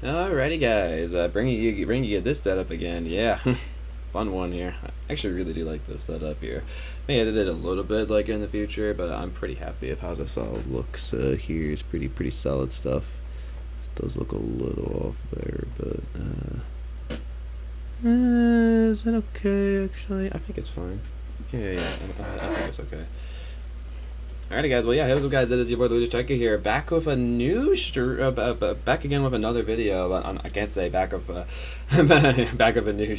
Alrighty, guys, bringing you this setup again. Yeah, fun one here. I actually really do like this setup here. May edit it a little bit like in the future, but I'm pretty happy with how this all looks here. It's pretty solid stuff. This does look a little off there, but is it okay? Actually, I think it's fine. Yeah, I think it's okay. Alrighty, guys. Well, yeah, hey, what's up, guys? It is your boy Luigi here, back with a new back again with another video. I can't say back of back of a new.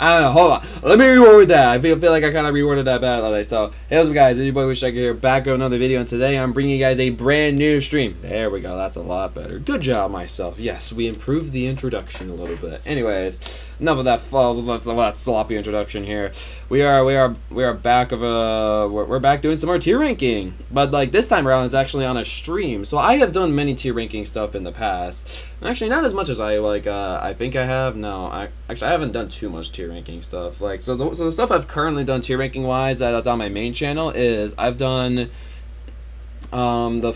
I don't know. Hold on. Let me reword that. I feel like I kind of reworded that badly. So, hey, what's up, guys? It's your boy Luigi here, back with another video, and today I'm bringing you guys a brand new stream. There we go. That's a lot better. Good job, myself. Yes, we improved the introduction a little bit. Anyways, enough of that sloppy introduction here. We are back of we're back doing some more tier ranking, but like this time around it's actually on a stream. So I have done many tier ranking stuff in the past. Actually, not as much as I think I have. No, I haven't done too much tier ranking stuff. Like so the stuff I've currently done tier ranking wise that's on my main channel is I've done the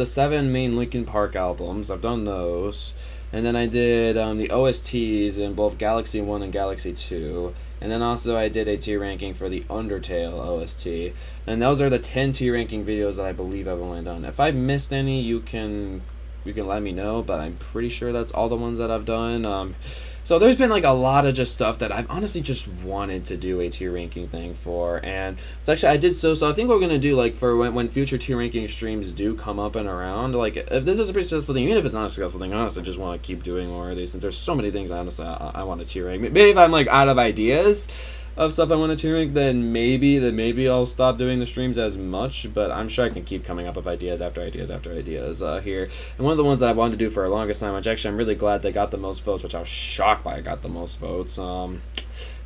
7 main Linkin Park albums. I've done those. And then I did the OSTs in both Galaxy 1 and Galaxy 2. And then also I did a tier ranking for the Undertale OST. And those are the 10 tier ranking videos that I believe I've only done. If I missed any, you can let me know, but I'm pretty sure that's all the ones that I've done. So there's been like a lot of just stuff that I've honestly just wanted to do a tier ranking thing for, and so actually I did so I think what we're gonna do, like for when future tier ranking streams do come up and around, like if this is a pretty successful thing, even if it's not a successful thing, honestly I just want to keep doing more of these, since there's so many things honestly I want to tier rank. Maybe if I'm like out of ideas of stuff I want to tier rank, then maybe I'll stop doing the streams as much, but I'm sure I can keep coming up with ideas after ideas after ideas here. And one of the ones that I wanted to do for the longest time, which actually I'm really glad they got the most votes, which I was shocked by it got the most votes,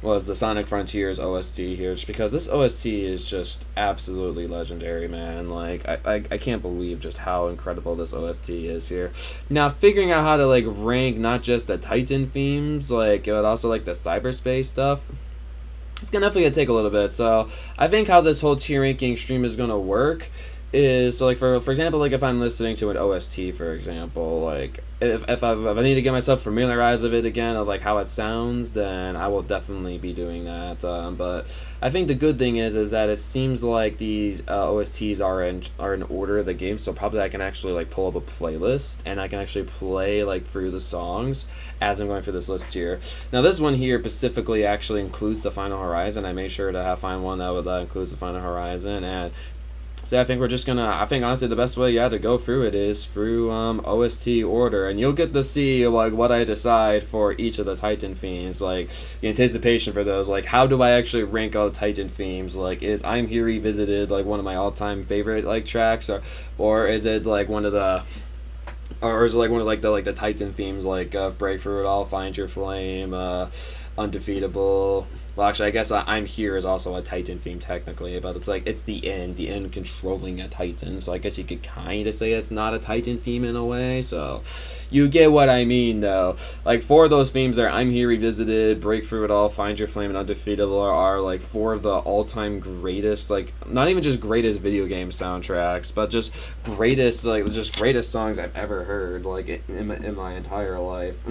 was the Sonic Frontiers OST here, just because this OST is just absolutely legendary, man. Like I can't believe just how incredible this OST is here. Now figuring out how to like rank not just the Titan themes, like but also like the cyberspace stuff, it's gonna definitely take a little bit. So I think how this whole tier ranking stream is gonna work is, so like for example, like if I'm listening to an OST, for example, like if I need to get myself familiarized with it again, of like how it sounds, then I will definitely be doing that. But I think the good thing is that it seems like these OSTs are in order of the game, so probably I can actually like pull up a playlist and I can actually play like through the songs as I'm going through this list here. Now this one here specifically actually includes the Final Horizon. I made sure to find one that includes the Final Horizon, and so I think we're just gonna, I think honestly the best way to go through it is through OST order, and you'll get to see like what I decide for each of the Titan themes, like the anticipation for those, like how do I actually rank all the Titan themes, like is I'm Here Revisited like one of my all-time favorite like tracks, or is it like one of the, or is it like one of like the Titan themes, like Break Through It All, Find Your Flame, Undefeatable. Well, actually, I guess I'm Here is also a Titan theme technically, but it's like it's the end controlling a Titan. So I guess you could kind of say it's not a Titan theme in a way. So you get what I mean, though. Like 4 of those themes there, I'm Here Revisited, Break Through It All, Find Your Flame, and Undefeatable are like 4 of the all-time greatest, like not even just greatest video game soundtracks, but just greatest songs I've ever heard, like in my entire life.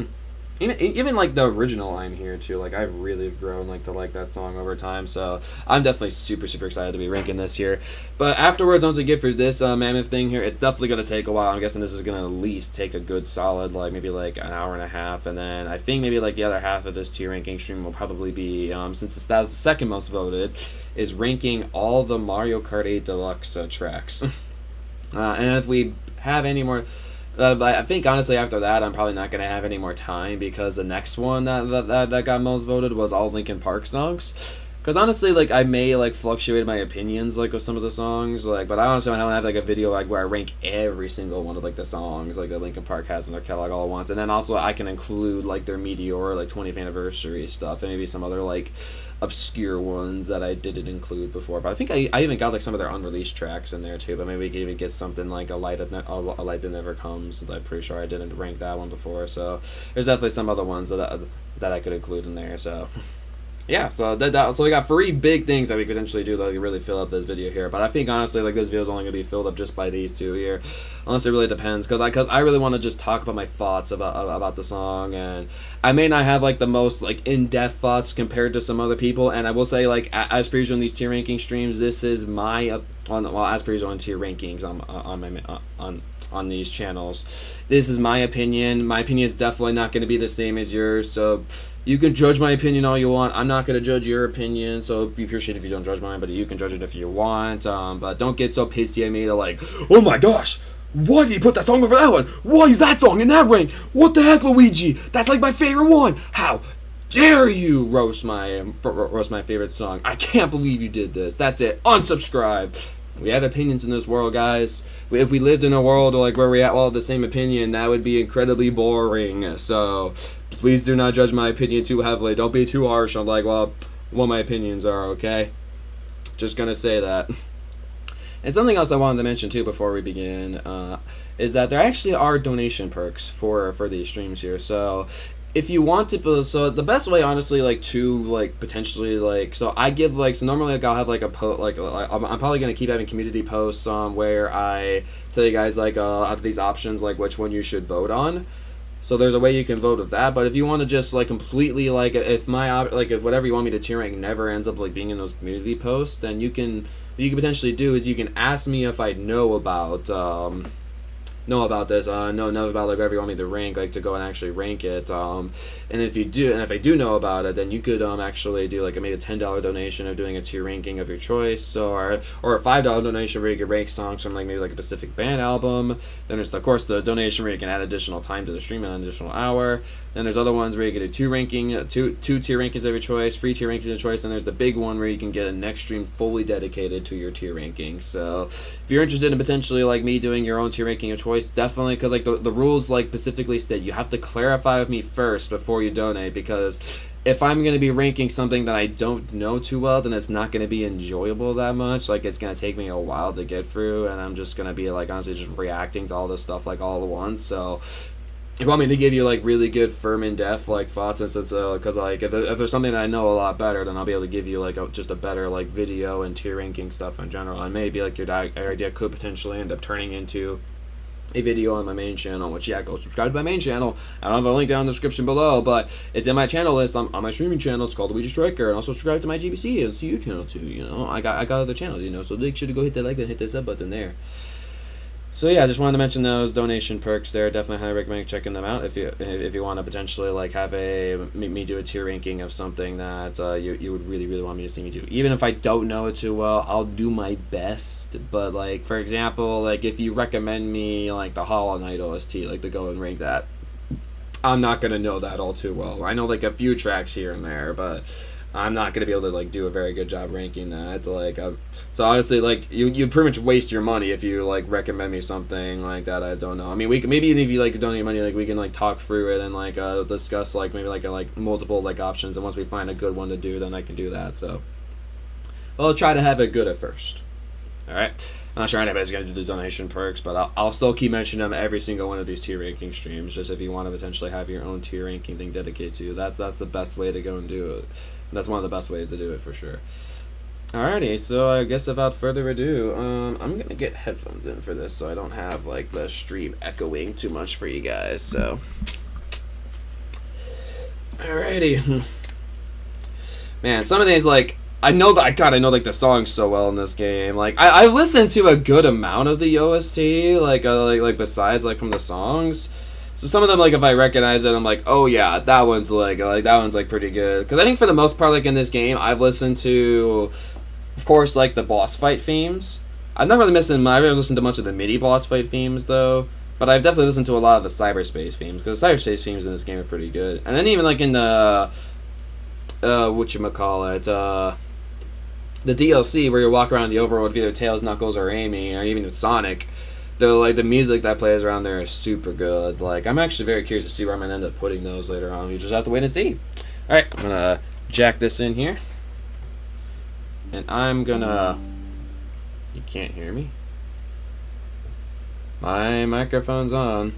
Even like the original I'm Here too, like I've really grown like to like that song over time, so I'm definitely super excited to be ranking this here. But afterwards, once we get through this mammoth thing here, it's definitely going to take a while. I'm guessing this is going to at least take a good solid like maybe like an hour and a half, and then I think maybe like the other half of this tier ranking stream will probably be, since that was the second most voted, is ranking all the Mario Kart 8 Deluxe tracks. And if we have any more, I think honestly after that I'm probably not gonna have any more time, because the next one that got most voted was all Linkin Park songs. Because honestly, like I may like fluctuate my opinions like with some of the songs, like, but I honestly want to have like a video like where I rank every single one of like the songs like that Linkin Park has in their catalog all at once, and then also I can include like their Meteor like 20th anniversary stuff, and maybe some other like obscure ones that I didn't include before. But I think I even got like some of their unreleased tracks in there too. But maybe we could even get something like a light that never comes, since I'm pretty sure I didn't rank that one before. So there's definitely some other ones that I could include in there. So yeah, so so we got three big things that we could potentially do that really fill up this video here. But I think honestly, like this video is only gonna be filled up just by these two here, unless it really depends. Cause I really want to just talk about my thoughts about the song, and I may not have like the most like in depth thoughts compared to some other people. And I will say like as per usual in these tier ranking streams, this is my as per usual on tier rankings on these channels. This is my opinion. My opinion is definitely not going to be the same as yours. So you can judge my opinion all you want. I'm not going to judge your opinion. So be appreciated if you don't judge mine, but you can judge it if you want. But don't get so pissy at me to like, oh my gosh, why did he put that song over that one? Why is that song in that rank? What the heck, Luigi? That's like my favorite one. How dare you roast my favorite song? I can't believe you did this. That's it. Unsubscribe. We have opinions in this world, guys. If we lived in a world like where we all have the same opinion, that would be incredibly boring. So please do not judge my opinion too heavily. Don't be too harsh on like, well, what my opinions are, okay? Just gonna say that. And something else I wanted to mention too before we begin is that there actually are donation perks for these streams here. So if you want to, so the best way, honestly, like to like potentially like, so I give like, so normally like I'll have like a post, like I'm probably gonna keep having community posts where I tell you guys like out of these options like which one you should vote on. So there's a way you can vote with that. But if you want to just like completely like if if whatever you want me to tier rank never ends up like being in those community posts, then what you can potentially do is you can ask me if I know about this, know about like whatever you want me to rank, like to go and actually rank it. And if you do, and if I do know about it, then you could actually do like maybe a $10 donation of doing a tier ranking of your choice, or a $5 donation where you could rank songs from like maybe like a specific band album. Then there's of course the donation where you can add additional time to the stream, an additional hour. Then there's other ones where you get a two tier rankings of your choice, free tier rankings of your choice. And there's the big one where you can get a next stream fully dedicated to your tier ranking. So if you're interested in potentially like me doing your own tier ranking of choice, definitely, because like the rules like specifically state you have to clarify with me first before you donate, because if I'm going to be ranking something that I don't know too well, then it's not going to be enjoyable that much. Like it's going to take me a while to get through, and I'm just going to be like honestly just reacting to all this stuff like all at once. So if you want me to give you like really good firm in depth like thoughts, since it's because like if there's something that I know a lot better, then I'll be able to give you like just a better like video and tier ranking stuff in general, and maybe like your idea could potentially end up turning into a video on my main channel, which yeah, go subscribe to my main channel. I don't have a link down in the description below, but it's in my channel list on my streaming channel. It's called Luigi Striker, and also subscribe to my GBC and CU channel too. You know, I got other channels, you know, so make sure to go hit that like and hit the sub button there. So yeah, I just wanted to mention those donation perks there. Definitely highly recommend checking them out if you want to potentially like have me do a tier ranking of something that you would really want me to see me do. Even if I don't know it too well, I'll do my best. But like for example, like if you recommend me like the Hollow Knight OST, like to go and rank that, I'm not gonna know that all too well. I know like a few tracks here and there, but I'm not gonna be able to like do a very good job ranking that. Like, so honestly, like you pretty much waste your money if you like recommend me something like that. I don't know. I mean, we can, maybe if you like donate money, like we can like talk through it and like discuss like maybe like multiple like options. And once we find a good one to do, then I can do that. So I'll try to have it good at first. All right. I'm not sure anybody's going to do the donation perks, but I'll still keep mentioning them every single one of these tier ranking streams, just if you want to potentially have your own tier ranking thing dedicated to you. That's the best way to go and do it. That's one of the best ways to do it for sure. Alrighty, so I guess without further ado, I'm going to get headphones in for this so I don't have like the stream echoing too much for you guys, so. Alrighty. Man, some of these like, I know like the songs so well in this game. Like I've listened to a good amount of the OST, like besides like from the songs. So some of them, like if I recognize it, I'm like, oh yeah, that one's like that one's like pretty good. Because I think for the most part, like in this game, I've listened to, of course, like the boss fight themes. I've never really listened to much of the MIDI boss fight themes though. But I've definitely listened to a lot of the cyberspace themes, because the cyberspace themes in this game are pretty good. And then even like in the the DLC where you walk around the overworld with either Tails, Knuckles, or Amy, or even Sonic, the music that plays around there is super good. Like I'm actually very curious to see where I'm gonna end up putting those later on. You just have to wait and see. All right, I'm gonna jack this in here, and I'm gonna. You can't hear me. My microphone's on.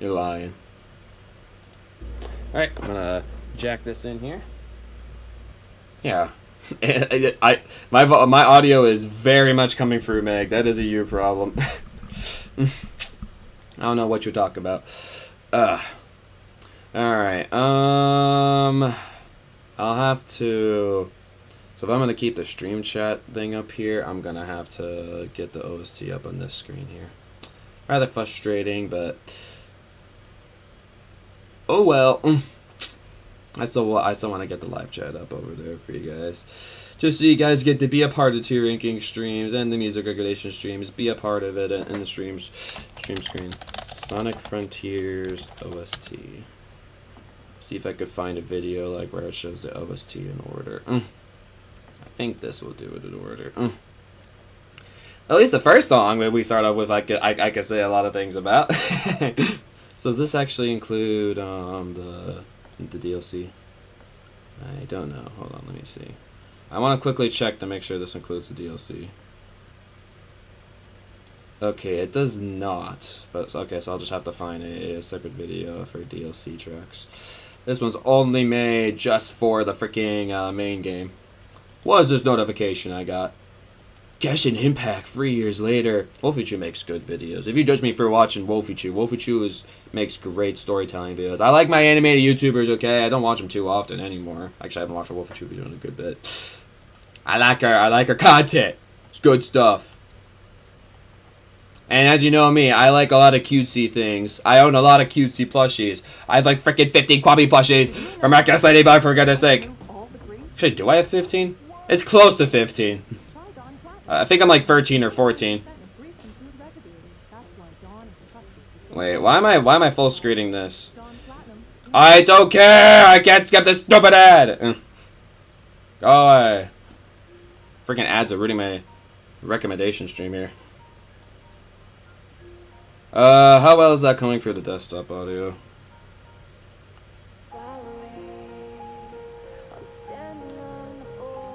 You're lying. Alright, I'm gonna jack this in here. Yeah. My audio is very much coming through, Meg. That is a you problem. I don't know what you're talking about. Alright, I'll have to... So if I'm going to keep the stream chat thing up here, I'm going to have to get the OST up on this screen here. Rather frustrating, but... Oh well. I still want to get the live chat up over there for you guys. Just so you guys get to be a part of the tier ranking streams and the music regulation streams. Be a part of it in the stream screen. Sonic Frontiers OST. See if I could find a video like where it shows the OST in order. I think this will do it in order. At least the first song that we start off with, I could say a lot of things about. So does this actually include the DLC? I don't know. Hold on, let me see. I want to quickly check to make sure this includes the DLC. Okay, it does not. But okay, so I'll just have to find a separate video for DLC tracks. This one's only made just for the freaking main game. What is this notification I got? Genshin Impact 3 years later. Wolfie makes good videos. If you judge me for watching Wolfie makes great storytelling videos. I like my animated YouTubers, okay? I don't watch them too often anymore. Actually, I haven't watched a Wolfie video in a good bit. I like her content. It's good stuff. And as you know me, I like a lot of cutesy things. I own a lot of cutesy plushies. I have like freaking 15 Kwami plushies from Marcus Ladybug, for goodness sake. Actually, do I have 15? It's close to 15. I think I'm like 13 or 14. Wait, why am I full screening this? I don't care! I can't skip this stupid ad! Go away. Freaking ads are ruining my recommendation stream here. How well is that coming through the desktop audio?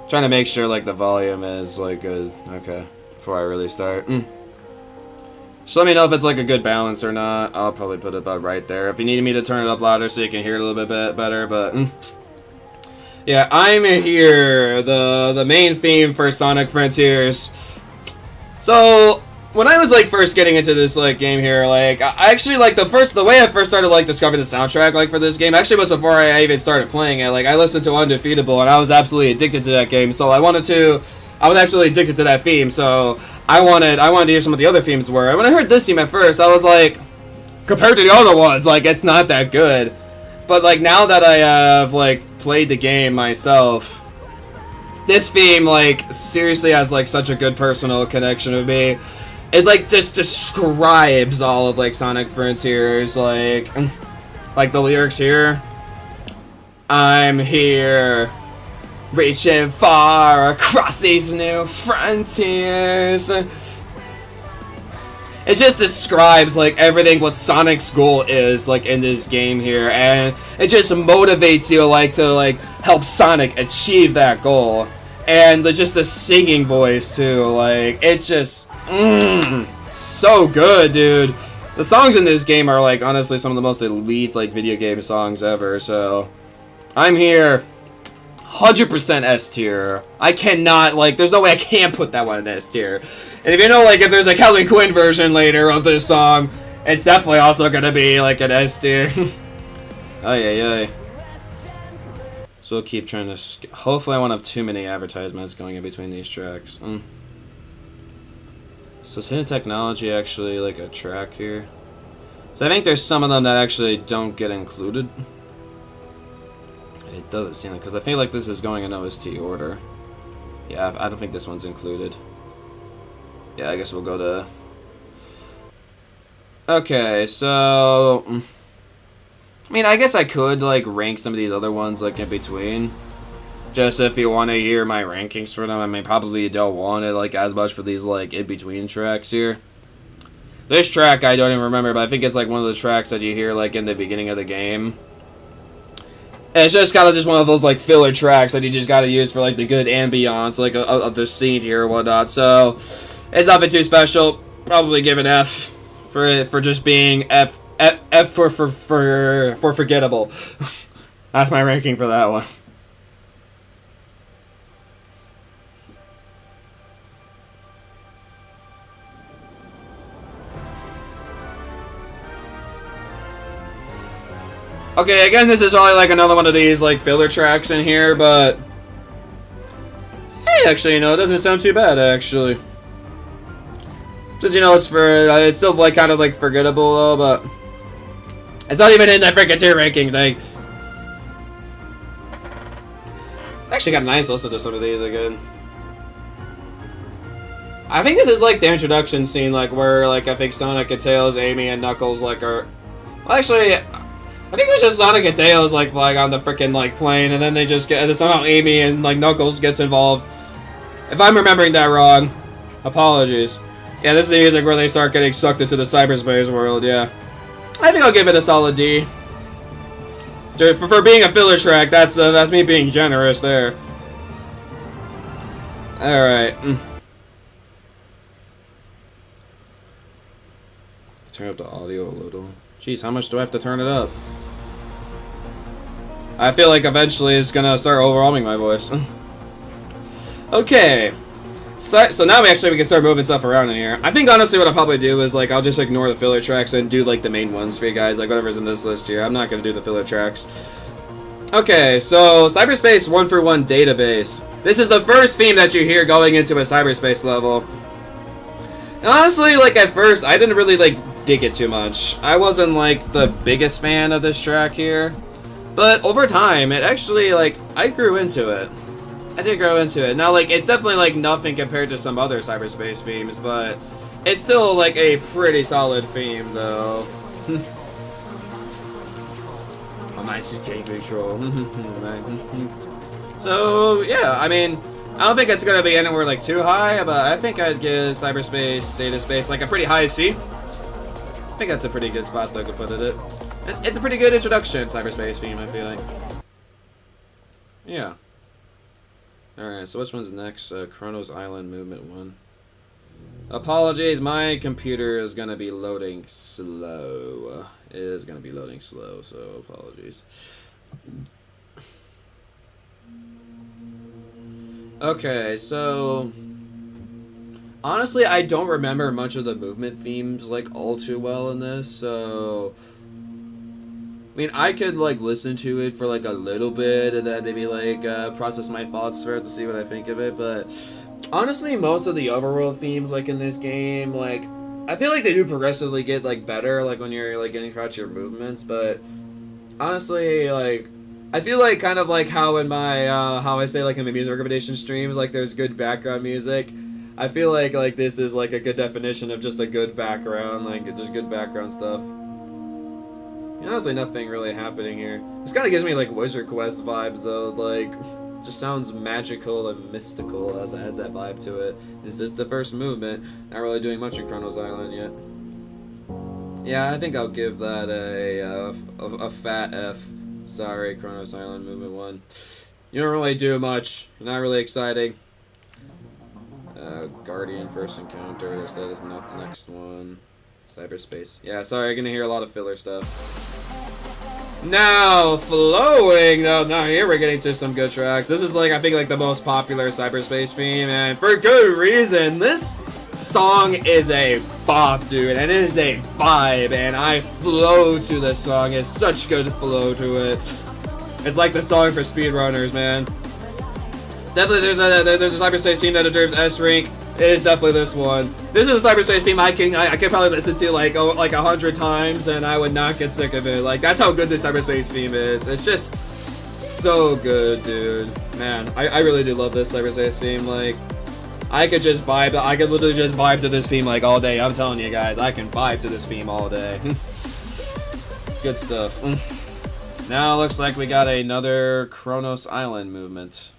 Trying to make sure like the volume is like good. Okay, before I really start. Just let me know if it's like a good balance or not. I'll probably put it about right there. If you need me to turn it up louder so you can hear it a little bit better, but yeah, I'm here. The main theme for Sonic Frontiers. So when I was like first getting into this like game here, like I actually like the way I first started like discovering the soundtrack like for this game actually was before I even started playing it. Like I listened to Undefeatable and I was absolutely addicted to that game. So I was actually addicted to that theme. So I wanted to hear some of the other themes were. And when I heard this theme at first, I was like, compared to the other ones, like it's not that good. But like now that I have like played the game myself, this theme like seriously has like such a good personal connection with me. It like just describes all of like Sonic Frontiers, like the lyrics here. I'm here, reaching far across these new frontiers. It just describes like everything what Sonic's goal is like in this game here, and it just motivates you like to like help Sonic achieve that goal. And just the singing voice too, like it just so good, dude. The songs in this game are like honestly some of the most elite like video game songs ever. So I'm here 100% S tier. I cannot like there's no way I can put that one in S tier. And if you know like if there's a Kelly Quinn version later of this song, it's definitely also gonna be like an S tier. Oh yeah. So we'll keep trying to hopefully I won't have too many advertisements going in between these tracks. So is Hidden Technology actually like a track here? So I think there's some of them that actually don't get included. It doesn't seem like, because I feel like this is going in OST order. Yeah, I don't think this one's included. Yeah, I guess we'll go to... Okay, so... I mean, I guess I could like rank some of these other ones like in between. Just if you want to hear my rankings for them. I mean, probably you don't want it like as much for these like in-between tracks here. This track I don't even remember, but I think it's like one of the tracks that you hear like in the beginning of the game. And it's just kind of just one of those like filler tracks that you just got to use for like the good ambiance like of the scene here or whatnot. So it's nothing too special. Probably give an F for just being F for forgettable. That's my ranking for that one. Okay, again, this is probably like another one of these like filler tracks in here, but hey, actually, you know, it doesn't sound too bad actually. Since you know it's it's still like kind of like forgettable though, but it's not even in that freaking tier ranking thing. Actually, got a nice listen to some of these again. I think this is like the introduction scene, like where like I think Sonic and Tails, Amy, and Knuckles like are. Well, actually, I think it was just Sonic and Tails like flying on the freaking like plane, and then they just get, and somehow Amy and like Knuckles gets involved. If I'm remembering that wrong, apologies. Yeah, this is the music where they start getting sucked into the cyberspace world. Yeah, I think I'll give it a solid D. For being a filler track, that's me being generous there. All right. Turn up the audio a little. Jeez, how much do I have to turn it up? I feel like eventually it's gonna start overwhelming my voice. Okay. So now we can start moving stuff around in here. I think honestly what I'll probably do is like I'll just ignore the filler tracks and do like the main ones for you guys, like whatever's in this list here. I'm not gonna do the filler tracks. Okay, so Cyberspace 1-for-1 database. This is the first theme that you hear going into a cyberspace level. And honestly, like at first, I didn't really like dig it too much. I wasn't like the biggest fan of this track here, but over time, it actually like I grew into it. I did grow into it. Now, like, it's definitely, like, nothing compared to some other cyberspace themes, but it's still, like, a pretty solid theme, though. Oh, nice game control. So, yeah, I mean, I don't think it's gonna be anywhere, like, too high, but I think I'd give Cyberspace Data Space, like, a pretty high C. I think that's a pretty good spot, though, to put it. It's a pretty good introduction, cyberspace theme, I feel like. Yeah. Alright, so which one's next? Chronos Island Movement 1. Apologies, my computer is gonna be loading slow. It is gonna be loading slow, so apologies. Okay, so honestly, I don't remember much of the movement themes like all too well in this, so I mean, I could, like, listen to it for, like, a little bit and then maybe, like, process my thoughts for it to see what I think of it, but honestly, most of the overworld themes, like, in this game, like, I feel like they do progressively get, like, better, like, when you're, like, getting throughout your movements, but honestly, like, I feel like kind of like how in my, how I say, like, in my music recommendation streams, like, there's good background music. I feel like this is, like, a good definition of just a good background, like, just good background stuff. Honestly, nothing really happening here. This kind of gives me, like, Wizard Quest vibes, though. Like, just sounds magical and mystical as it has that vibe to it. This is the first movement. Not really doing much in Chronos Island yet. Yeah, I think I'll give that a fat F. Sorry, Chronos Island Movement 1. You don't really do much. Not really exciting. Guardian First Encounter. That is not the next one. Cyberspace. Yeah, sorry, you're gonna hear a lot of filler stuff. Now, flowing, though, now here we're getting to some good tracks. This is, like, I think, like, the most popular cyberspace theme, and for good reason. This song is a bop, dude, and it is a vibe, and I flow to this song. It's such good flow to it. It's like the song for speedrunners, man. Definitely, there's a cyberspace theme that deserves S rank. It is definitely this one. This is a cyberspace theme I can probably listen to like 100 times and I would not get sick of it. Like, that's how good this cyberspace theme is. It's just so good, dude. Man, I really do love this cyberspace theme. Like, I could just vibe. I could literally just vibe to this theme like all day. I'm telling you guys, I can vibe to this theme all day. Good stuff. Now it looks like we got another Chronos Island movement.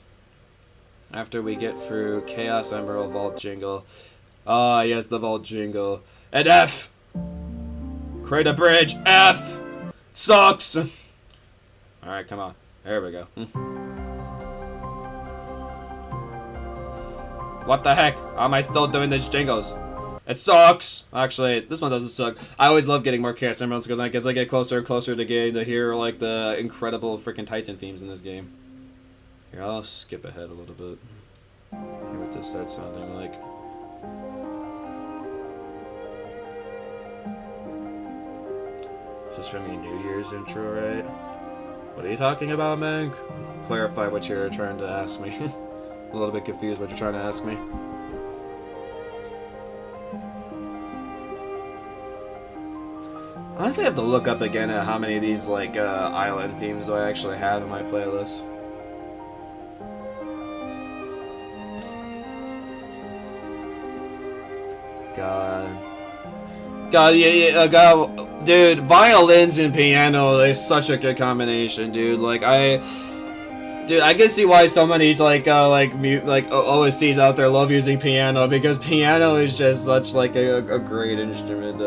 After we get through Chaos Emerald Vault Jingle. Ah, yes, the Vault Jingle. And F! Create a bridge. F! Sucks! Alright, come on. There we go. What the heck? How am I still doing these jingles? It sucks! Actually, this one doesn't suck. I always love getting more cast emeralds because as I get closer and closer to getting to hear like the incredible freaking Titan themes in this game. Here, I'll skip ahead a little bit. Hear what this starts sounding like. Is this from your New Year's intro, right? What are you talking about, man? Clarify what you're trying to ask me. I'm a little bit confused what you're trying to ask me. Honestly, I have to look up again at how many of these like island themes do I actually have in my playlist. God, yeah, God, dude, violins and piano is such a good combination, dude. Like, I can see why so many like OSCs out there love using piano, because piano is just such like a great instrument.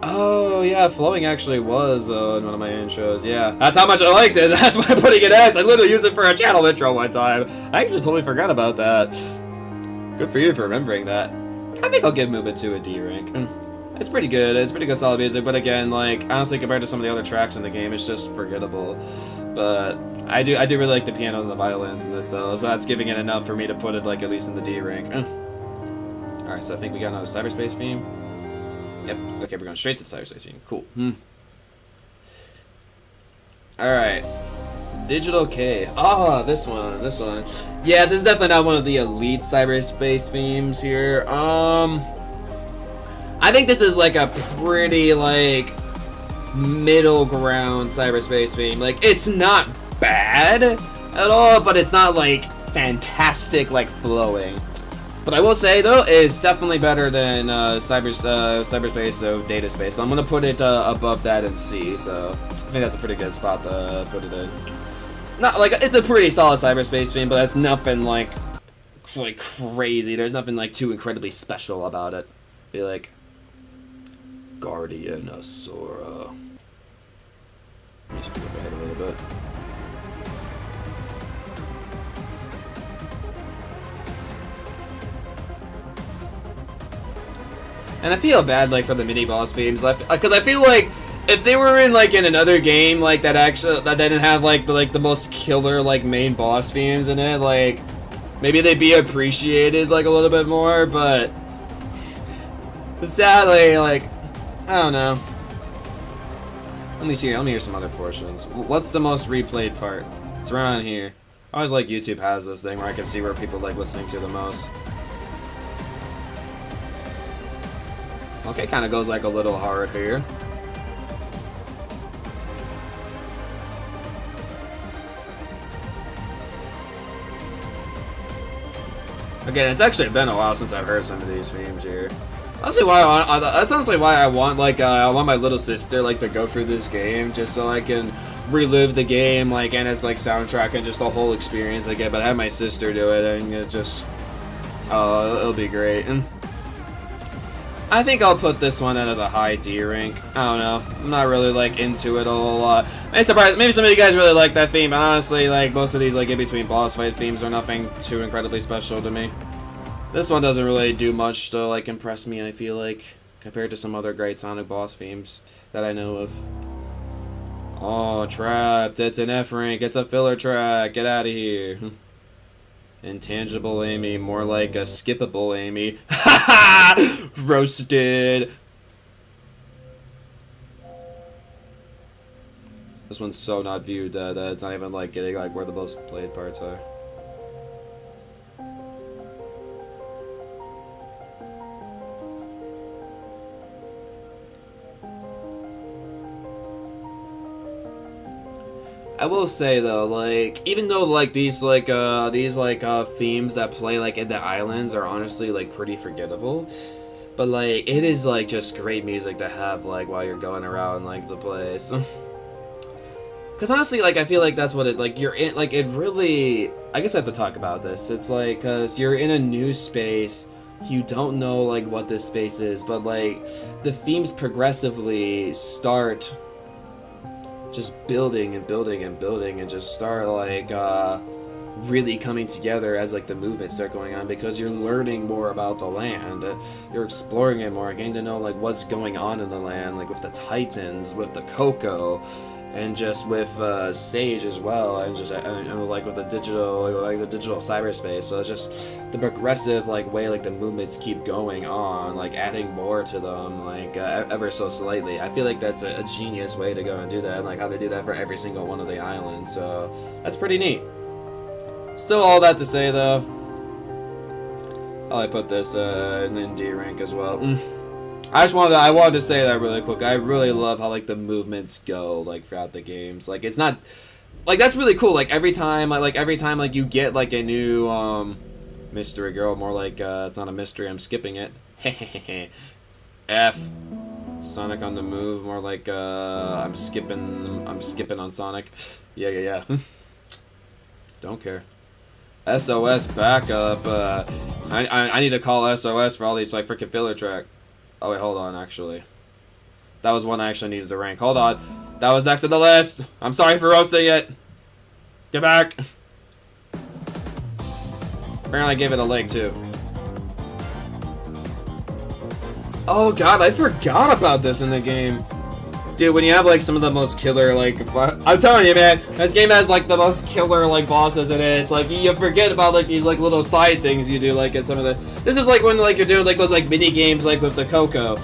Oh yeah, flowing actually was in one of my intros. Yeah, that's how much I liked it. That's why I'm putting it as. I literally used it for a channel intro one time. I actually totally forgot about that. Good for you for remembering that. I think I'll give Movement 2 a D rank. It's pretty good. It's pretty good solid music, but again, like, honestly, compared to some of the other tracks in the game, it's just forgettable. But I do really like the piano and the violins in this, though, so that's giving it enough for me to put it, like, at least in the D rank. Alright, so I think we got another cyberspace theme. Yep. Okay, we're going straight to the cyberspace theme. Cool. Alright. Digital K. Ah, this one. Yeah, this is definitely not one of the elite cyberspace themes here. I think this is like a pretty like middle ground cyberspace theme. Like, it's not bad at all, but it's not like fantastic like flowing. But I will say though, it's definitely better than cyberspace, so data space. So I'm gonna put it above that in C. So I think that's a pretty good spot to put it in. Not like it's a pretty solid cyberspace theme, but that's nothing like crazy. There's nothing like too incredibly special about it. I feel like Guardian Asura. Let me skip ahead a little bit. And I feel bad like for the mini boss themes, because I feel like if they were in like in another game like that didn't have like the most killer like main boss themes in it, like maybe they'd be appreciated like a little bit more, but sadly, like, I don't know. Let me hear some other portions. What's the most replayed part? It's around here. I always like YouTube has this thing where I can see where people like listening to the most. Okay, kind of goes like a little hard here. Again, it's actually been a while since I've heard some of these themes here. That's honestly why I want like I want my little sister like to go through this game just so I can relive the game like and its like soundtrack and just the whole experience again. But have my sister do it and it just it'll be great. And I think I'll put this one in as a high D rank. I don't know. I'm not really like into it a whole lot. I'm surprised. Maybe some of you guys really like that theme, but honestly, like most of these like in between boss fight themes are nothing too incredibly special to me. This one doesn't really do much to like impress me, I feel like, compared to some other great Sonic boss themes that I know of. Oh, Trapped. It's an F rank. It's a filler track. Get out of here. Intangible Amy, more like a skippable Amy. Ha! Roasted. This one's so not viewed that it's not even like getting like where the most played parts are. I will say though, like, even though like these themes that play like in the islands are honestly like pretty forgettable, but like it is like just great music to have like while you're going around like the place. Cause honestly, like I feel like that's what it like you're in like it really. I guess I have to talk about this. It's like cause you're in a new space. You don't know like what this space is, but like the themes progressively start just building and building and building and just start like really coming together as like the movements start going on, because you're learning more about the land, you're exploring it more, getting to know like what's going on in the land, like with the Titans, with the Coco, and just with Sage as well, and just and like with the digital cyberspace. So it's just the progressive like way like the movements keep going on, like adding more to them, like ever so slightly. I feel like that's a genius way to go and do that, and like how they do that for every single one of the islands. So that's pretty neat. Still all that to say though, I put this in an D rank as well. I wanted to say that really quick. I really love how like the movements go like throughout the games. Like it's not like that's really cool. Like every time like you get like a new mystery girl, more like it's not a mystery, I'm skipping it. F Sonic on the move, more like I'm skipping on Sonic. Yeah. Don't care. SOS backup. I need to call SOS for all these like freaking filler track. Oh wait, hold on, actually. That was one I actually needed to rank. Hold on. That was next to the list. I'm sorry for roasting it. Get back. Apparently I gave it a link too. Oh god, I forgot about this in the game. Dude, when you have like some of the most killer like I'm telling you, man, this game has like the most killer like bosses in it. It's like you forget about like these like little side things you do like at some of the. This is like when like you're doing like those like mini games like with the Coco.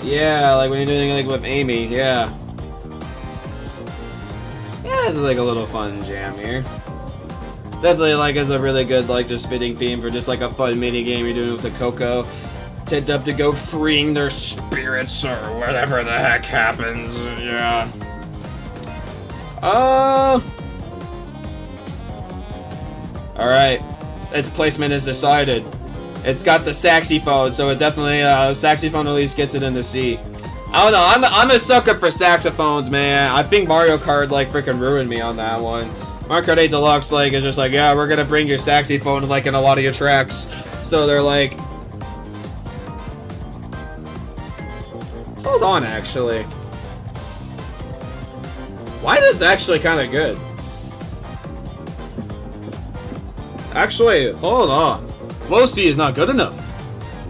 Yeah, like when you're doing like with Amy. Yeah. Yeah, this is like a little fun jam here. Definitely like is a really good like just fitting theme for just like a fun mini game you're doing with the Coco. Tend up to go freeing their spirits or whatever the heck happens. Yeah. Alright. Its placement is decided. It's got the saxophone, so it definitely saxophone at least gets it in the C. I don't know, I'm a sucker for saxophones, man. I think Mario Kart like freaking ruined me on that one. Mario Kart 8 Deluxe like is just like, yeah, we're gonna bring your saxophone like in a lot of your tracks. So they're like, hold on, actually. Why is this actually kind of good? Actually, hold on. Low C is not good enough.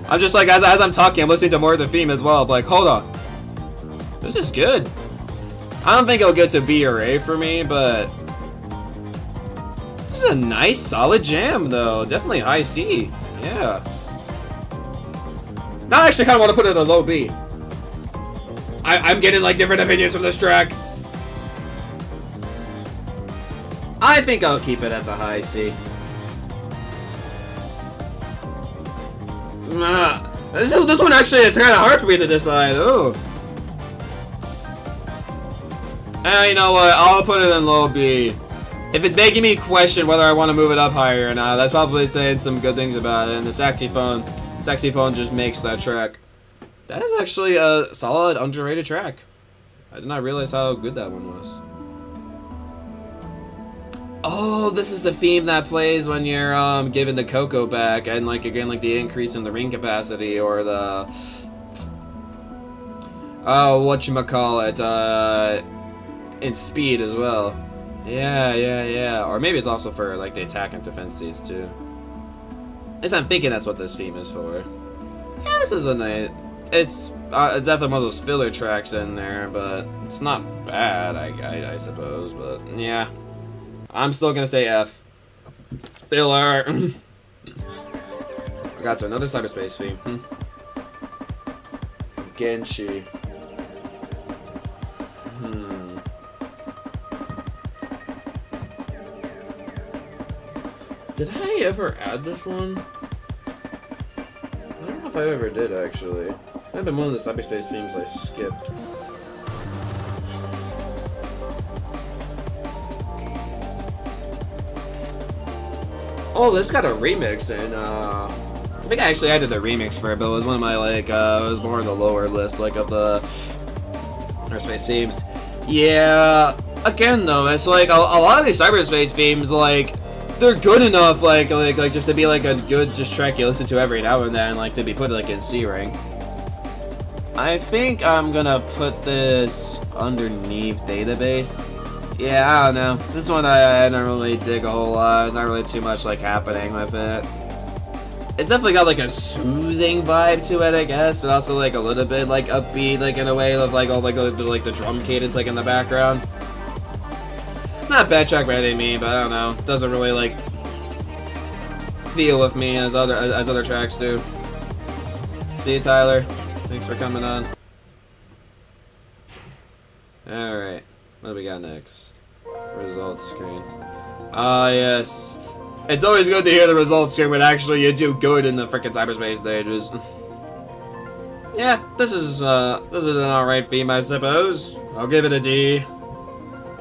I'm just like, as I'm talking, I'm listening to more of the theme as well. I'm like, hold on. This is good. I don't think it'll get to B or A for me, but this is a nice, solid jam, though. Definitely high C. Yeah. Now I actually kind of want to put it in a low B. I'm getting like different opinions from this track. I think I'll keep it at the high C. This one actually is kind of hard for me to decide. Oh. You know what? I'll put it in low B. If it's making me question whether I want to move it up higher or not, that's probably saying some good things about it. And the saxophone just makes that track. That is actually a solid, underrated track. I did not realize how good that one was. Oh, this is the theme that plays when you're giving the Coco back, and like again, like the increase in the ring capacity or the whatchamacallit, in speed as well. Yeah. Or maybe it's also for like the attack and defense states too. At least I'm thinking that's what this theme is for. Yeah, this is a nice. It's definitely one of those filler tracks in there, but it's not bad, I suppose. But yeah, I'm still gonna say F. Filler. I got to another cyberspace theme. Genshi. Did I ever add this one? I don't know if I ever did, actually. Might have been one of the cyberspace themes I skipped. Oh, this got a remix in, I think I actually added the remix for it, but it was one of my, like, it was more on the lower list, like, of the cyberspace themes. Yeah, again, though, it's like, a lot of these cyberspace themes, like, they're good enough, like just to be, like, a good, just track you listen to every now and then, like, to be put, like, in C rank. I think I'm gonna put this underneath database. Yeah, I don't know. This one I don't really dig a whole lot. There's not really too much like happening with it. It's definitely got like a soothing vibe to it, I guess, but also like a little bit like upbeat, like in a way of like all like the drum cadence like in the background. Not a bad track by any means, but I don't know. Doesn't really like feel with me as other tracks do. See you, Tyler. Thanks for coming on. Alright, what do we got next? Results screen. Ah, yes. It's always good to hear the results screen when actually you do good in the frickin' cyberspace stages. Yeah, this is an alright theme, I suppose. I'll give it a D.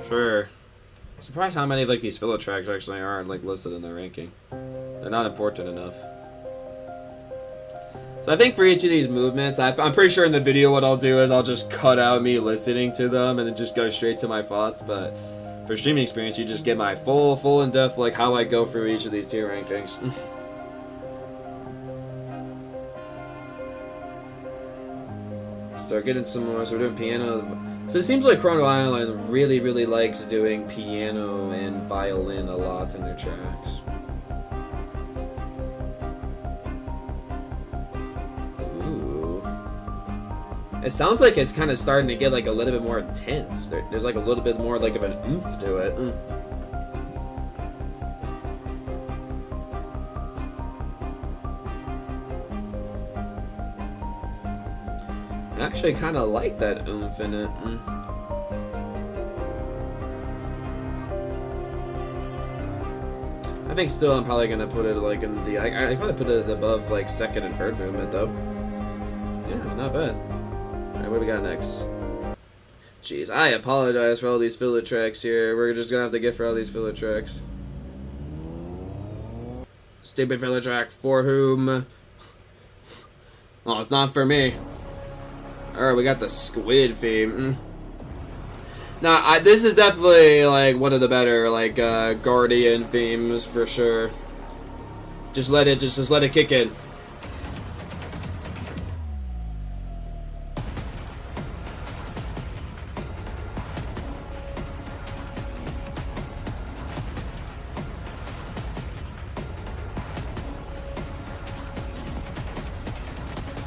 Sure. Surprised how many like these filler tracks actually aren't like listed in the ranking. They're not important enough. So I think for each of these movements, I'm pretty sure in the video what I'll do is I'll just cut out me listening to them and then just go straight to my thoughts. But for streaming experience, you just get my full in-depth like how I go through each of these tier rankings. Start getting some more. So we're doing piano. So it seems like Chrono Island really likes doing piano and violin a lot in their tracks. It sounds like it's kind of starting to get like a little bit more intense. There's like a little bit more like of an oomph to it. I actually kind of like that oomph in it. I think still I'm probably gonna put it like in the I probably put it above like second and third movement though. Yeah, not bad. Alright, what do we got next? Jeez, I apologize for all these filler tracks here. We're just gonna have to get for all these filler tracks. Stupid filler track for whom? Oh, it's not for me. Alright, we got the squid theme. Now, this is definitely like one of the better like Guardian themes for sure. Just let it kick in.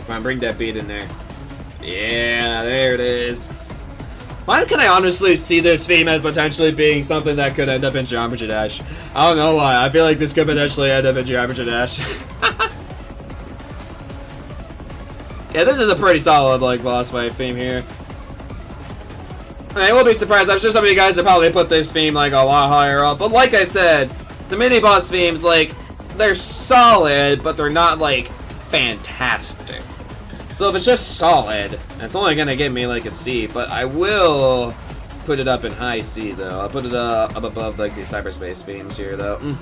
Come on, bring that beat in there. Yeah, there it is. Why can I honestly see this theme as potentially being something that could end up in Geometry Dash? I don't know why. I feel like this could potentially end up in Geometry Dash. Yeah, this is a pretty solid like boss fight theme here. I won't be surprised. I'm sure some of you guys have probably put this theme like a lot higher up. But like I said, the mini boss themes like they're solid, but they're not like fantastic. So if it's just solid, it's only gonna get me like a C, but I will put it up in high C though. I'll put it up above like the cyberspace themes here though.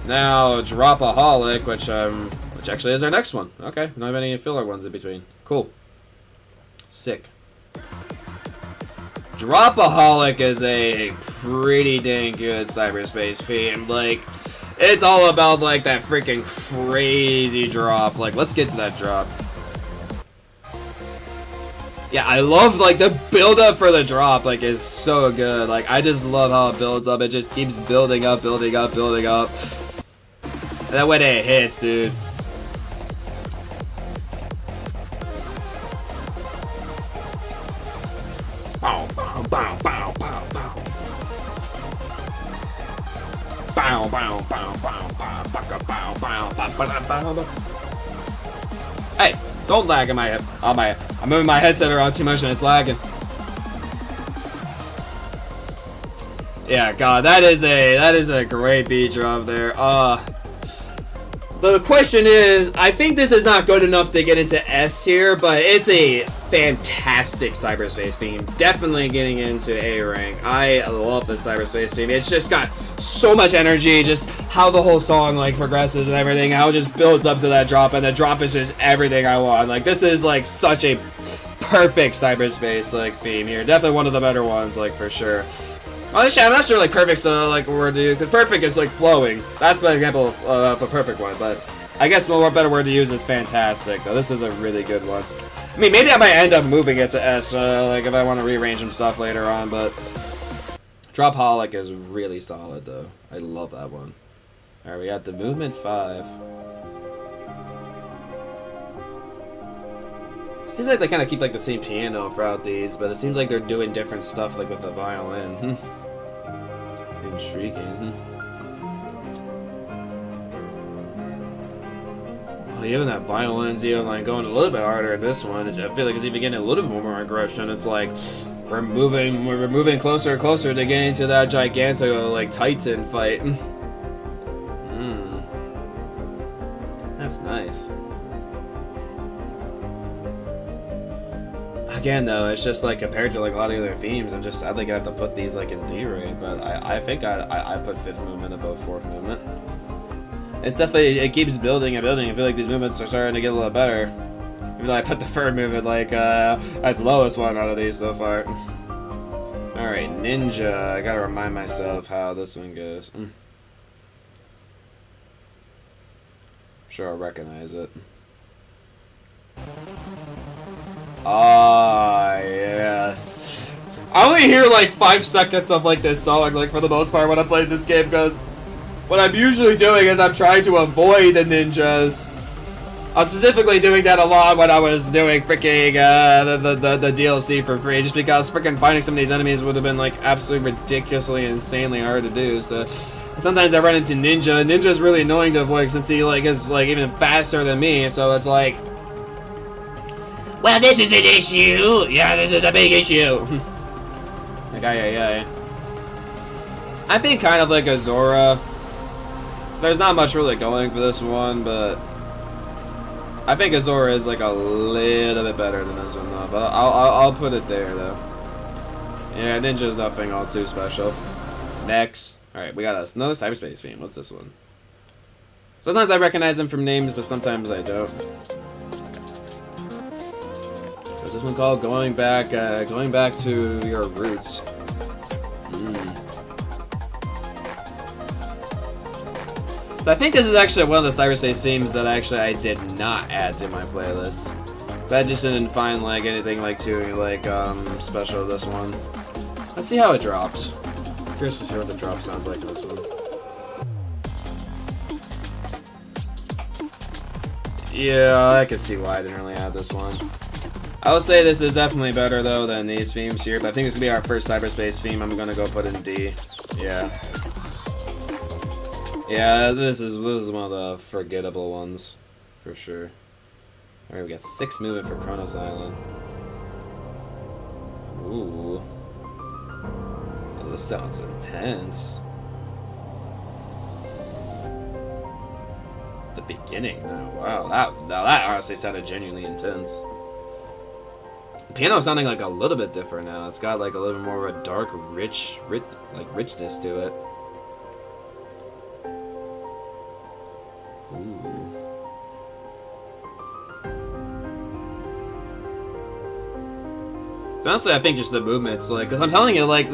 Now Dropaholic, which actually is our next one. Okay, we don't have any filler ones in between. Cool. Sick. Dropaholic is a pretty dang good cyberspace theme. Like, it's all about like that freaking crazy drop. Like, let's get to that drop. Yeah, I love like the build up for the drop. Like, is so good. Like, I just love how it builds up. It just keeps building up, building up, building up. And then when it hits, dude. Bow, bow, bow, bow, bow, bow. Bow, bow, bow, bow, bow, bow, bow, bow, bow, bow. Hey, don't lag in my head. I'm moving my headset around too much and it's lagging. Yeah, God, that is a great beat drop there. The question is, I think this is not good enough to get into S tier, but it's a fantastic cyberspace theme. Definitely getting into A rank. I love this cyberspace theme. It's just got so much energy, just how the whole song like progresses and everything, how it just builds up to that drop, and the drop is just everything I want. Like, this is like such a perfect cyberspace like theme here. Definitely one of the better ones, like, for sure. Honestly, I'm not sure like perfect's like a word to use, because perfect is like flowing. That's an example of a perfect one, but I guess the better word to use is fantastic. Though this is a really good one. I mean, maybe I might end up moving it to S, like if I want to rearrange some stuff later on, but Dropaholic is really solid though. I love that one. Alright, we got the movement 5. Seems like they kind of keep like the same piano throughout these, but it seems like they're doing different stuff like with the violin. Intriguing. Well, even that violin's even like going a little bit harder in this one. I feel like it's even getting a little bit more aggression. It's like we're moving closer and closer to getting to that gigantic like Titan fight. That's nice. Again, though, it's just like compared to like a lot of other themes, I'm just sadly gonna have to put these like in D rank, but I think I put 5th movement above 4th movement. It's definitely, it keeps building and building. I feel like these movements are starting to get a little better. Even though I put the 3rd movement like as the lowest one out of these so far. Alright, Ninja. I gotta remind myself how this one goes. Sure, I'll recognize it. Ah, yes. I only hear like 5 seconds of like this song, like for the most part when I play this game, because what I'm usually doing is I'm trying to avoid the ninjas. I was specifically doing that a lot when I was doing freaking the DLC for free, just because freaking finding some of these enemies would have been like absolutely ridiculously, insanely hard to do. So sometimes I run into Ninja. Ninja's really annoying to avoid since he like is like even faster than me. So it's like, well, this is an issue. Yeah, this is a big issue. Like, I think kind of like Azora. There's not much really going for this one, but I think Azora is like a little bit better than this one though. But I'll put it there though. Yeah, Ninja's nothing all too special. Next, all right, we got another cyberspace theme. What's this one? Sometimes I recognize them from names, but sometimes I don't. What's this one called? Going back to your roots. So I think this is actually one of the cyberspace themes that actually I did not add to my playlist. I just didn't find like anything like too like special this one. Let's see how it drops. Curious to see what the drop sounds like in this one. Yeah, I can see why I didn't really add this one. I would say this is definitely better though than these themes here, but I think this will be our first cyberspace theme. I'm gonna go put in D. Yeah. Yeah, this is one of the forgettable ones, for sure. Alright, we got 6 movement for Kronos Island. Ooh. Oh, this sounds intense. The beginning, though. Wow, that honestly sounded genuinely intense. The piano is sounding like a little bit different now. It's got like a little bit more of a dark, richness to it. Ooh. Honestly, I think just the movements, like, because I'm telling you, like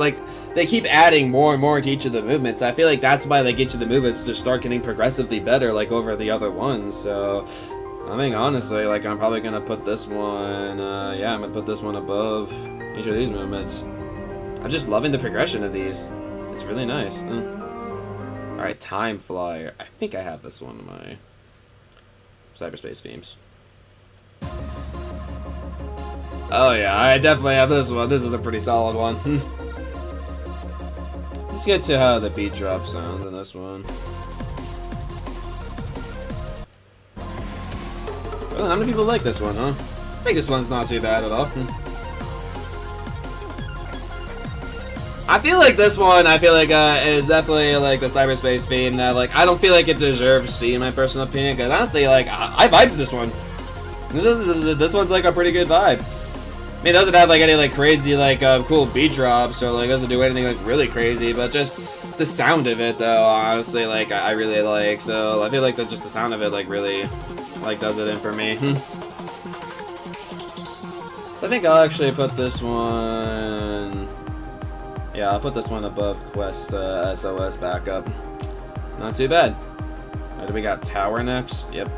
they keep adding more and more to each of the movements. I feel like that's why they get to the movements to start getting progressively better, like over the other ones. So, I think honestly, like, I'm probably gonna put this one, yeah, I'm gonna put this one above each of these movements. I'm just loving the progression of these. It's really nice. Alright, Time Flyer. I think I have this one in my cyberspace themes. Oh yeah, I definitely have this one. This is a pretty solid one. Let's get to how the beat drop sounds in this one. Well, how many people like this one, huh? I think this one's not too bad at all. I feel like this one, is definitely like the cyberspace theme that like I don't feel like it deserves C in my personal opinion, because honestly, like I vibed this one. This one's like a pretty good vibe. I mean, it doesn't have like any like crazy like cool beat drops or like doesn't do anything like really crazy, but just the sound of it though, honestly, like I really like. So I feel like that's just the sound of it like really like does it in for me. I think I'll actually put this one. Yeah, I'll put this one above Quest SOS backup. Not too bad. Do we got Tower next? Yep.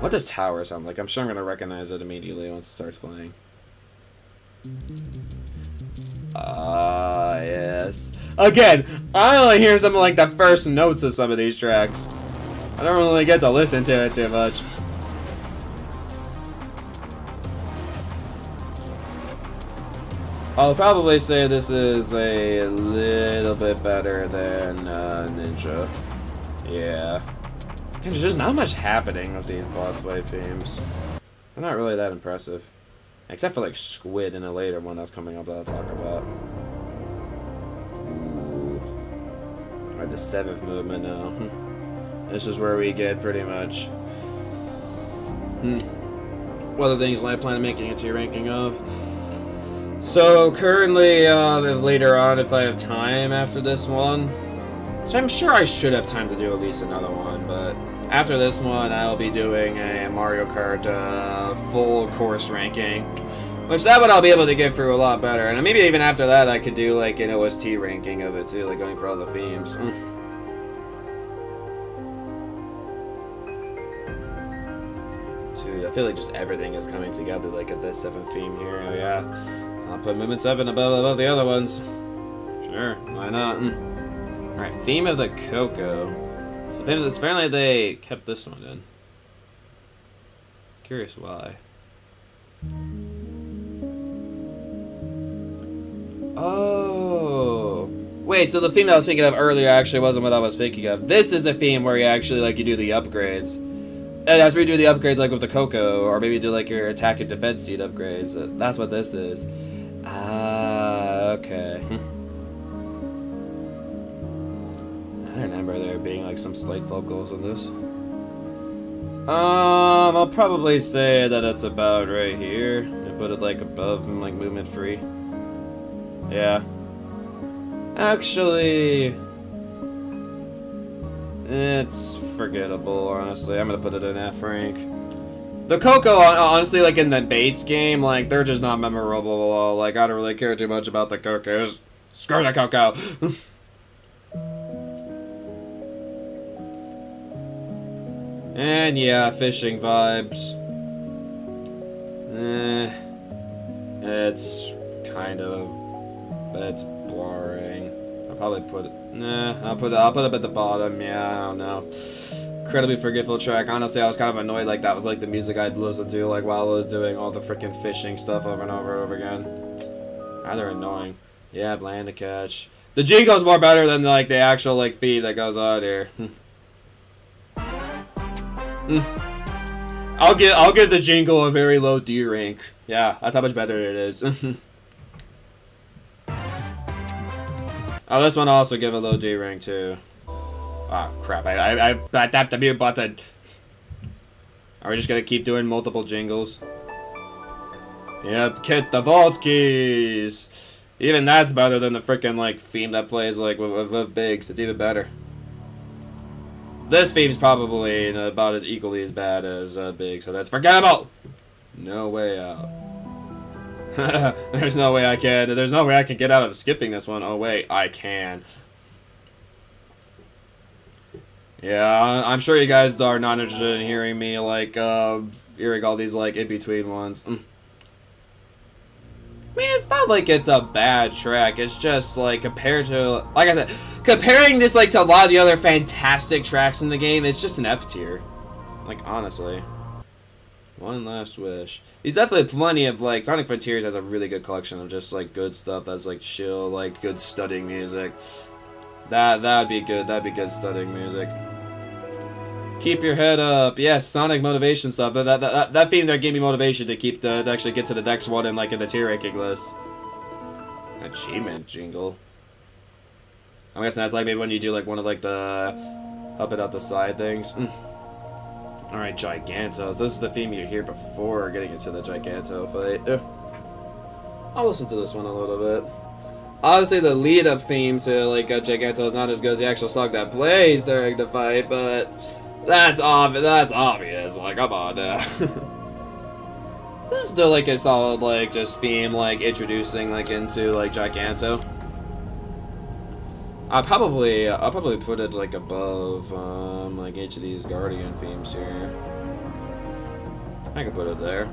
What does Tower sound like? I'm sure I'm gonna recognize it immediately once it starts playing. Ah, yes. Again, I only hear some of like the first notes of some of these tracks. I don't really get to listen to it too much. I'll probably say this is a little bit better than Ninja. Yeah. There's just not much happening with these boss fight themes. They're not really that impressive. Except for like Squid in a later one that's coming up that I'll talk about. Ooh. Alright, the 7th movement now. This is where we get pretty much what are the things I plan on making it to your ranking of. So currently, later on, if I have time after this one, which I'm sure I should have time to do at least another one, but after this one, I'll be doing a Mario Kart full course ranking, which that one I'll be able to get through a lot better. And maybe even after that, I could do like an OST ranking of it too, like going for all the themes. Dude, I feel like just everything is coming together like at this 7th theme here. Oh yeah. I'll put movement 7 above the other ones. Sure, why not? Alright, theme of the Coco. So apparently they kept this one in. Curious why. Oh. Wait, so the theme that I was thinking of earlier actually wasn't what I was thinking of. This is the theme where you actually you do the upgrades. And that's where you do the upgrades like with the Coco, or maybe you do like your attack and defense seed upgrades. That's what this is. Ah, okay. I remember there being like some slight vocals in this. I'll probably say that it's about right here. I put it like above and like movement free. Yeah. Actually, it's forgettable, honestly. I'm gonna put it in F rank. The Coco, honestly, like in the base game, like they're just not memorable at all. Like I don't really care too much about the Cocos. Screw the Coco. And yeah, fishing vibes. It's kind of, it's boring. I'll probably put it. I'll put it at the bottom. Yeah, I don't know. Incredibly forgetful track. Honestly, I was kind of annoyed. Like that was like the music I'd listen to like while I was doing all the freaking fishing stuff over and over and over again. Rather annoying. Yeah, bland to catch. The jingle's more better than like the actual like feed that goes on here. I'll give the jingle a very low D rank. Yeah, that's how much better it is. Oh, this one I'll also give a low D rank too. Ah, crap! I tapped the mute button. Are we just gonna keep doing multiple jingles? Yep, get the vault keys. Even that's better than the freaking like theme that plays like with Biggs. It's even better. This theme's probably about as equally as bad as Big, so that's forgettable. No way out. There's no way I can. There's no way I can get out of skipping this one. Oh wait, I can. Yeah, I'm sure you guys are not interested in hearing me like hearing all these like in between ones. I mean, it's not like it's a bad track. It's just like compared to, like I said, comparing this like to a lot of the other fantastic tracks in the game, it's just an F tier. Like honestly. One Last Wish. There's definitely plenty of like Sonic Frontiers has a really good collection of just like good stuff that's like chill, like good studying music. That'd be good. That'd be good studying music. Keep your head up. Yes, Sonic motivation stuff. That theme there gave me motivation to keep to actually get to the next one and like in the tier ranking list. Achievement jingle. I'm guessing that's like maybe when you do like one of like the up and out the side things. Alright, Gigantos. This is the theme you hear before getting into the Giganto fight. I'll listen to this one a little bit. Obviously, the lead-up theme to like Giganto is not as good as the actual song that plays during the fight, but that's obvious. Like, come on. This is still like a solid like just theme like introducing like into like Giganto. I'll probably put it like above like each of these Guardian themes here. I can put it there.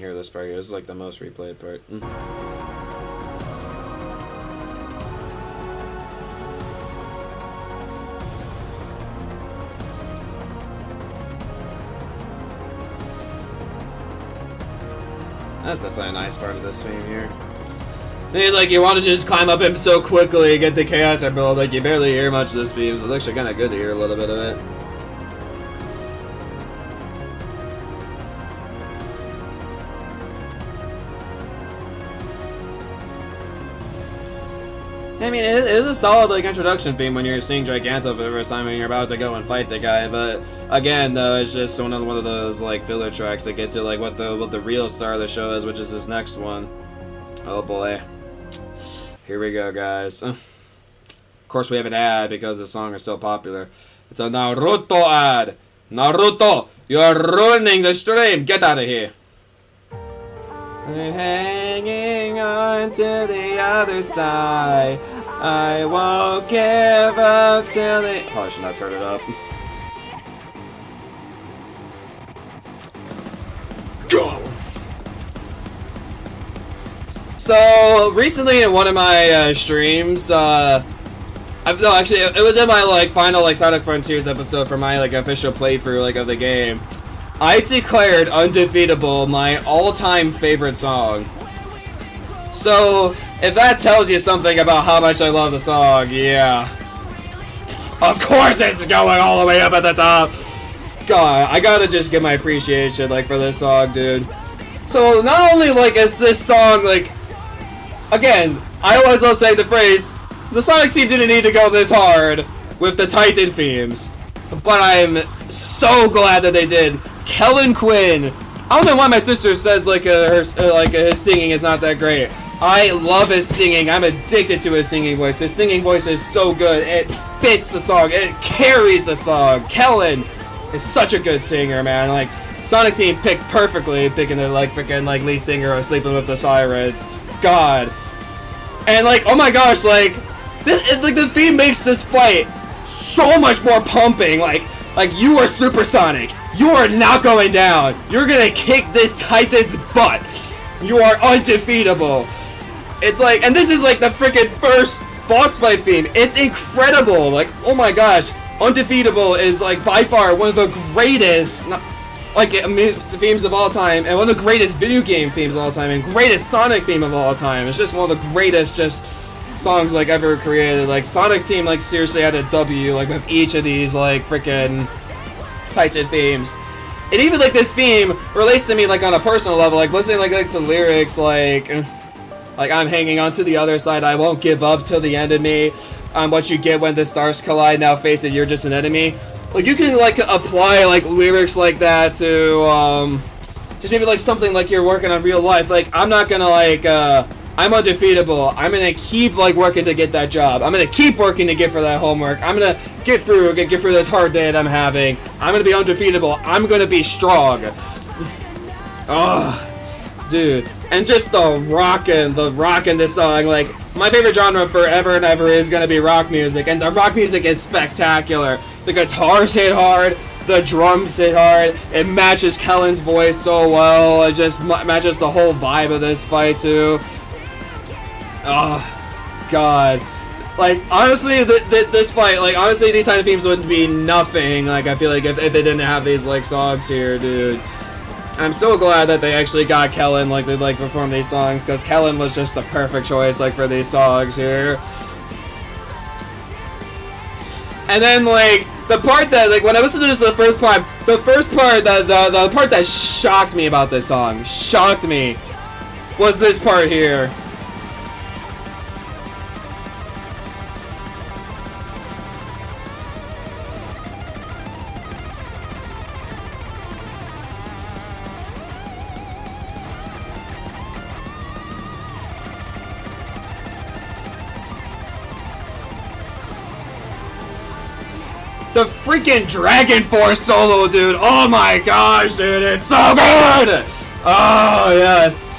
hear this part here. This is like the most replayed part. That's definitely a nice part of this theme here. Then, like, you want to just climb up him so quickly, get the chaos build, like, you barely hear much of this theme, so it's actually kind of good to hear a little bit of it. I mean, it is a solid, like, introduction theme when you're seeing Giganto for the first time and you're about to go and fight the guy, but again, though, it's just one of those, like, filler tracks that get to, like, what the real star of the show is, which is this next one. Oh boy. Here we go, guys. Of course, we have an ad because the song is so popular. It's a Naruto ad. Naruto, you're ruining the stream. Get out of here. Hanging on to the other side. I won't give up till the... Oh, I should not turn it up. Go! So, recently in one of my streams, no, actually, it was in my, like, final, like, Sonic Frontiers episode for my, like, official playthrough, like, of the game. I declared Undefeatable my all-time favorite song. So, if that tells you something about how much I love the song, yeah. Of course it's going all the way up at the top! God, I gotta just give my appreciation, like, for this song, dude. So, not only, like, is this song, like... Again, I always love saying the phrase, the Sonic team didn't need to go this hard with the Titan themes. But I'm so glad that they did. Kellen Quinn. I don't know why my sister says like his singing is not that great. I love his singing. I'm addicted to his singing voice. His singing voice is so good. It fits the song. It carries the song. Kellen is such a good singer, man. Like Sonic Team picked perfectly, picking the like freaking like lead singer of Sleeping with the Sirens. God. And like, oh my gosh, like this, like the theme makes this fight so much more pumping. Like you are supersonic. You are not going down. You're gonna kick this Titan's butt. You are undefeatable. It's like, and this is like the freaking first boss fight theme. It's incredible. Like, oh my gosh, Undefeatable is like by far one of the greatest, themes of all time, and one of the greatest video game themes of all time, and greatest Sonic theme of all time. It's just one of the greatest just songs like ever created. Like Sonic Team like seriously had a W like with each of these like freaking Titan themes. And even like this theme relates to me like on a personal level, like listening like to lyrics like I'm hanging on to the other side, I won't give up till the end of me. What you get when the stars collide, now face it, you're just an enemy. Like you can like apply like lyrics like that to just maybe like something like you're working on real life. Like I'm not gonna like I'm undefeatable. I'm gonna keep like working to get that job. I'm gonna keep working to get for that homework. I'm gonna get through this hard day that I'm having. I'm gonna be undefeatable. I'm gonna be strong. Oh, dude. And just the rock in this song. Like my favorite genre forever and ever is gonna be rock music, and the rock music is spectacular. The guitars hit hard. The drums hit hard. It matches Kellen's voice so well. It just matches the whole vibe of this fight too. Oh, God. Like, honestly, this fight, like, honestly, these kind of themes would be nothing, like, I feel like, if they didn't have these, like, songs here, dude. I'm so glad that they actually got Kellen, like, to, like, perform these songs, because Kellen was just the perfect choice, like, for these songs here. And then, like, the part that, like, when I listened to this the first part, the part that shocked me about this song, was this part here. The freaking Dragon Force solo, dude. Oh my gosh, dude. It's so good. Oh, yes.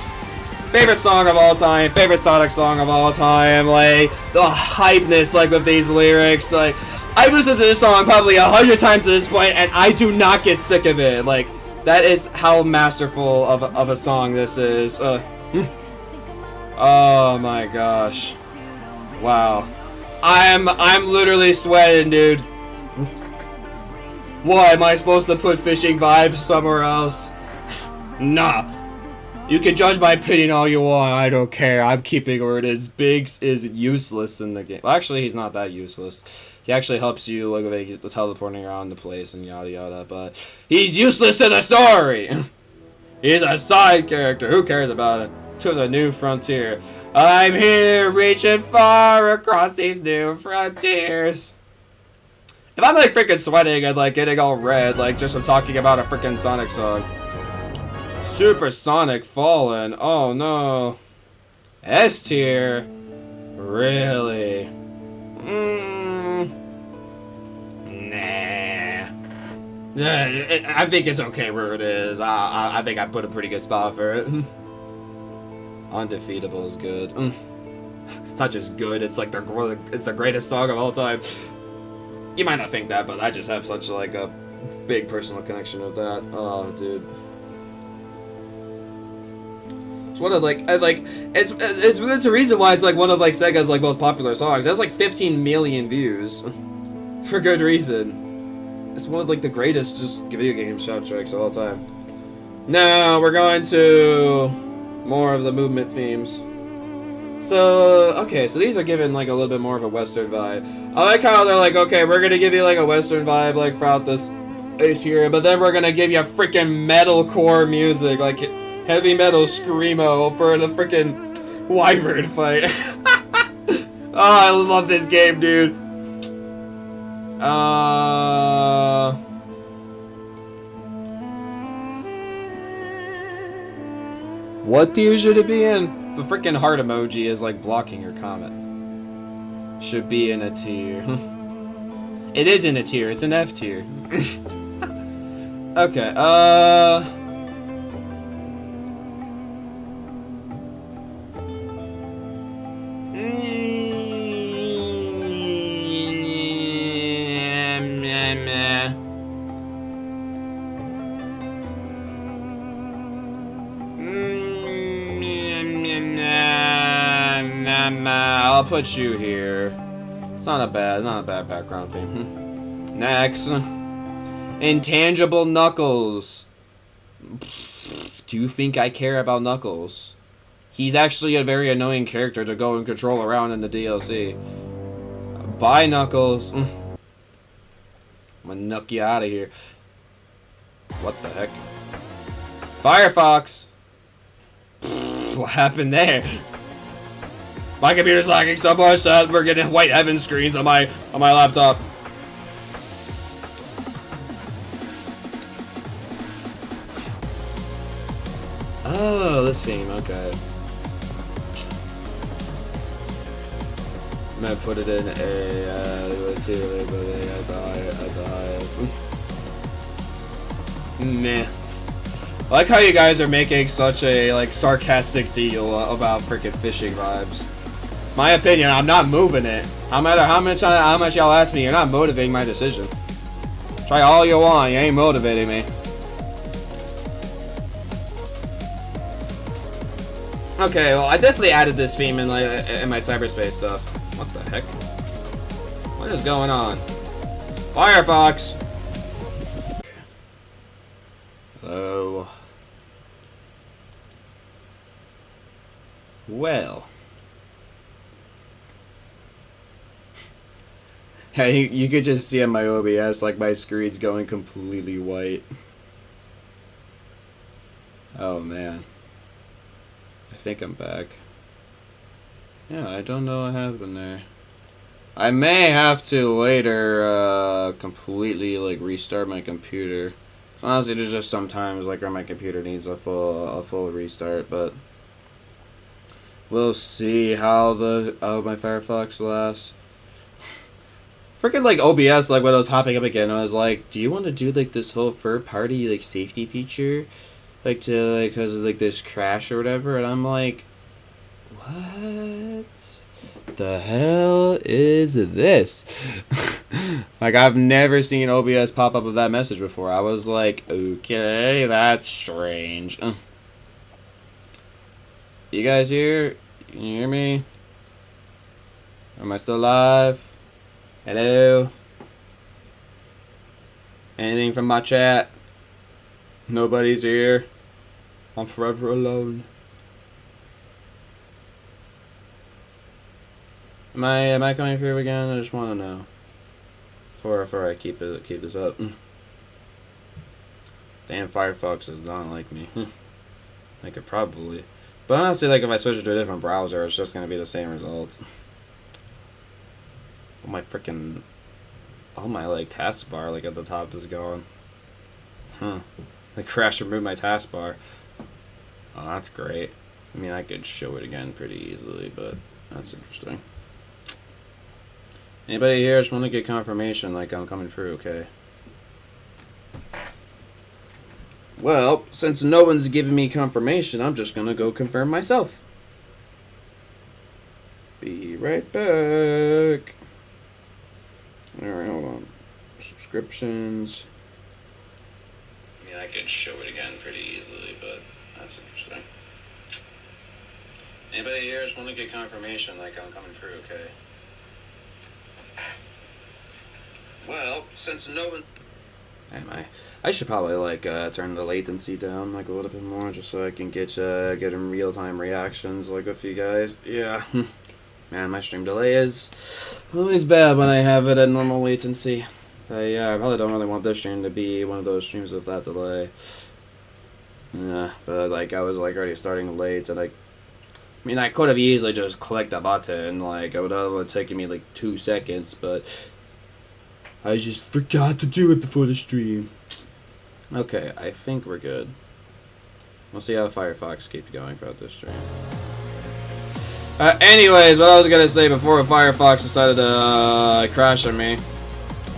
Favorite song of all time. Favorite Sonic song of all time. Like, the hypeness, like, with these lyrics. Like, I've listened to this song probably 100 times at this point, and I do not get sick of it. Like, That is how masterful of a song this is. Oh my gosh. Wow. I'm literally sweating, dude. What, am I supposed to put fishing vibes somewhere else? Nah. You can judge my opinion all you want, I don't care. I'm keeping where it is. Biggs is useless in the game. Well, actually, he's not that useless. He actually helps you, like, with teleporting around the place and yada yada, but he's useless in the story! He's a side character, who cares about it? To the new frontier. I'm here, reaching far across these new frontiers. If I'm, like, freaking sweating and, like, getting all red, like, just from talking about a freaking Sonic song. Supersonic Fallen. Oh no. S tier. Really? Nah. I think it's okay where it is. I think I put a pretty good spot for it. Undefeatable is good. It's not just good. It's like it's the greatest song of all time. You might not think that, but I just have such like a big personal connection with that. Oh, dude. One of it's a reason why it's like one of like Sega's like most popular songs. It has like 15 million views for good reason. It's one of like the greatest just video game soundtracks of all time. Now we're going to more of the movement themes. So okay, so these are given like a little bit more of a Western vibe. I like how they're like, okay, we're gonna give you like a Western vibe like throughout this ace here, but then we're gonna give you freaking metalcore music like. Heavy metal screamo for the freaking wyvern fight. Oh, I love this game, dude. What tier should it be in? The freaking heart emoji is like blocking your comment. Should be in a tier. It is in a tier. It's an F tier. Okay. I'll put you here. It's not a bad background theme. Next, Intangible Knuckles. Do you think I care about Knuckles? He's actually a very annoying character to go and control around in the DLC. Bye, Knuckles. I'm gonna knuck you out of here. What the heck? Firefox. What happened there? My computer's lagging so much that we're getting white heaven screens on my laptop. Oh, this theme, okay. I'm gonna put it in let's see, at the highest. Meh. I like how you guys are making such a like sarcastic deal about freaking fishing vibes. My opinion, I'm not moving it. No matter how much y'all ask me, you're not motivating my decision. Try all you want, you ain't motivating me. Okay, well, I definitely added this theme in my cyberspace stuff. What the heck? What is going on? Firefox! Hello. Well. Hey, you could just see on my OBS, like, my screen's going completely white. Oh, man. I think I'm back. Yeah, I don't know what happened there. I may have to later, completely, like, restart my computer. Honestly, there's just sometimes, like, where my computer needs a full restart, but... we'll see how my Firefox lasts. Freaking like OBS, like when I was popping up again, I was like, do you want to do like this whole third party like safety feature, like to like because of like this crash or whatever? And I'm like, what the hell is this? Like, I've never seen OBS pop up with that message before. I was like, okay, that's strange. You guys here? Can you hear me? Am I still live? Hello? Anything from my chat? Nobody's here. I'm forever alone. Am I coming through again? I just want to know before I keep this up. Damn, Firefox does not like me. I could probably, but honestly, like if I switch it to a different browser, it's just gonna be the same results. All my like taskbar like at the top is gone. Like crash removed my taskbar. Oh, that's great. I mean, I could show it again pretty easily, but that's interesting. Anybody here just want to get confirmation like I'm coming through, okay? Well, since no one's giving me confirmation, I'm just gonna go confirm myself. Be right back. Alright, hold on. Subscriptions. I mean, I could show it again pretty easily, but that's interesting. Anybody here just want to get confirmation like I'm coming through, okay? Well, since no one... I should probably like turn the latency down like a little bit more just so I can get in real-time reactions like with you guys. Yeah. Man, my stream delay is always bad when I have it at normal latency. Yeah, I probably don't really want this stream to be one of those streams with that delay. Yeah, but like I was like already starting late, and I mean I could have easily just clicked a button, like it would have taken me like 2 seconds, but I just forgot to do it before the stream. Okay, I think we're good. We'll see how Firefox keeps going throughout this stream. Anyways, what I was gonna say before Firefox decided to crash on me,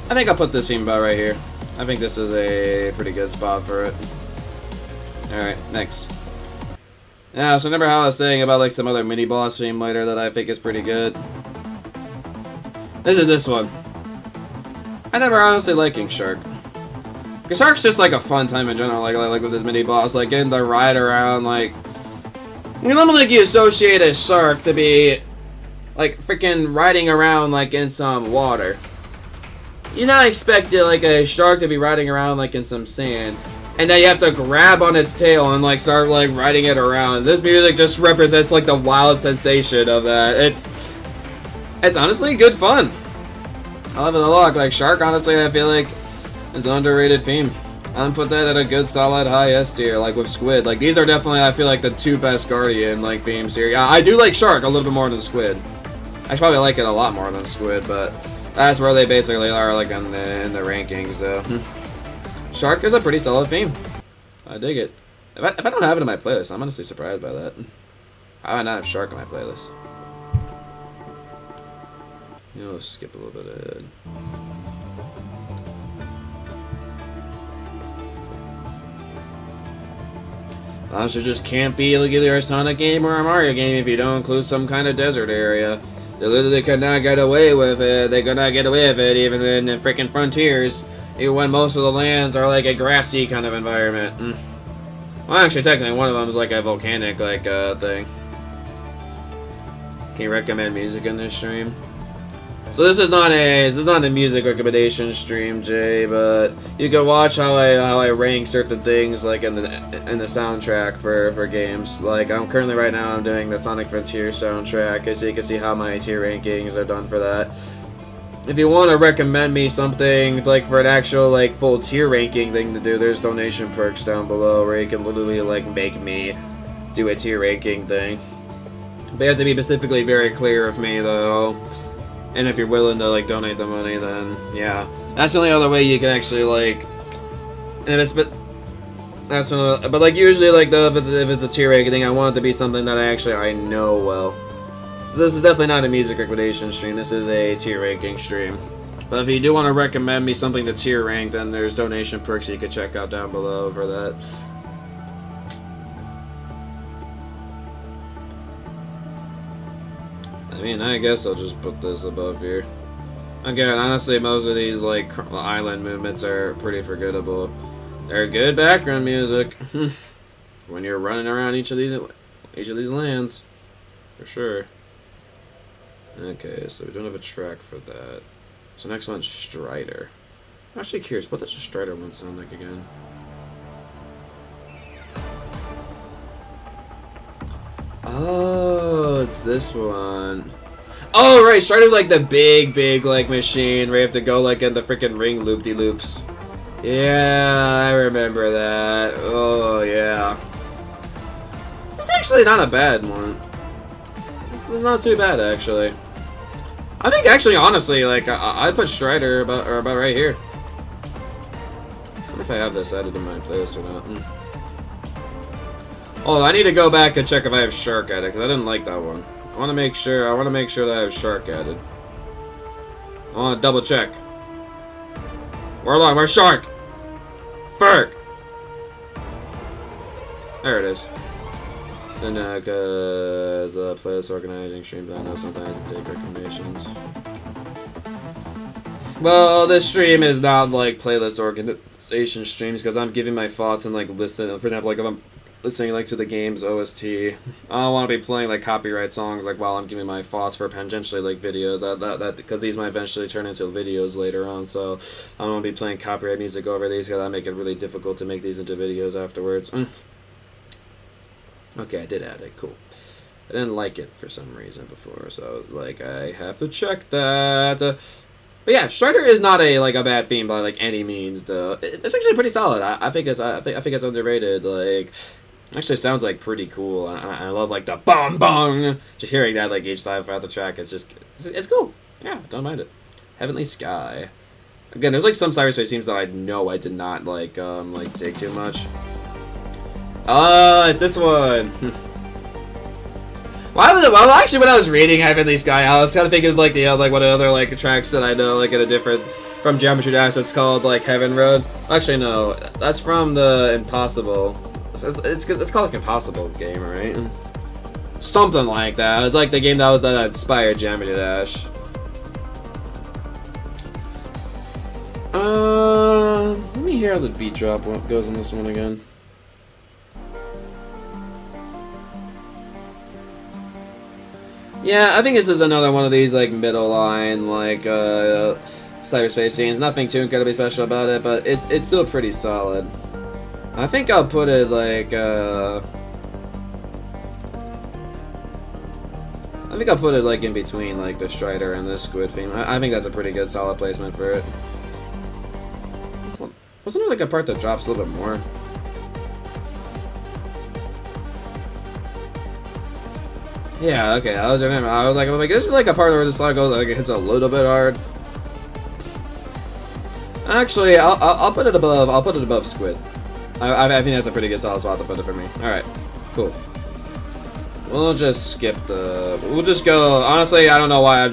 I think I'll put this theme about right here. I think this is a pretty good spot for it. Alright, next. Yeah, so remember how I was saying about like some other mini boss theme later that I think is pretty good? This is this one. I never honestly liked King Shark. Because Shark's just like a fun time in general, like with this mini boss, like getting the ride around, like you normally you associate a shark to be like freaking riding around like in some water. You're not expecting like a shark to be riding around like in some sand, and then you have to grab on its tail and like start like riding it around. This music just represents like the wild sensation of that. It's honestly good fun. I love it a lot. Like Shark, honestly, I feel like is an underrated theme. I'd put that at a good solid high S tier, like with Squid. Like these are definitely, I feel like the 2 best Guardian like themes here. Yeah, I do like Shark a little bit more than Squid. I should probably like it a lot more than Squid, but that's where they basically are like in the rankings though. Shark is a pretty solid theme. I dig it. If I don't have it in my playlist, I'm honestly surprised by that. I might not have Shark in my playlist. You know, skip a little bit ahead. Monster just can't be either a Sonic game or a Mario game if you don't include some kind of desert area. They literally could not get away with it. They could not get away with it even in the freaking frontiers. Even when most of the lands are like a grassy kind of environment. Well, actually, technically, one of them is like a volcanic like thing. Can you recommend music in this stream? So this is not a music recommendation stream, Jay, but you can watch how I rank certain things like in the soundtrack for games. Like I'm currently right now I'm doing the Sonic Frontier soundtrack, so you can see how my tier rankings are done for that. If you want to recommend me something like for an actual like full tier ranking thing to do, there's donation perks down below where you can literally like make me do a tier ranking thing. But you have to be specifically very clear with me though. And if you're willing to like donate the money, then yeah, that's the only other way you can actually like. And if it's but like usually like if it's a tier ranking thing, I want it to be something that I know well. So this is definitely not a music recommendation stream. This is a tier ranking stream. But if you do want to recommend me something to tier rank, then there's donation perks you can check out down below for that. I mean, I guess I'll just put this above here. Again, honestly, most of these like island movements are pretty forgettable. They're good background music when you're running around each of these lands, for sure. Okay, so we don't have a track for that. So next one's Strider. I'm actually curious, what does a Strider one sound like again? Oh, it's this one. Oh, right, Strider's like the big, like, machine where you have to go, like, in the freaking ring loop-de-loops. Yeah, I remember that. Oh, yeah. This is actually not a bad one. This is not too bad, actually. I think, actually, honestly, like, I'd put Strider about right here. I wonder if I have this added in my playlist or not. Oh, I need to go back and check if I have Shark added, because I didn't like that one. I want to make sure that I have Shark added. I want to double check. Where's Shark? Ferg! There it is. Then, because playlist organizing streams, I know sometimes I take recommendations. Well, this stream is not like playlist organization streams because I'm giving my thoughts and like listening. For example, like if I'm listening like to the game's OST, I don't want to be playing like copyright songs like while I'm giving my thoughts for potentially like video that because these might eventually turn into videos later on. So I don't want to be playing copyright music over these because that make it really difficult to make these into videos afterwards. Okay, I did add it. Cool. I didn't like it for some reason before, so like I have to check that. But yeah, Strider is not a bad theme by like any means though. It's actually pretty solid. I think it's underrated. Like, actually sounds like pretty cool. I love like the bong bong. Just hearing that like each time throughout the track, it's cool. Yeah, don't mind it. Heavenly Sky. Again, there's like some cyberspace themes that I know I did not like dig too much. It's this one. Well, actually, when I was reading Heavenly Sky, I was kind of thinking of like the like what other like tracks that I know like in a different from Geometry Dash that's called like Heaven Road. Actually, no, that's from the Impossible. It's called like Impossible game, right? Something like that. It's like the game that inspired Geometry Dash. Let me hear how the beat drop goes on this one again. Yeah, I think this is another one of these like middle line like cyberspace scenes. Nothing too incredibly special about it, but it's still pretty solid. I think I'll put it like in between like the Strider and the Squid theme. I think that's a pretty good solid placement for it. Wasn't there like a part that drops a little bit more? Yeah, okay, I was like, this is like a part where the song goes like it hits a little bit hard. Actually, I'll put it above Squid. I think that's a pretty good solid spot to put it for me. All right, cool. We'll just skip the. We'll just go. Honestly, I don't know why I'll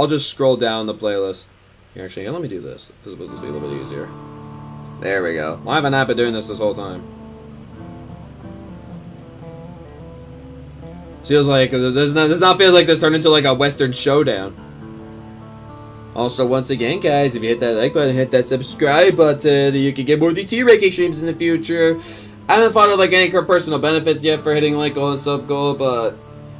just scroll down the playlist. Here, actually, let me do this. This will be a little bit easier. There we go. Why haven't I been doing this whole time? Feels like this not feels like this turned into like a Western showdown. Also, once again, guys, if you hit that like button, hit that subscribe button, you can get more of these tier ranking streams in the future. I haven't thought of like any personal benefits yet for hitting like goal and sub goal, but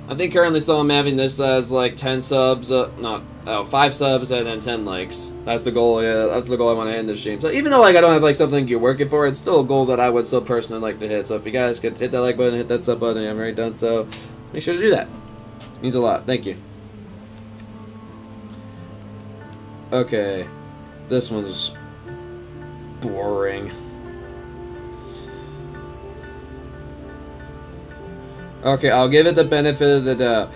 I think currently still I'm having this as like 10 subs, 5 subs and then 10 likes. That's the goal. Yeah, that's the goal I want to hit in this stream. So even though like I don't have like something you're working for, it's still a goal that I would still personally like to hit. So if you guys could hit that like button, hit that sub button, you haven't already done so, make sure to do that. It means a lot. Thank you. Okay, this one's boring. Okay, I'll give it the benefit of the doubt.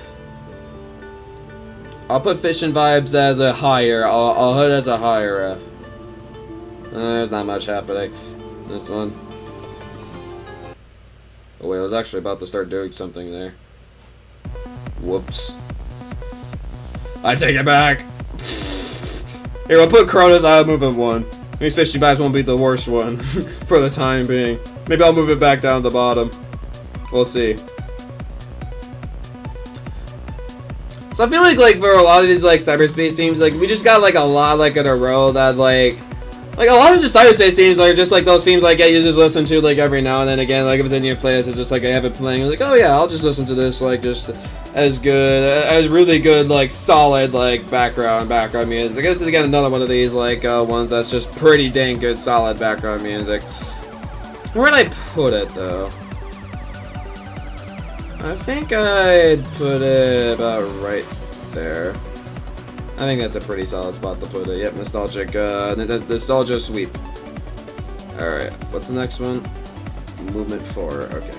I'll put Fishing Vibes as a higher. I'll put it as a higher F. There's not much happening. This one. Oh wait, I was actually about to start doing something there. Whoops. I take it back. Here, we'll put Chronos out of movement 1. Maybe Fishing Vibes won't be the worst one for the time being. Maybe I'll move it back down to the bottom. We'll see. So I feel like for a lot of these like cyberspace themes, like we just got like a lot like in a row that like a lot of just cyberspace themes are just like those themes like yeah you just listen to like every now and then again, like if it's in your playlist it's just like I have it playing, like oh yeah I'll just listen to this, like just as really good like solid like background music. I guess this is again another one of these like ones that's just pretty dang good solid background music. Where'd I put it though? I think I'd put it about right there. I think that's a pretty solid spot to put it. Yep, nostalgic, nostalgia sweep. Alright, what's the next one? Movement 4, okay.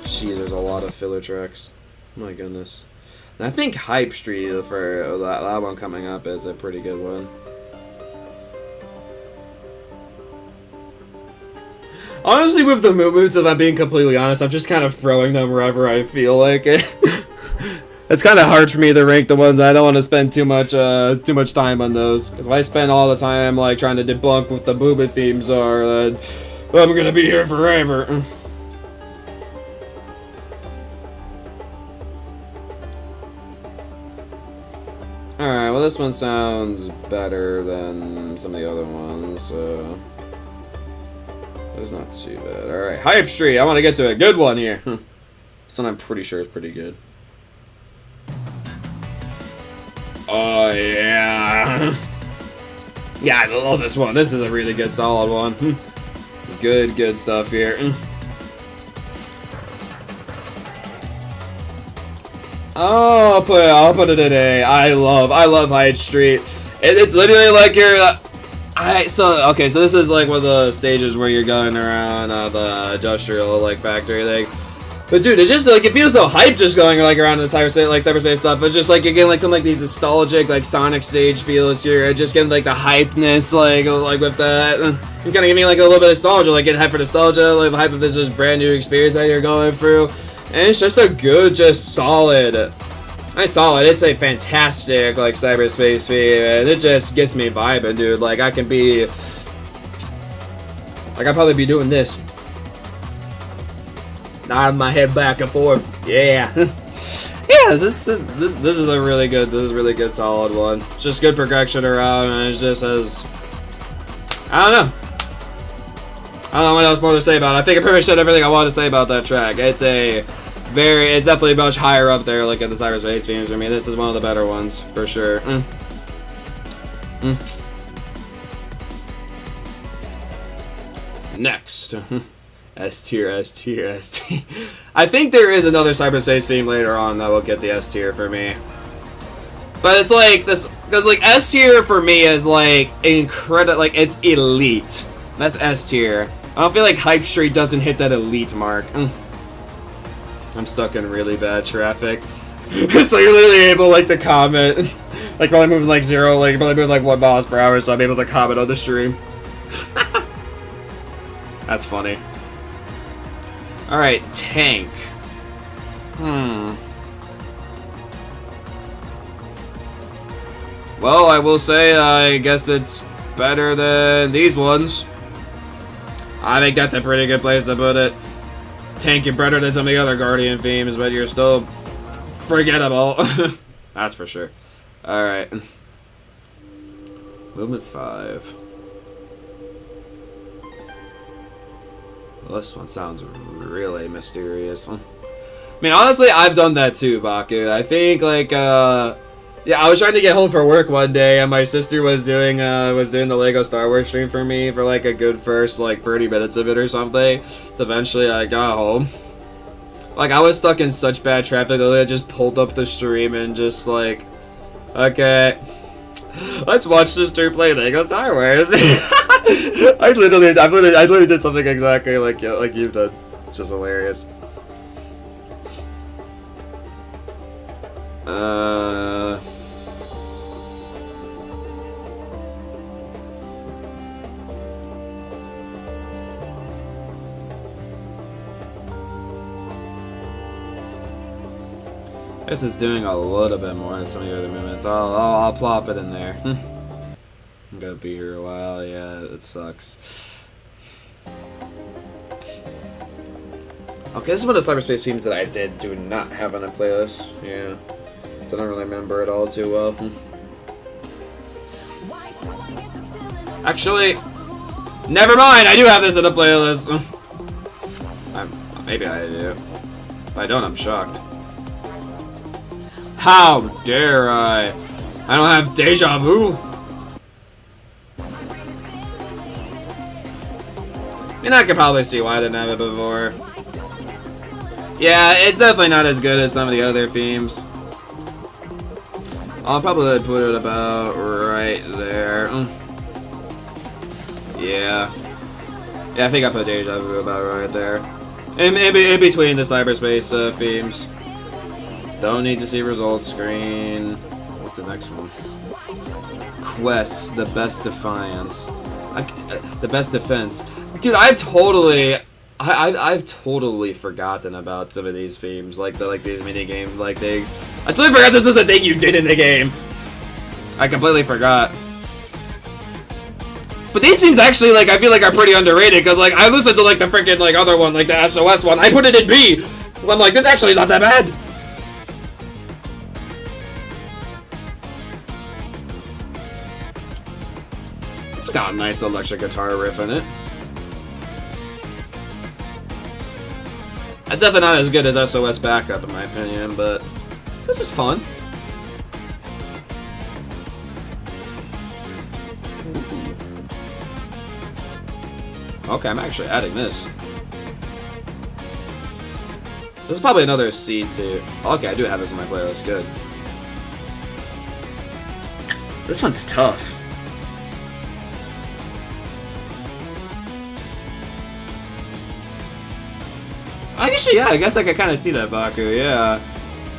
Gee, there's a lot of filler tracks. My goodness. And I think Hype Street for that one coming up is a pretty good one. Honestly, with the movements, if I'm being completely honest, I'm just kind of throwing them wherever I feel like it. It's kind of hard for me to rank the ones. I don't want to spend too much time on those. Because if I spend all the time like trying to debunk what the movement themes are, then I'm gonna be here forever. Alright, well this one sounds better than some of the other ones, so it's not too bad. Alright, Hype Street, I want to get to a good one here. This one I'm pretty sure is pretty good. Oh yeah. Yeah, I love this one. This is a really good solid one. Good stuff here. Oh, I'll put it in A. I love Hype Street. It's literally like you're so this is like one of the stages where you're going around the industrial like factory thing. But dude, it just like it feels so hype just going like around the cyberspace stuff. It's just like you're getting like some like these nostalgic like Sonic stage feels here. Just getting like the hypeness like with that. And kind of giving like a little bit of nostalgia, like getting hype for nostalgia, like the hype of this just brand new experience that you're going through. And it's just a good, just solid. It's solid. It's a fantastic like cyberspace theme, and it just gets me vibing, dude. Like I'd probably be doing this. Nodding my head back and forth. Yeah. Yeah, this is a really good solid one. Just good progression around, and it just has I don't know what else more to say about it. I think I pretty much said everything I wanted to say about that track. It's definitely much higher up there like at the cyberspace themes. I mean, this is one of the better ones for sure. Next. S tier. I think there is another cyberspace theme later on that will get the S tier for me. But it's like this, because like S tier for me is like incredible, like it's elite. That's S tier. I don't feel like Hype Street doesn't hit that elite mark. I'm stuck in really bad traffic. So you're literally able like to comment. Like probably moving like 1 miles per hour, so I'm able to comment on the stream. That's funny. Alright, Tank. Well, I will say, I guess it's better than these ones. I think that's a pretty good place to put it. Tank, you're better than some of the other Guardian themes, but you're still forgettable. That's for sure. Alright. Movement 5. Well, this one sounds really mysterious. I mean, honestly, I've done that too, Baku. I think, like, yeah, I was trying to get home for work one day, and my sister was doing the Lego Star Wars stream for me for, like, a good first, like, 30 minutes of it or something. Eventually, I got home. Like, I was stuck in such bad traffic that I just pulled up the stream and just, like, okay, let's watch this dude play Lego Star Wars. I literally did something exactly like you've done, which is hilarious. This is doing a little bit more than some of the other movements. I'll plop it in there. I'm gonna be here a while. Yeah, it sucks. Okay, this is one of the cyberspace themes that I do not have on a playlist. Yeah. So I don't really remember it all too well. Actually, never mind. I do have this in the playlist. Maybe I do. If I don't, I'm shocked. How dare I? I don't have deja vu. And I could probably see why I didn't have it before. Yeah, it's definitely not as good as some of the other themes. I'll probably put it about right there. Yeah. Yeah, I think I put deja vu about right there. In between the cyberspace themes. Don't need to see results screen. What's the next one? Quest, the best defiance. The best defense. Dude, I've totally forgotten about some of these themes, like these mini games, like things. I totally forgot this was a thing you did in the game. I completely forgot. But these themes actually, like, I feel like are pretty underrated, because, like, I listened to, like, the freaking, like, other one, like, the SOS one. I put it in B, because I'm like, this actually is not that bad. It's got a nice electric guitar riff in it. It's definitely not as good as SOS Backup, in my opinion, but this is fun. Okay, I'm actually adding this. This is probably another C too. Okay, I do have this in my playlist. Good. This one's tough. Actually, yeah, I guess I could kind of see that, Baku. Yeah,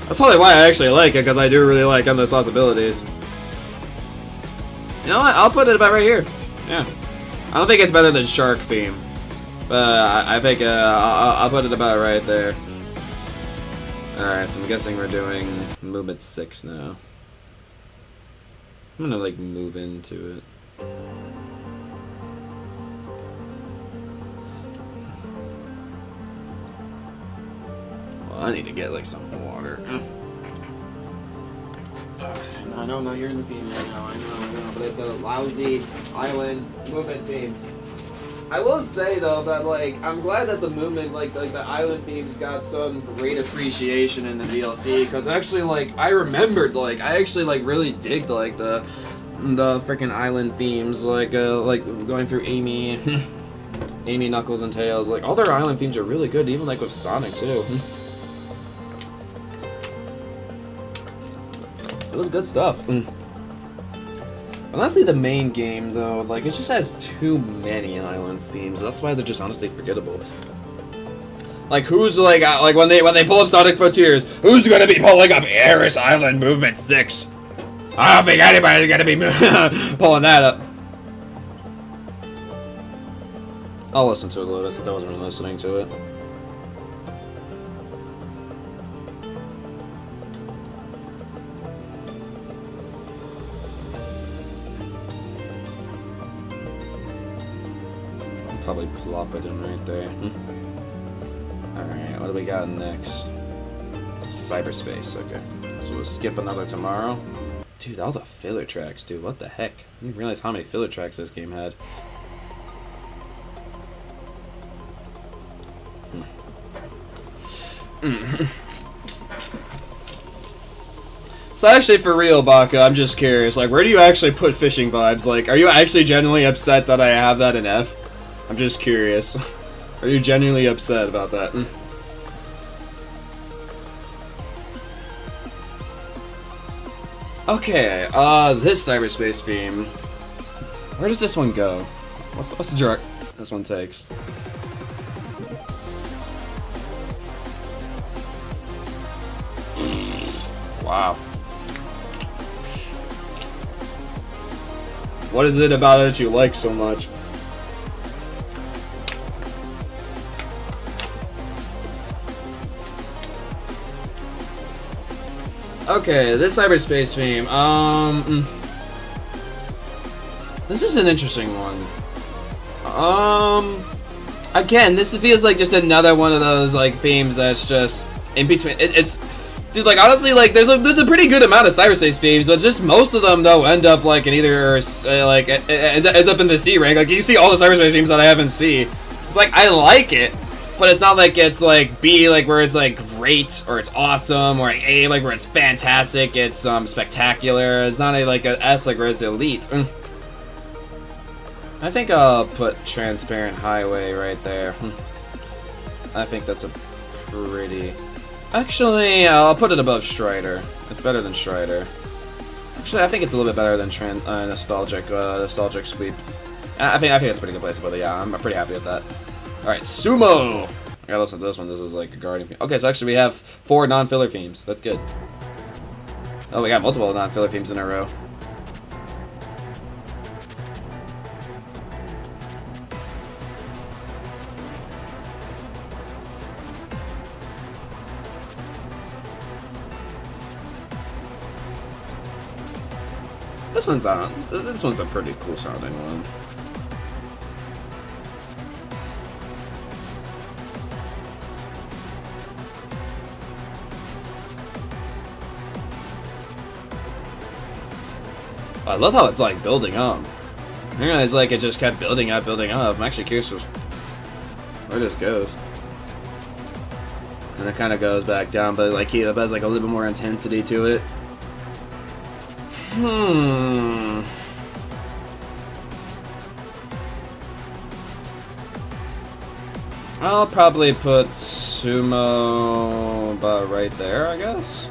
that's probably why I actually like it, because I do really like Endless Possibilities. You know what? I'll put it about right here. Yeah. I don't think it's better than Shark Theme, but I think I'll put it about right there. Alright, I'm guessing we're doing movement 6 now. I'm gonna, like, move into it. Well, I need to get, like, some water. I know, no, you're in the theme right now, I know, but it's a lousy island movement theme. I will say, though, that, like, I'm glad that the movement, like the island themes got some great appreciation in the DLC, because actually, like, I remembered, like, I actually, like, really digged, like, the freaking island themes, like going through Amy, Amy, Knuckles, and Tails, like, all their island themes are really good, even, like, with Sonic, too. It was good stuff. Honestly, the main game, though, like, it just has too many island themes. That's why they're just honestly forgettable. Like, who's, like when they pull up Sonic Frontiers, who's gonna be pulling up Aris Island Movement 6? I don't think anybody's gonna be pulling that up. I'll listen to it a little bit since I wasn't really listening to it. Probably plop it in right there. Alright, what do we got next? Cyberspace, okay. So we'll skip another tomorrow. Dude, all the filler tracks, dude. What the heck? I didn't realize how many filler tracks this game had. So actually, for real, Baka, I'm just curious. Like, where do you actually put fishing vibes? Like, are you actually genuinely upset that I have that in F? I'm just curious. Are you genuinely upset about that? Okay, this cyberspace theme. Where does this one go? What's the jerk this one takes? Wow. What is it about it that you like so much? Okay, this cyberspace theme. This is an interesting one. Again, this feels like just another one of those like themes that's just in between. It's Dude, like, honestly, like, there's a pretty good amount of cyberspace themes, but just most of them, though, end up, like, in either, like, it ends up in the C rank. Like, you see all the cyberspace themes that I have in C. It's like, I like it, but it's not like it's, like, B, like, where it's, like, great, or it's awesome, or A, like, where it's fantastic, it's, spectacular. It's not, like, a S, like, where it's elite. I think I'll put Transparent Highway right there. I think that's a pretty... Actually, I'll put it above Strider. It's better than Strider. Actually, I think it's a little bit better than Nostalgic Sweep. I think that's a pretty good place to put it. Yeah, I'm pretty happy with that. All right, Sumo. I gotta listen to this one. This is like a Guardian theme. Okay, so actually we have 4 non-filler themes. That's good. Oh, we got multiple non-filler themes in a row. This one's a pretty cool sounding one. I love how it's like building up. I realized like it just kept building up, building up. I'm actually curious where this goes. And it kind of goes back down, but like it has like a little bit more intensity to it. I'll probably put Sumo about right there, I guess.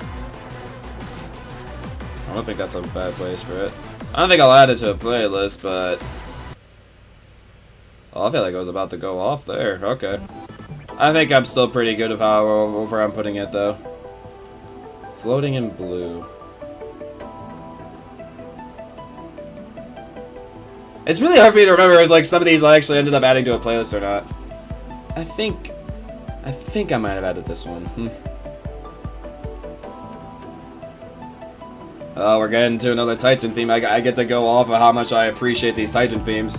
I don't think that's a bad place for it. I don't think I'll add it to a playlist, but... Oh, I feel like I was about to go off there. Okay. I think I'm still pretty good with where I'm putting it, though. Floating in Blue. It's really hard for me to remember if like some of these I actually ended up adding to a playlist or not. I think I might have added this one. Oh, we're getting to another Titan theme. I get to go off of how much I appreciate these Titan themes.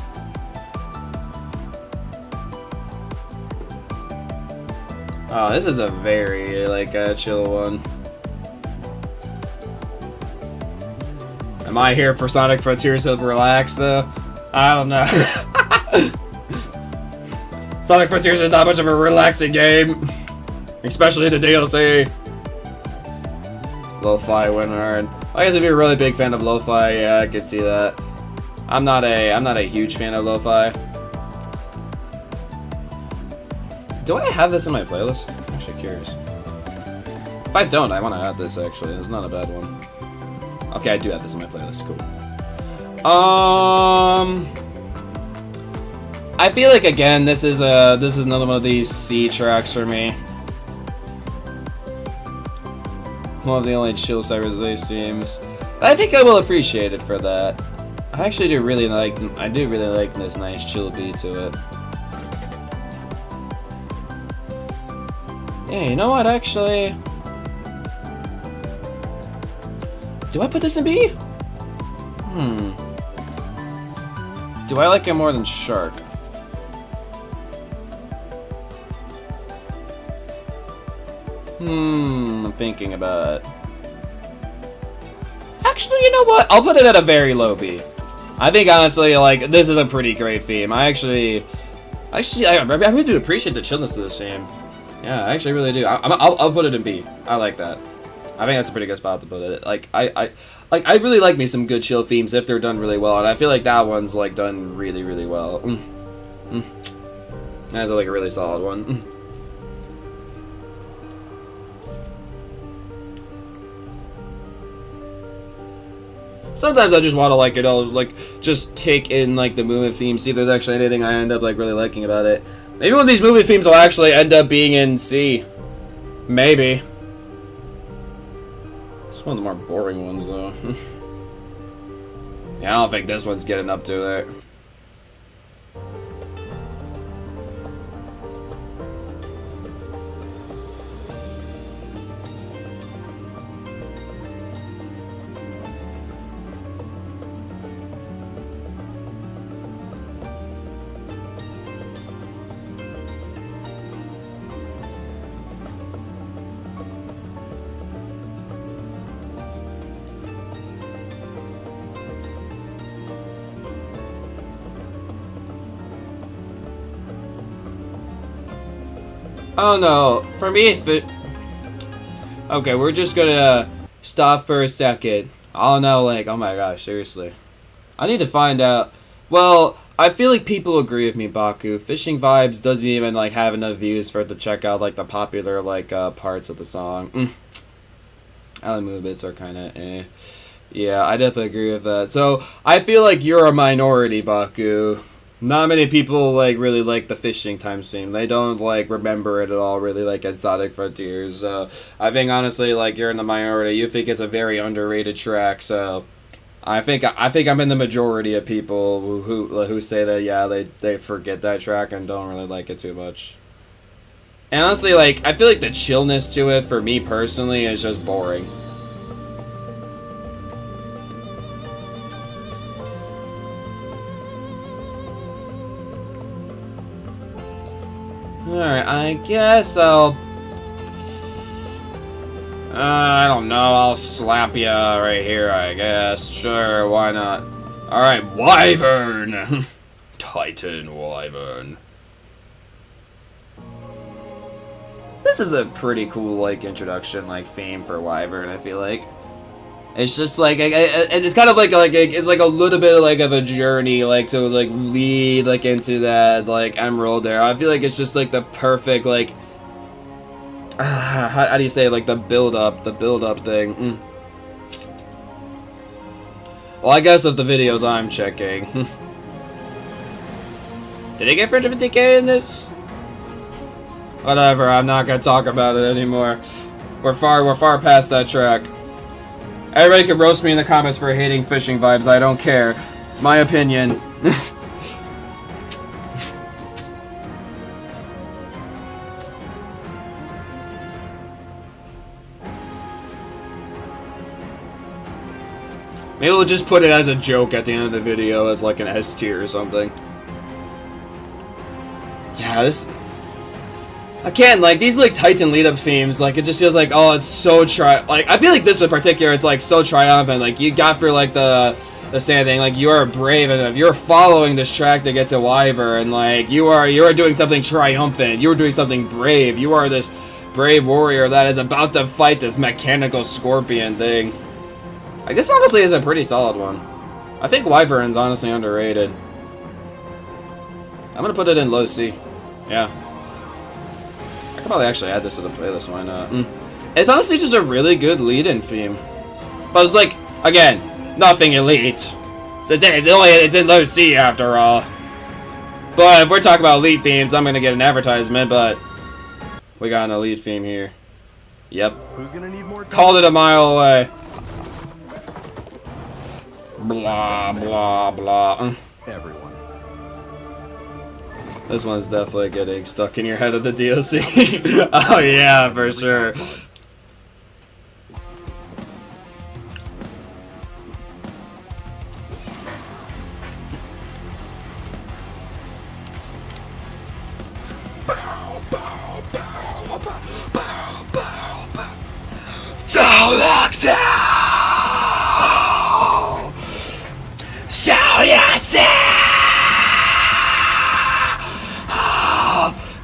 Oh, this is a very like chill one. Am I here for Sonic Frontiers to relax though? I don't know. Sonic Frontiers is not much of a relaxing game, especially the DLC. Lo-fi winner, and I guess if you're a really big fan of lo-fi, yeah, I could see that. I'm not a huge fan of lo-fi. Do I have this in my playlist? I'm actually curious. If I don't, I want to add this actually. It's not a bad one. Okay, I do have this in my playlist. Cool. I feel like again this is another one of these C tracks for me. One of the only chill cyberspace themes. I think I will appreciate it for that. I actually do really like this nice chill beat to it. Yeah, you know what actually? Do I put this in B? Do I like it more than Shark? I'm thinking about it. Actually, you know what? I'll put it at a very low B. I think honestly, like, this is a pretty great theme. I really do appreciate the chillness of this game. Yeah, I actually really do. I'll put it in B. I like that. I think that's a pretty good spot to put it. Like, I really like me some good chill themes if they're done really well, and I feel like that one's like done really, really well. That's like a really solid one. Sometimes I just want to like it all, like just take in like the movement theme, see if there's actually anything I end up like really liking about it. Maybe one of these movie themes will actually end up being in C. Maybe. It's one of the more boring ones though. Yeah, I don't think this one's getting up to there. Oh no, for me, okay, we're just gonna stop for a second. Oh no, like, oh my gosh, seriously. I need to find out. Well, I feel like people agree with me, Baku. Fishing Vibes doesn't even, like, have enough views for it to check out, like, the popular, like, parts of the song. Alley movements are kind of eh. Yeah, I definitely agree with that. So, I feel like you're a minority, Baku. Not many people, like, really like the fishing time stream. They don't, like, remember it at all, really, like, Exotic Frontiers. So, I think, honestly, like, you're in the minority. You think it's a very underrated track, so... I think I'm in the majority of people who say that, yeah, they forget that track and don't really like it too much. And honestly, like, I feel like the chillness to it, for me personally, is just boring. Alright, I guess I don't know, I'll slap ya right here, I guess. Sure, why not? Alright, Wyvern! Titan Wyvern. This is a pretty cool, like, introduction, like, theme for Wyvern, I feel like. It's just, like, it's kind of like it's like a little bit, like, of a journey, like, to, like, lead, like, into that, like, emerald there. I feel like it's just, like, the perfect, like... how do you say, like, the build-up thing? Well, I guess of the videos I'm checking. Did I get 450k in this? Whatever, I'm not gonna talk about it anymore. We're far past that track. Everybody can roast me in the comments for hating Fishing Vibes, I don't care. It's my opinion. Maybe we'll just put it as a joke at the end of the video as like an S tier or something. Yeah, this... Again, like, these, like, Titan lead-up themes, like, it just feels like, oh, it's so like, I feel like this in particular, it's, like, so triumphant. Like, you got for, like, the same thing, like, you are brave enough. You're following this track to get to Wyvern, and, like, you are doing something triumphant. You are doing something brave. You are this brave warrior that is about to fight this mechanical scorpion thing. Like, this honestly is a pretty solid one. I think Wyvern's honestly underrated. I'm gonna put it in low C. Yeah. I could probably actually add this to the playlist, why not? It's honestly just a really good lead-in theme. But it's like, again, nothing elite. It's in low C after all. But if we're talking about elite themes, I'm gonna get an advertisement, but we got an elite theme here. Yep. Who's gonna need more time? Called it a mile away. Blah, blah, blah. Everyone. This one's definitely getting stuck in your head of the DLC. Oh yeah, for sure.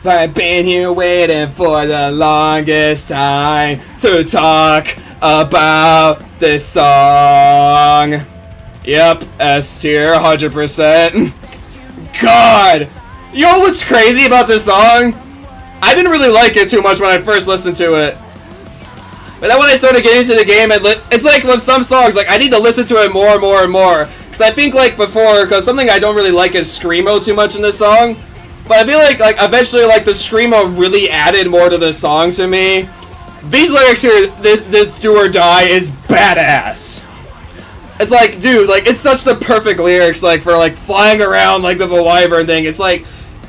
I've been here waiting for the longest time to talk about this song. Yep, S tier, 100%. God! You know what's crazy about this song? I didn't really like it too much when I first listened to it. But then when I started getting into the game, it's like with some songs, like, I need to listen to it more and more and more. Because I think, like, before, because something I don't really like is Screamo too much in this song. But I feel like eventually, like, the Screamo really added more to the song to me. These lyrics here, this do or die is badass. It's like, dude, like, it's such the perfect lyrics, like, for, like, flying around, like, with a wyvern thing. It's like,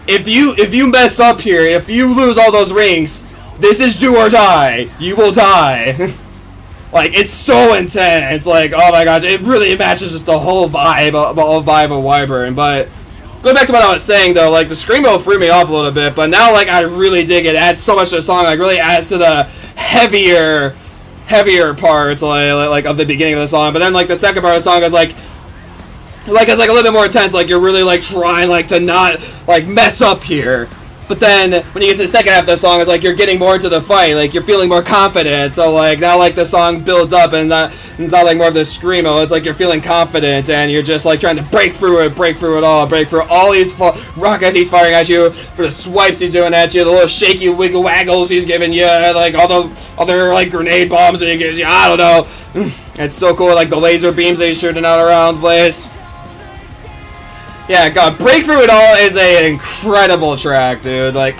if you mess up here, if you lose all those rings, this is do or die. You will die. Like, it's so intense. Like, oh my gosh, it really matches just the whole vibe of wyvern, but... Going back to what I was saying, though, like, the Screamo threw me off a little bit, but now, like, I really dig it. It adds so much to the song, like, really adds to the heavier parts, like of the beginning of the song. But then, like, the second part of the song is, like, it's, like, a little bit more intense. Like, you're really, like, trying, like, to not, like, mess up here. But then when you get to the second half of the song, it's like you're getting more into the fight, like you're feeling more confident. So like now like the song builds up and it's not like more of the screamo. It's like you're feeling confident and you're just like trying to break through all these rockets he's firing at you, for the swipes he's doing at you, the little shaky wiggle waggles he's giving you, like all the other like grenade bombs that he gives you. I don't know. It's so cool, like the laser beams that he's shooting out around the place. Yeah, God, Break Through It All is an incredible track, dude. Like,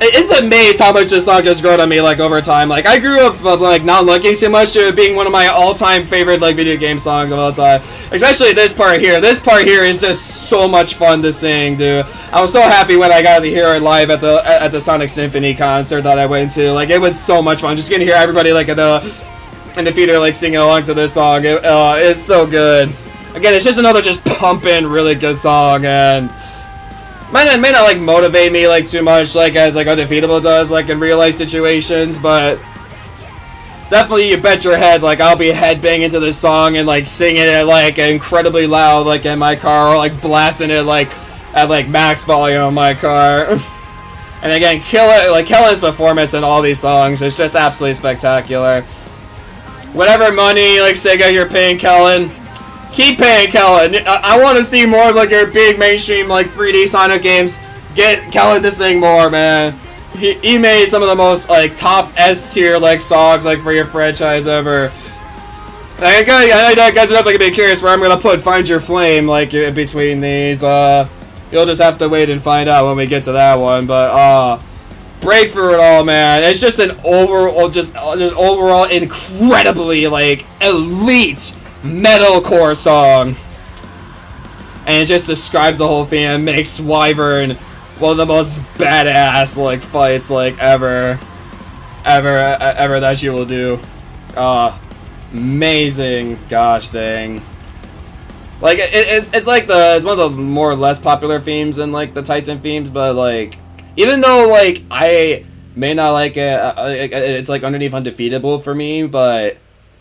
it's amazing how much this song has grown on me, like, over time. Like, I grew up, like, not looking too much to it being one of my all-time favorite, like, video game songs of all time. Especially this part here. This part here is just so much fun to sing, dude. I was so happy when I got to hear it live at the Sonic Symphony concert that I went to. Like, it was so much fun. Just getting to hear everybody, like, in the theater, like, singing along to this song. It's so good. Again, it's just another just pumping, really good song, and may not like motivate me like too much, like as like Undefeatable does, like in real life situations, but definitely you bet your head, like I'll be headbanging to this song and like singing it like incredibly loud, like in my car, or like blasting it like at like max volume in my car. And again, Kellen's performance in all these songs is just absolutely spectacular. Whatever money, like, Sega, you're paying Kellen, keep paying Kellen. I want to see more of, like, your big mainstream, like, 3D Sonic games. Get Kellen to sing more, man. He made some of the most, like, top S-tier, like, songs, like, for your franchise ever. I know guys are definitely gonna be curious where I'm gonna put Find Your Flame, like, in between these. You'll just have to wait and find out when we get to that one, but, Break Through It All, man. It's just an overall incredibly, like, elite metalcore song. And it just describes the whole thing and makes Wyvern one of the most badass, like, fights, like, ever that you will do. Amazing. Gosh dang. Like, it's like it's one of the more or less popular themes in, like, the Titan themes, but, like, even though, like, I may not like it, it's, like, underneath Undefeatable for me, but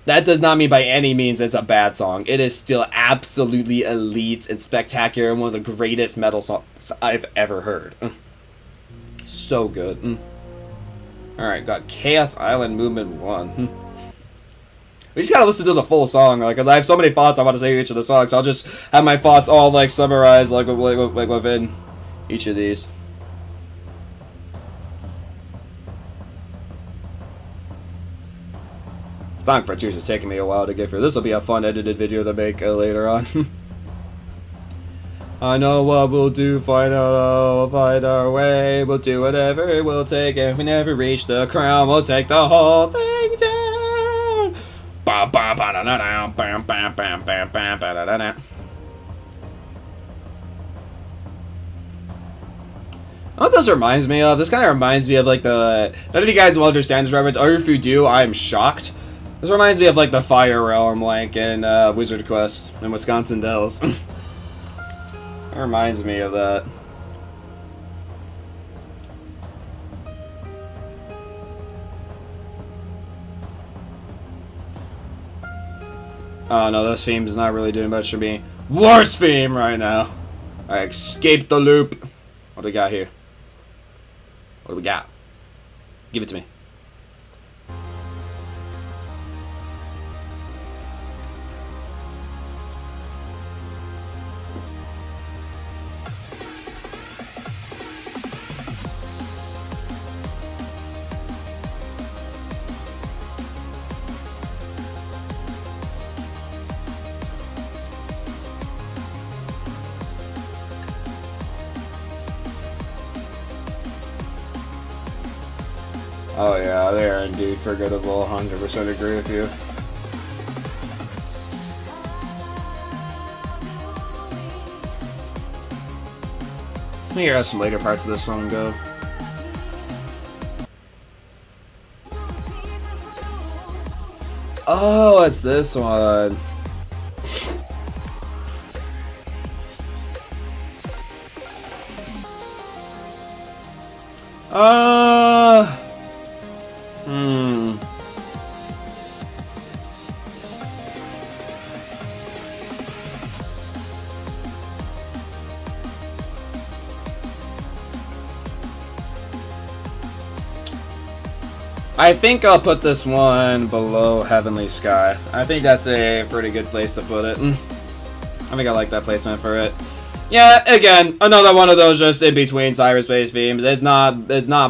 that does not mean by any means it's a bad song. It is still absolutely elite and spectacular and one of the greatest metal songs I've ever heard. So good. Alright, got Chaos Island Movement 1. We just gotta listen to the full song, like, because I have so many thoughts I want to say each of the songs. I'll just have my thoughts all, like, summarized, like within each of these. Sonic Frontiers is taking me a while to get through. This will be a fun edited video to make later on. I know what we'll do, find our way. We'll do whatever it will take. If we never reach the crown, we'll take the whole thing down. What this reminds me of? This kind of reminds me of like the... None of you guys will understand this reference, or if you do, I'm shocked. This reminds me of like the Fire Realm, like in Wizard Quest in Wisconsin Dells. It reminds me of that. Oh no, this theme is not really doing much for me. Worst theme right now. I escaped the loop. What do we got here? What do we got? Give it to me. Oh yeah, they are indeed forgettable. 100% agree with you. Let me hear how some later parts of this song go. Oh, it's this one. I think I'll put this one below Heavenly Sky. I think that's a pretty good place to put it. I think I like that placement for it. Yeah, again, another one of those just in between cyberspace themes. It's not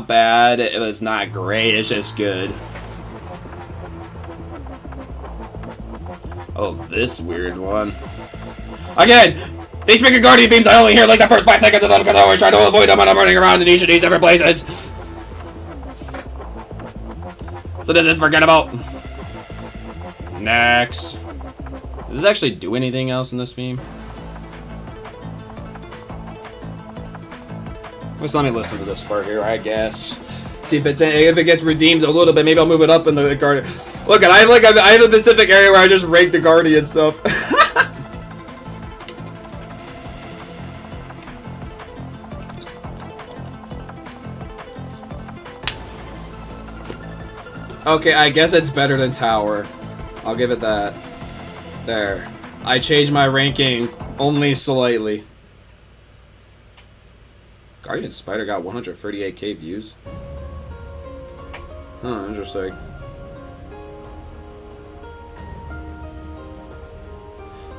bad. It's not great. It's just good. Oh, this weird one. Again, these freaking Guardian themes, I only hear like the first 5 seconds of them because I always try to avoid them when I'm running around in each of these different places. So this is forgettable. Next. Does this actually do anything else in this theme? Just let me listen to this part here, I guess. See if it gets redeemed a little bit. Maybe I'll move it up in the Guardian. Look, I have a specific area where I just rank the Guardian stuff. Okay, I guess it's better than Tower. I'll give it that. There. I changed my ranking only slightly. Guardian Spider got 138k views. Huh, interesting.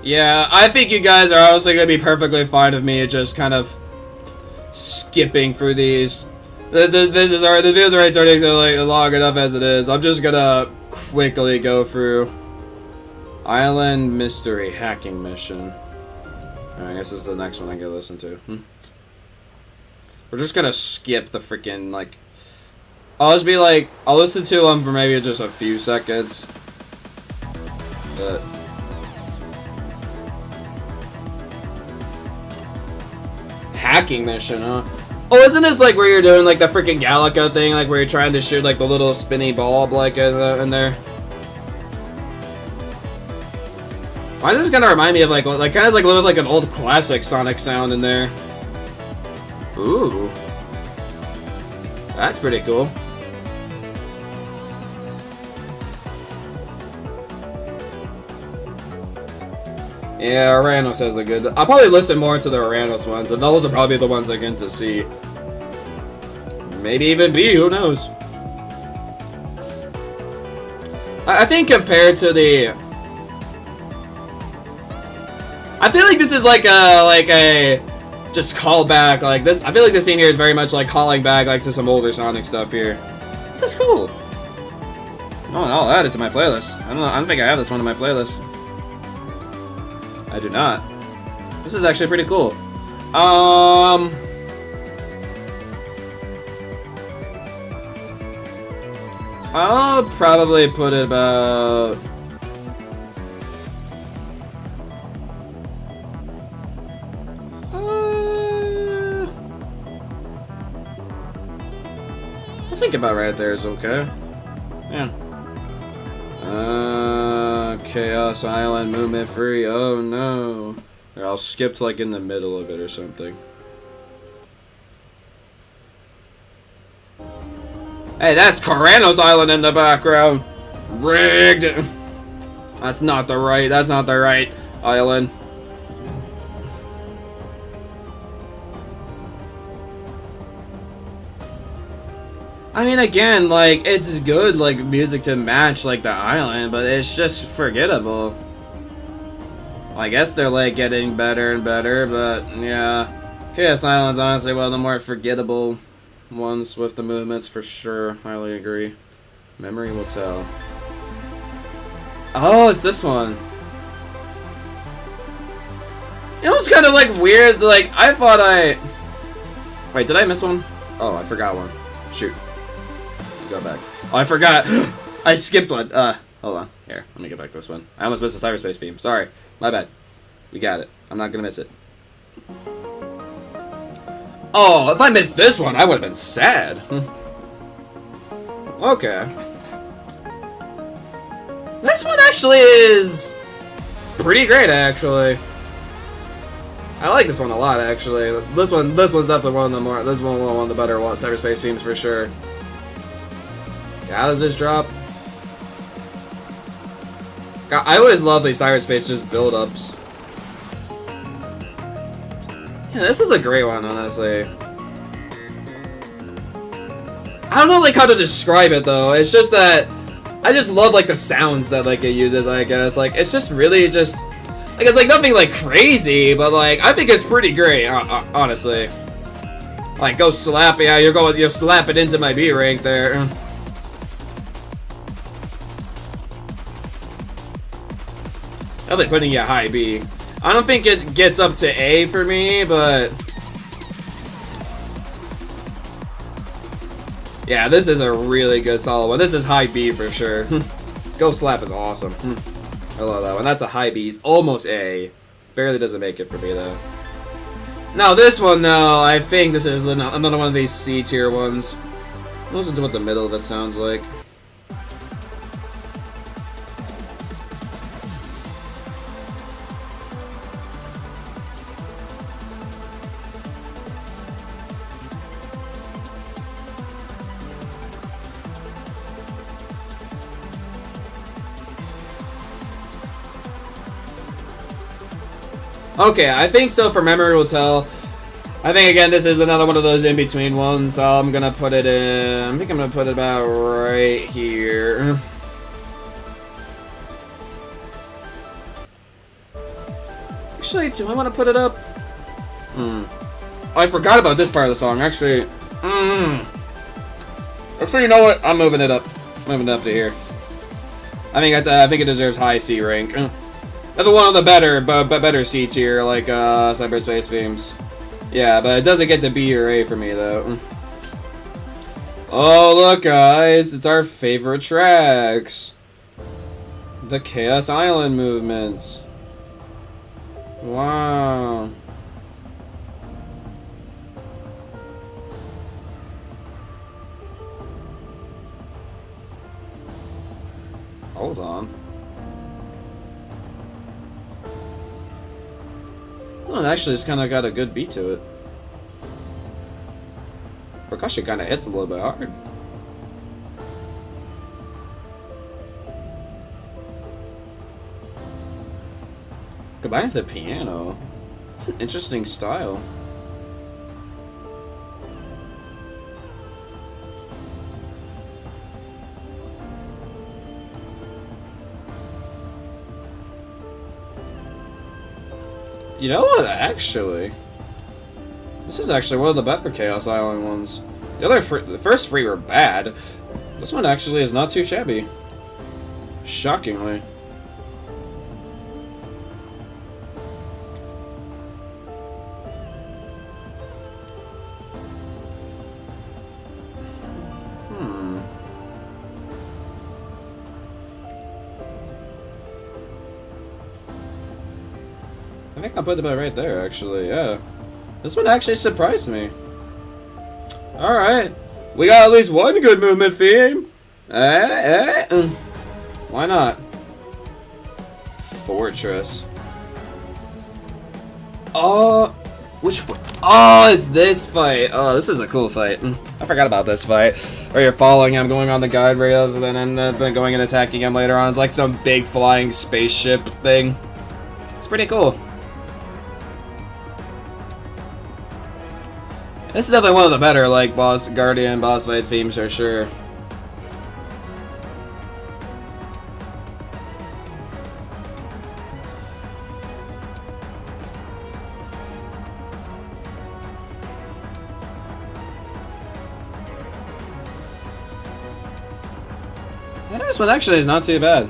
Yeah, I think you guys are honestly going to be perfectly fine with me just kind of skipping through these. The video's already turning to like long enough as it is. I'm just gonna quickly go through Island Mystery Hacking Mission. I guess this is the next one I gotta listen to. We're just gonna skip the freaking like. I'll just be like, I'll listen to them for maybe just a few seconds. But hacking mission, huh? Oh, isn't this like where you're doing like the freaking Gallica thing, like where you're trying to shoot like the little spinny bulb like in there? Why is this gonna remind me of like kind of like a little like an old classic Sonic sound in there? Ooh, that's pretty cool. Yeah, Oranos has a good. I'll probably listen more to the Oranos ones, and those are probably the ones I get to see. Maybe even B, who knows? I think compared to the, I feel like this is like a just callback like this. I feel like this scene here is very much like calling back like to some older Sonic stuff here. That's cool. Oh, I'll add it to my playlist. I don't think I have this one in my playlist. I do not. This is actually pretty cool. I'll probably put it about. I think about right there is okay. Yeah. Chaos Island movement free. Oh no. Or I'll skip to like in the middle of it or something. Hey, that's Caranos Island in the background. Rigged. That's not the right island. I mean, again, like, it's good, like, music to match, like, the island, but it's just forgettable. I guess they're, like, getting better and better, but, yeah. Chaos Island's honestly one of the more forgettable ones with the movements, for sure. Highly agree. Memory will tell. Oh, it's this one. You know, it's kind of, like, weird, like, I thought I... Wait, did I miss one? Oh, I forgot one. Shoot. Go back. Oh, I forgot. I skipped one. Hold on. Here, let me get back to this one. I almost missed the cyberspace theme. Sorry. My bad. We got it. I'm not gonna miss it. Oh, if I missed this one, I would have been sad. Okay. This one actually is pretty great, actually. I like this one a lot, actually. This one's definitely one of the more. This one of the better cyberspace themes for sure. How does this drop? God, I always love these cyberspace just build-ups. Yeah, this is a great one, honestly. I don't know like how to describe it though. It's just that I just love like the sounds that like it uses. I guess like it's just really just like it's like nothing like crazy, but like I think it's pretty great. Honestly, like go slap, yeah, you're slapping into my B rank there. Definitely putting you high B. I don't think it gets up to A for me, but yeah, this is a really good solid one. This is high B for sure. Go slap is awesome. I love that one. That's a high B. It's almost A. Barely doesn't make it for me though. Now this one though, I think this is another one of these C tier ones. Listen to what the middle of it sounds like. Okay, I think so for memory will tell. I think again this is another one of those in-between ones, so I'm gonna put it in. I think I'm gonna put it about right here. Actually, do I want to put it up? Oh, I forgot about this part of the song. Actually, actually, you know what? I'm moving it up. Moving it up to here. I think I think it deserves high C rank. Another one of the better C tier, like cyberspace themes. Yeah, but it doesn't get to B or A for me though. Oh look, guys, it's our favorite tracks. The Chaos Island movements. Wow. Hold on. Well, it actually just kind of got a good beat to it. Percussion kind of hits a little bit hard. Combined with the piano, it's an interesting style. You know what, actually? This is actually one of the better Chaos Island ones. The first three were bad. This one actually is not too shabby. Shockingly. I think I'll put it about right there, actually, yeah. This one actually surprised me. Alright. We got at least one good movement theme. Why not? Fortress. Oh, which one? Oh, it's this fight. Oh, this is a cool fight. I forgot about this fight. Where you're following him, going on the guide rails, and then going and attacking him later on. It's like some big flying spaceship thing. It's pretty cool. This is definitely one of the better, like, Guardian boss fight themes for sure. Yeah, this one actually is not too bad.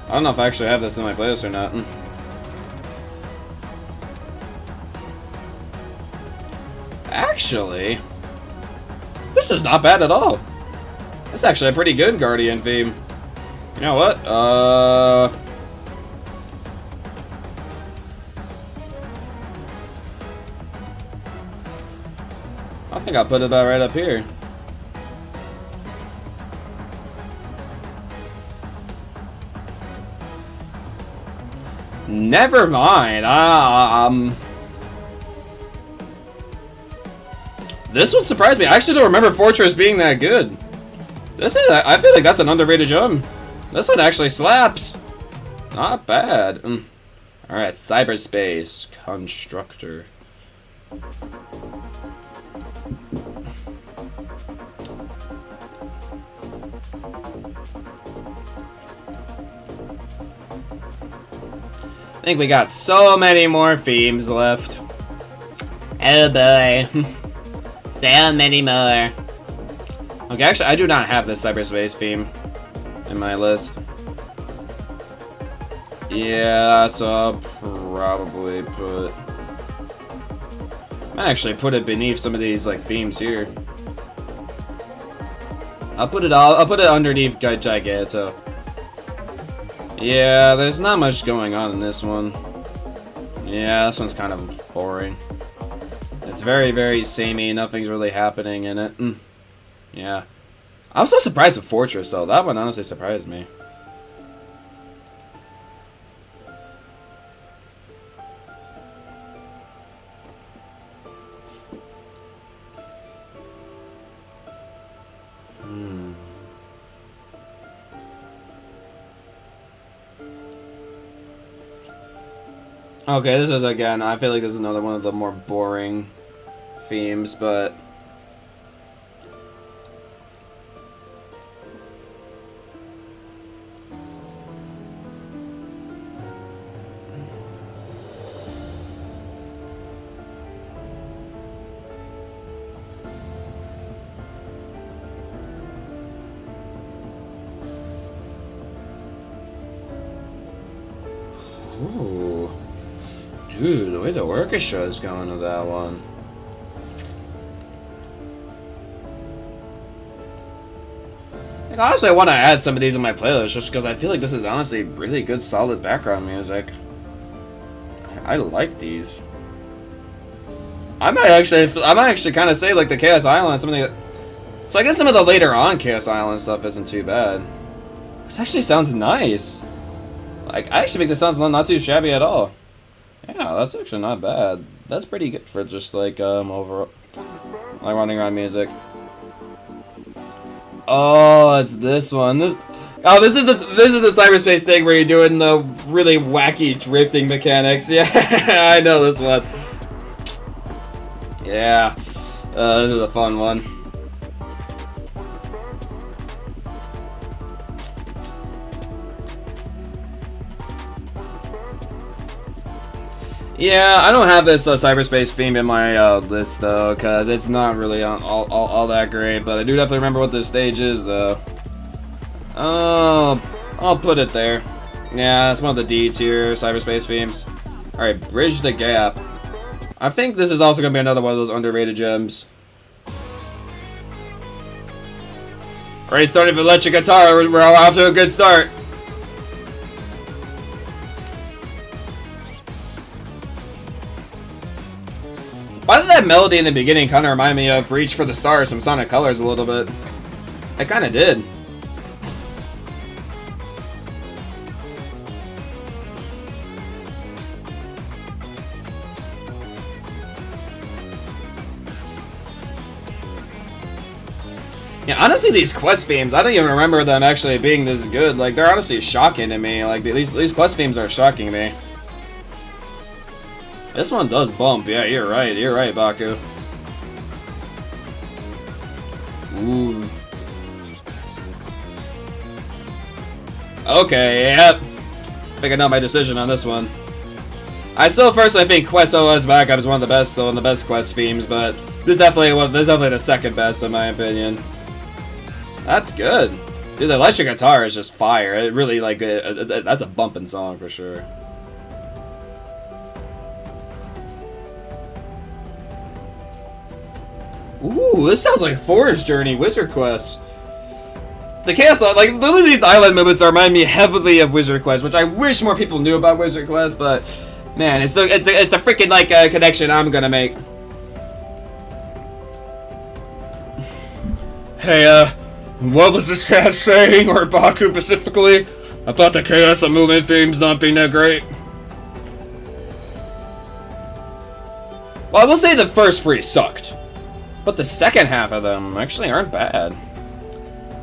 I don't know if I actually have this in my playlist or not. Actually, this is not bad at all. It's actually a pretty good Guardian theme. You know what? I think I'll put it about right up here. Never mind. This one surprised me. I actually don't remember Fortress being that good. I feel like that's an underrated gem. This one actually slaps. Not bad. Alright, Cyberspace Constructor. think we got so many more themes left. Oh boy. So many more. Okay, actually, I do not have this cyberspace theme in my list. Yeah, so I'll probably put... I actually put it beneath some of these like themes here. I'll put it underneath Giganto. Yeah, there's not much going on in this one. Yeah, this one's kind of boring. It's very, very samey. Nothing's really happening in it. Yeah. I was so surprised with Fortress, though. That one honestly surprised me. Okay, this is, again, I feel like this is another one of the more boring themes, but... Ooh. Dude, the way the orchestra is going with that one. Like, honestly, I want to add some of these in my playlist just because I feel like this is honestly really good, solid background music. I like these. I might actually kind of say like the Chaos Island, some of the. So I guess some of the later on Chaos Island stuff isn't too bad. This actually sounds nice. Like, I actually think this sounds not too shabby at all. Yeah, that's actually not bad. That's pretty good for just like overall, like running around music. Oh, it's this one. This is the cyberspace thing where you're doing the really wacky drifting mechanics. Yeah, I know this one. Yeah, this is a fun one. Yeah, I don't have this cyberspace theme in my list though, cause it's not really all that great. But I do definitely remember what this stage is though. I'll put it there. Yeah, it's one of the D tier cyberspace themes. All right, Bridge the Gap. I think this is also gonna be another one of those underrated gems. Alright, starting with electric guitar. We're all off to a good start. Why did that melody in the beginning kind of remind me of Reach for the Stars from Sonic Colors a little bit? It kind of did. Yeah, honestly, these quest themes, I don't even remember them actually being this good. Like, they're honestly shocking to me. Like, these quest themes are shocking me. This one does bump. Yeah, you're right. You're right, Baku. Ooh. Okay, yep. I think I know my decision on this one. I still personally think Quest OS Backup is one of the best, though, and the best Quest themes, but this is definitely the second best in my opinion. That's good. Dude, the electric guitar is just fire. It really, like, that's a bumping song for sure. Ooh, this sounds like Forest Journey, Wizard Quest. The Chaos, like, literally these island movements remind me heavily of Wizard Quest, which I wish more people knew about Wizard Quest, but, man, it's a freaking, like, connection I'm gonna make. Hey, what was this chat saying, or Baku specifically, about the Chaos movement themes not being that great? Well, I will say the first three sucked. But the second half of them actually aren't bad.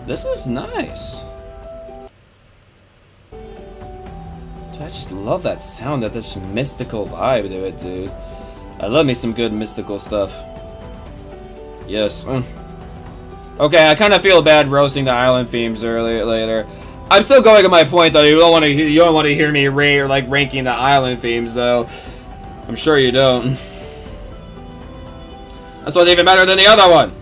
This is nice. Dude, I just love that sound, that this mystical vibe to it, dude. I love me some good mystical stuff. Yes. Okay, I kind of feel bad roasting the island themes later. I'm still going to my point though. You don't want to hear me ranking the island themes though. I'm sure you don't. That's what's even better than the other one.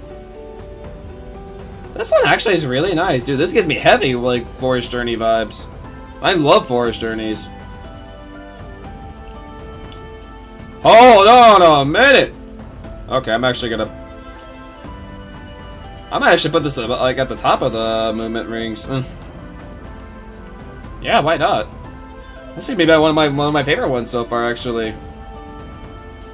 This one actually is really nice, dude. This gives me heavy like Forest Journey vibes. I love Forest Journeys. Hold on a minute. Okay, I might actually put this like at the top of the movement rings. Yeah, why not? This should be one of my favorite ones so far, actually.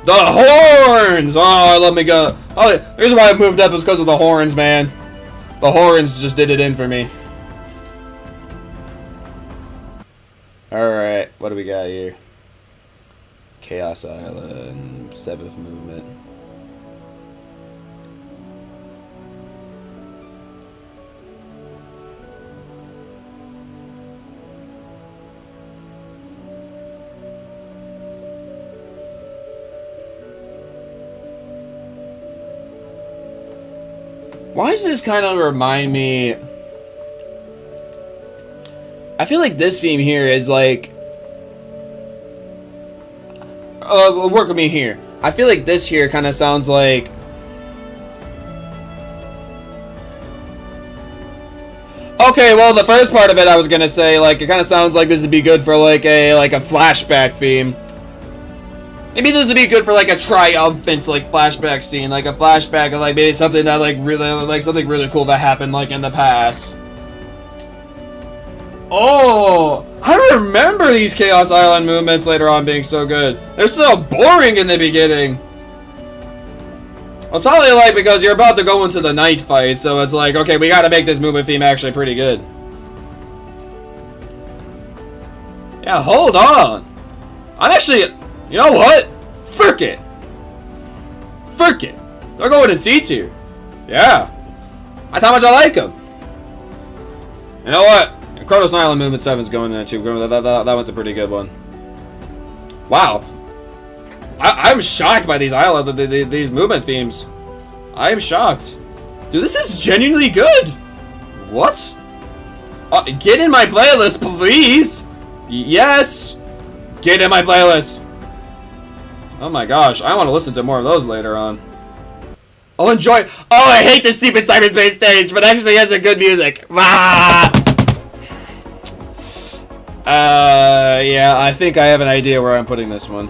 The horns! Oh, I love me go. Oh, the reason why I moved up is because of the horns, man. The horns just did it in for me. Alright, what do we got here? Chaos Island, 7th movement. Why does this kind of remind me... I feel like this theme here is like... work with me here. I feel like this here kind of sounds like... Okay, well, the first part of it I was gonna say, like, it kind of sounds like this would be good for like a flashback theme. Maybe this would be good for like a triumphant like flashback scene, like a flashback of like maybe something that something really cool that happened like in the past. Oh, I remember these Chaos Island movements later on being so good. They're so boring in the beginning. Well, probably like because you're about to go into the night fight, so it's like, okay, we gotta make this movement theme actually pretty good. Yeah, hold on. I'm actually... You know what? Frick it! Frick it! They're going in C tier. Yeah. That's how much I like them. You know what? Kronos Island Movement 7's going there too. That one's a pretty good one. Wow. I'm shocked by these these movement themes. I am shocked. Dude, this is genuinely good. What? Get in my playlist, please. Yes. Get in my playlist. Oh my gosh, I want to listen to more of those later on. Oh, enjoy. Oh, I hate this stupid cyberspace stage, but actually has a good music. Ah! Yeah, I think I have an idea where I'm putting this one.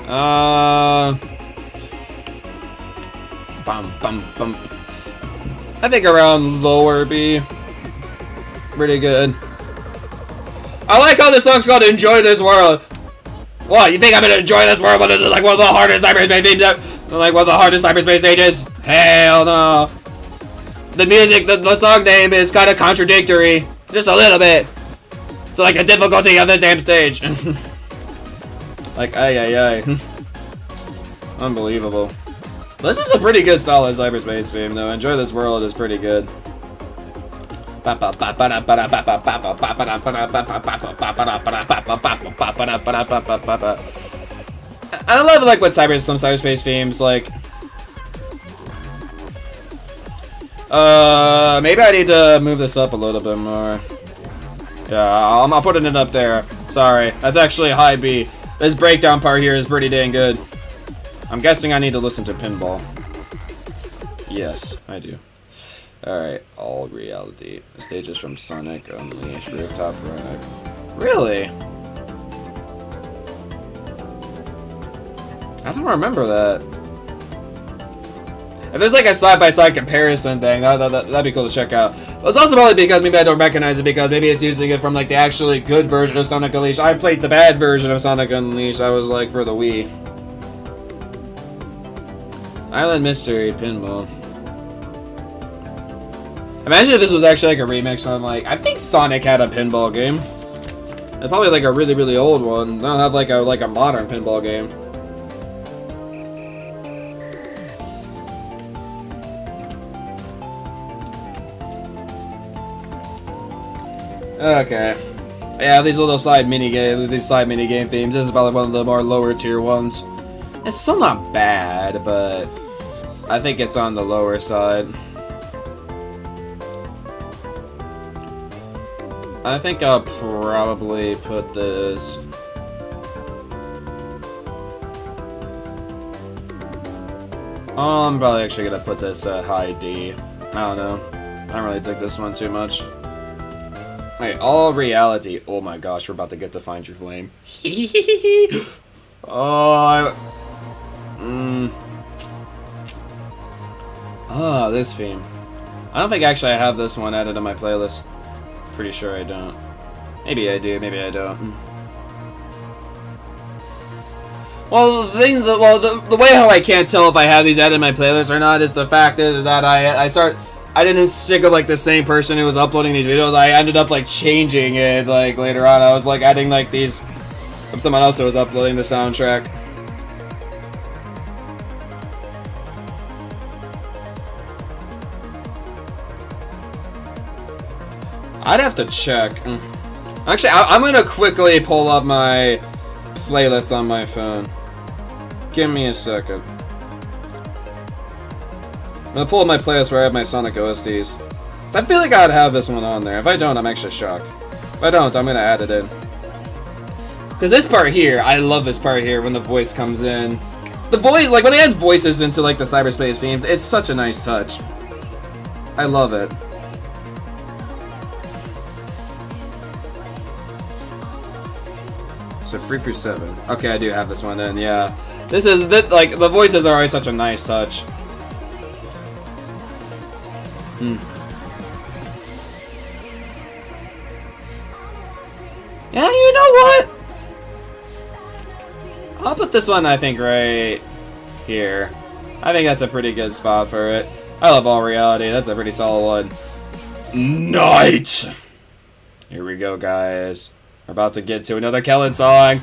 I think around lower B. Pretty good. I like how this song's called Enjoy This World. What, you think I'm gonna enjoy this world, but this is like one of the hardest cyberspace themes like one of the hardest cyberspace stages? Hell no. The music, the song name is kind of contradictory. Just a little bit. It's like a difficulty of this damn stage. Like, ay. Unbelievable. This is a pretty good solid cyberspace theme though. Enjoy This World is pretty good. And I love like what some cyberspace themes like. Maybe I need to move this up a little bit more. Yeah, I'm not putting it up there. Sorry, that's actually a high B. This breakdown part here is pretty dang good. I'm guessing I need to listen to Pinball. Yes, I do. Alright, All Reality. The stages from Sonic Unleashed, Rooftop Ride. Really? I don't remember that. If there's like a side-by-side comparison thing, that'd be cool to check out. But it's also probably because maybe I don't recognize it because maybe it's using it from like the actually good version of Sonic Unleashed. I played the bad version of Sonic Unleashed. I was like for the Wii. Island Mystery Pinball. Imagine if this was actually like a remix on like, I think Sonic had a pinball game. It's probably like a really, really old one. They don't have like a modern pinball game. Okay. Yeah, these little side mini game themes. This is probably one of the more lower tier ones. It's still not bad, but I think it's on the lower side. I think I'll probably put this. Oh, I'm probably actually gonna put this at high D. I don't know. I don't really dig this one too much. Hey, all reality. Oh my gosh, we're about to get to Find Your Flame. Oh, Oh, this theme. I don't think actually I have this one added to my playlist. Pretty sure I don't. Maybe I do, maybe I don't. Well, the way how I can't tell if I have these added in my playlist or not is the fact is that I didn't stick with like the same person who was uploading these videos. I ended up like changing it like later on. I was like adding like these from someone else who was uploading the soundtrack. I'd have to check. Actually, I'm gonna quickly pull up my playlist on my phone. Give me a second. I'm gonna pull up my playlist where I have my Sonic OSTs. I feel like I'd have this one on there. If I don't, I'm actually shocked. If I don't, I'm gonna add it in. Because this part here, I love this part here when the voice comes in. The voice, like when they add voices into like the cyberspace themes, it's such a nice touch. I love it. So 3 through 7. Okay, I do have this one in. Yeah, this is like the voices are always such a nice touch. Yeah, you know what? I'll put this one, I think, right here. I think that's a pretty good spot for it. I love All Reality. That's a pretty solid one. Night! Here we go, guys. We're about to get to another Kellen song.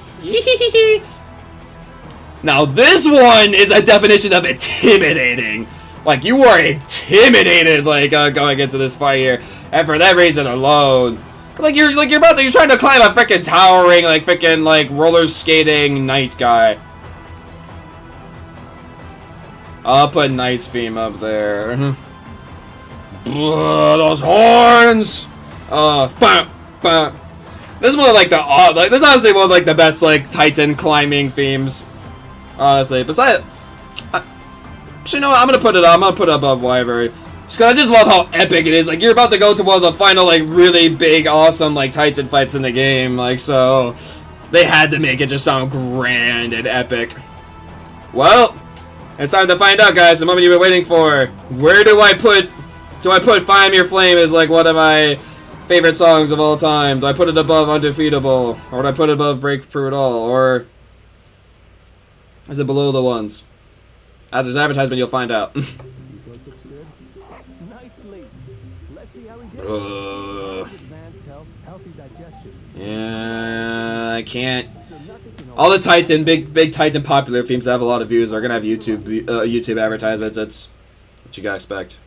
Now, this one is a definition of intimidating. Like, you are intimidated, like, going into this fight here. And for that reason alone. You're trying to climb a freaking towering, like, freaking, like, roller skating knight guy. I'll put Knight's theme up there. Those horns! Bah, bah. This is one of, like, this is honestly one of, like, the best, like, Titan climbing themes. Honestly. Besides, actually, you know what? I'm gonna put it above Wyvern. Just cause I just love how epic it is. Like, you're about to go to one of the final, like, really big, awesome, like, Titan fights in the game. Like, so they had to make it just sound grand and epic. Well, it's time to find out, guys. The moment you've been waiting for. Where do I put Find Your Flame as, like, one of my favorite songs of all time? Do I put it above Undefeatable? Or do I put it above Breakthrough at all? Or is it below the ones? After this advertisement, you'll find out. Yeah, I can't. All the Titan, big Titan popular themes that have a lot of views are gonna have YouTube advertisements. That's what you gotta expect.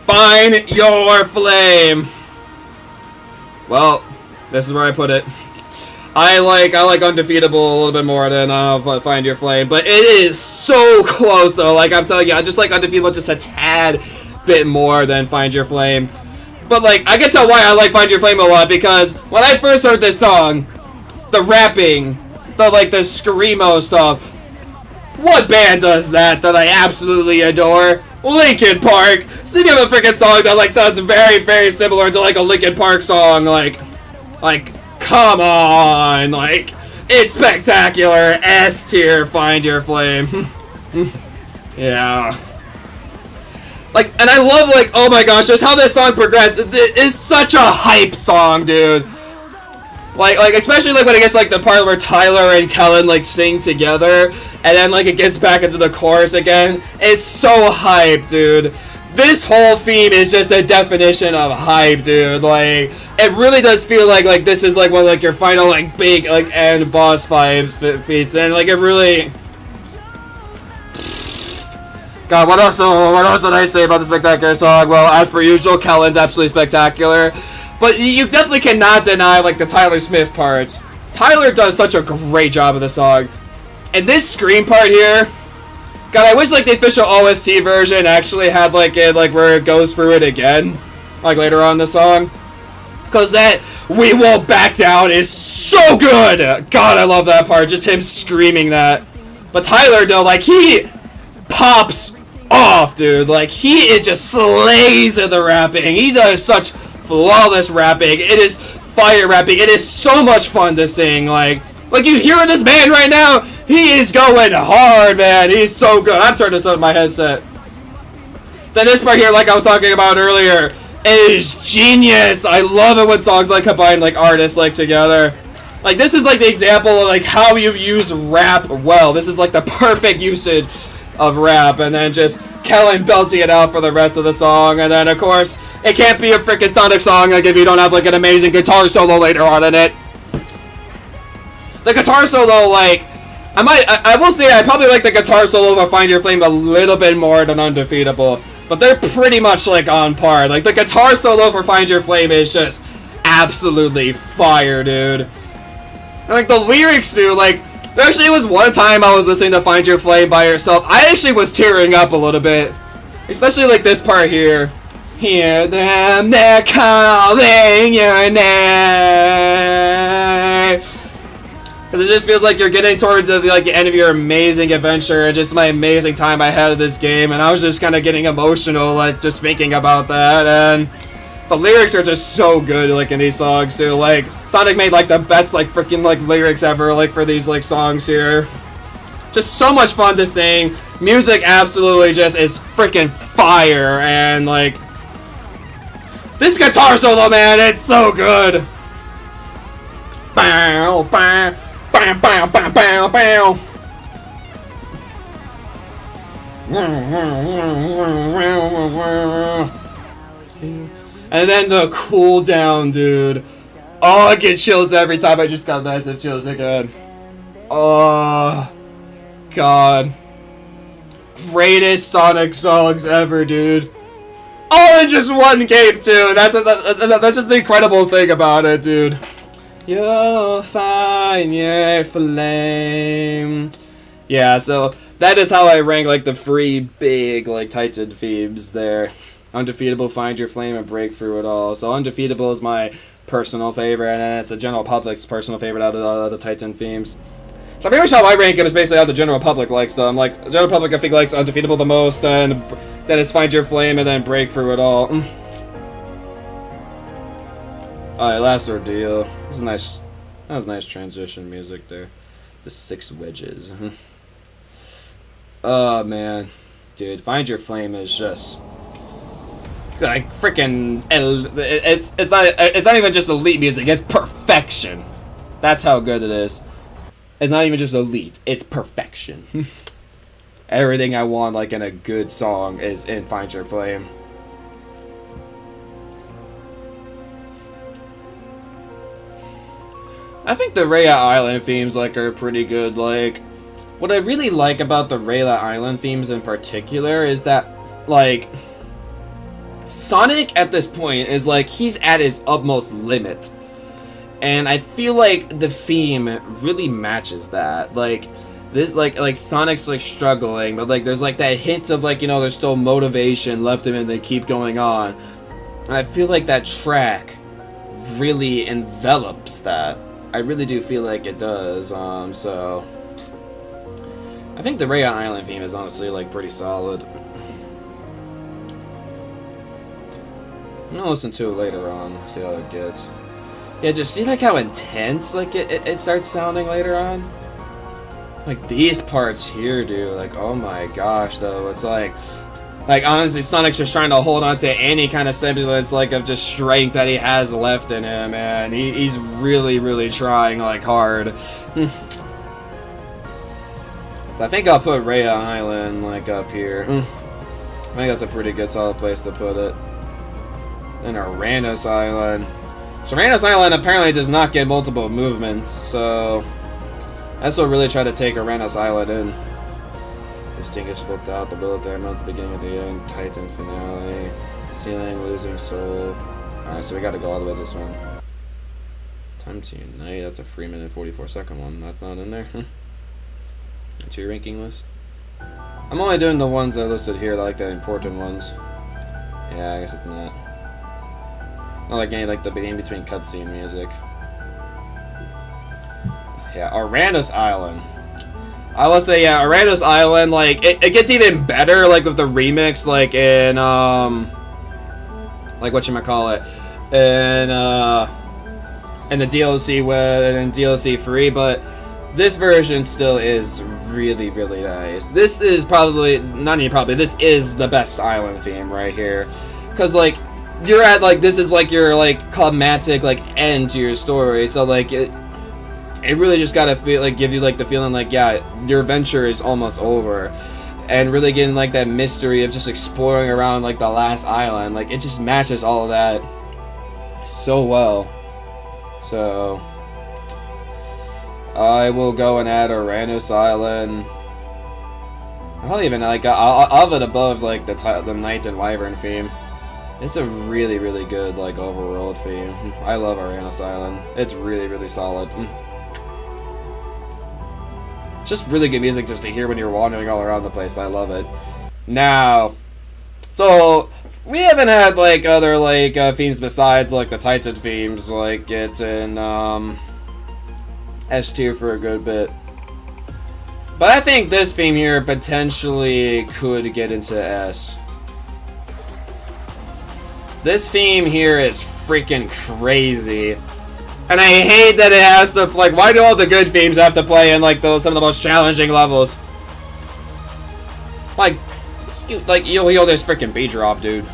Find Your Flame. Well, this is where I put it. I like Undefeatable a little bit more than Find Your Flame, but it is so close though. Like I'm telling you, I just like Undefeatable just a tad bit more than Find Your Flame. But like I can tell why I like Find Your Flame a lot, because when I first heard this song, the rapping, the screamo stuff, what band does that I absolutely adore? Linkin Park. So you have a freaking song that like sounds very, very similar to like a Linkin Park song, like come on, like it's spectacular. S tier, Find Your Flame. Yeah. Like, and I love, like, oh my gosh, just how this song progressed. It is such a hype song, dude. Like, especially, like, when it gets, like, the part where Tyler and Kellen, like, sing together, and then, like, it gets back into the chorus again. It's so hype, dude. This whole theme is just a definition of hype, dude. Like, it really does feel like this is, like, one of, like, your final, like, big, like, end boss fight feats, and, like, it really... God, what else did I say about the spectacular song? Well, as per usual, Kellen's absolutely spectacular. But you definitely cannot deny, like, the Tyler Smith parts. Tyler does such a great job of the song. And this scream part here, God, I wish, like, the official OST version actually had, like, it, like, where it goes through it again. Like, later on in the song. Because that "We Won't Back Down" is so good! God, I love that part. Just him screaming that. But Tyler, though, like, he pops off, dude. Like, he just slays at the rapping. He does such flawless rapping. It is fire rapping. It is so much fun to sing. Like you hear this man right now, he is going hard, man. He's so good. I'm turning this on my headset. Then this part here, like I was talking about earlier, is genius. I love it when songs like combine like artists like together. Like, this is like the example of like how you use rap well. This is like the perfect usage of rap, and then just Kellen belting it out for the rest of the song. And then of course it can't be a freaking Sonic song like if you don't have like an amazing guitar solo later on in it. The guitar solo, like, I will say I probably like the guitar solo of Find Your Flame a little bit more than Undefeatable, but they're pretty much like on par. Like, the guitar solo for Find Your Flame is just absolutely fire, dude. And like the lyrics too, like, there actually was one time I was listening to Find Your Flame by yourself. I actually was tearing up a little bit, especially like this part here. Hear them, they're calling your name. Because it just feels like you're getting towards the end of your amazing adventure and just my amazing time I had of this game, and I was just kind of getting emotional, like, just thinking about that. And the lyrics are just so good, like, in these songs too. Like, Sonic made like the best like freaking like lyrics ever, like, for these like songs here. Just so much fun to sing. Music absolutely just is freaking fire, and like this guitar solo, man, it's so good. Bow, bow. Bam, bam, bam, bam, bam. And then the cooldown, dude. Oh, I get chills every time. I just got massive chills again. Oh, God. Greatest Sonic songs ever, dude. All in just one game, too. That's just the incredible thing about it, dude. You'll find your flame. Yeah, so that is how I rank like the three big like Titan themes there. Undefeatable, Find Your Flame, and Break Through It All. So Undefeatable is my personal favorite, and then it's the general public's personal favorite out of the Titan themes. So pretty much how I rank it is basically how the general public likes them. Like, the general public I think likes Undefeatable the most, and then it's Find Your Flame, and then Break Through It All. Alright, Last Ordeal. This is nice. That was nice transition music there. The 6 wedges. Oh man, dude, Find Your Flame is just like freaking. It's not even just elite music. It's perfection. That's how good it is. It's not even just elite. It's perfection. Everything I want, like in a good song, is in Find Your Flame. I think the Raya Island themes like are pretty good. Like, what I really like about the Raya Island themes in particular is that, like, Sonic at this point is like he's at his utmost limit, and I feel like the theme really matches that. Like, this like Sonic's like struggling, but like there's like that hint of like, you know, there's still motivation left in him to keep going on, and I feel like that track really envelops that. I really do feel like it does. So I think the Raya Island theme is honestly like pretty solid. I'm gonna listen to it later on, see how it gets. Yeah, just see like how intense like it starts sounding later on. Like these parts here, dude. Like, oh my gosh, though. It's like honestly, Sonic's just trying to hold on to any kind of semblance like of just strength that he has left in him, and he's really, really trying like hard. So I think I'll put Raya Island like up here. I think that's a pretty good solid place to put it. Then Uranus Island. So Uranus Island apparently does not get multiple movements, so that's what really tried to take Uranus Island in. Distinguishable doubt, the bullet there, at the beginning of the end, Titan finale, ceiling, losing soul. Alright, so we gotta go all the way to this one. Time to Unite, that's a 3-minute 44-second one. That's not in there. That's your ranking list. I'm only doing the ones that are listed here, like the important ones. Yeah, I guess it's not. Not like any like the beginning between cutscene music. Yeah, Aranos Island. I will say, yeah, Aranos Island, like, it gets even better, like, with the remix, like, in, like, whatchamacallit, in the DLC and DLC free, but this version still is really, really nice. This is probably, not even probably, this is the best island theme right here. Because, like, you're at, like, this is, like, your, like, climactic, like, end to your story, so, like, it really just gotta feel like give you like the feeling like, yeah, your adventure is almost over, and really getting like that mystery of just exploring around like the last island. Like, it just matches all of that so well. So I will go and add Aranos Island. I'll even like I'll have it above like the Knight and Wyvern theme. It's a really, really good like overworld theme. I love Aranos Island. It's really, really solid. Just really good music just to hear when you're wandering all around the place. I love it. Now, so we haven't had like other like themes besides like the Titan themes, like it's in S tier for a good bit. But I think this theme here potentially could get into S. This theme here is freaking crazy. And I hate that it has to, like, why do all the good themes have to play in, like, some of the most challenging levels? Like, you'll heal this freaking B-drop, dude.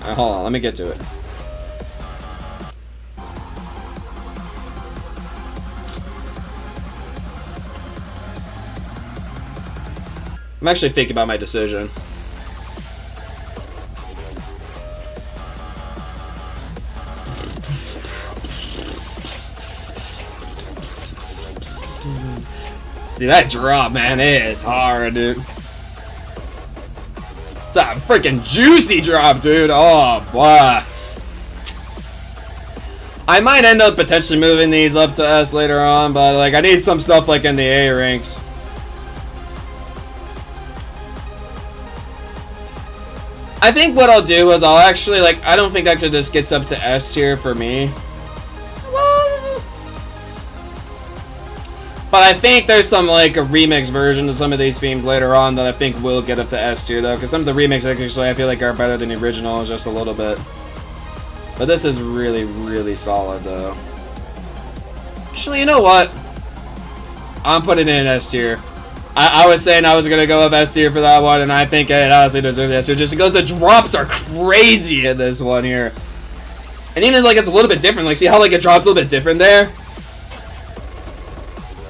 Alright, hold on, let me get to it. I'm actually thinking about my decision. Dude, that drop, man, it is hard, dude. It's a freaking juicy drop, dude. Oh, boy. I might end up potentially moving these up to S later on, but, like, I need some stuff, like, in the A ranks. I think what I'll do is I'll actually, like, I don't think actually this gets up to S tier for me. But I think there's some, like, a remix version of some of these themes later on that I think will get up to S tier, though. Because some of the remixes, actually, I feel like are better than the original just a little bit. But this is really, really solid, though. Actually, you know what? I'm putting it in S tier. I was saying I was going to go up S tier for that one, and I think it honestly deserves S tier just because the drops are crazy in this one here. And even, like, it's a little bit different. Like, see how, like, it drops a little bit different there?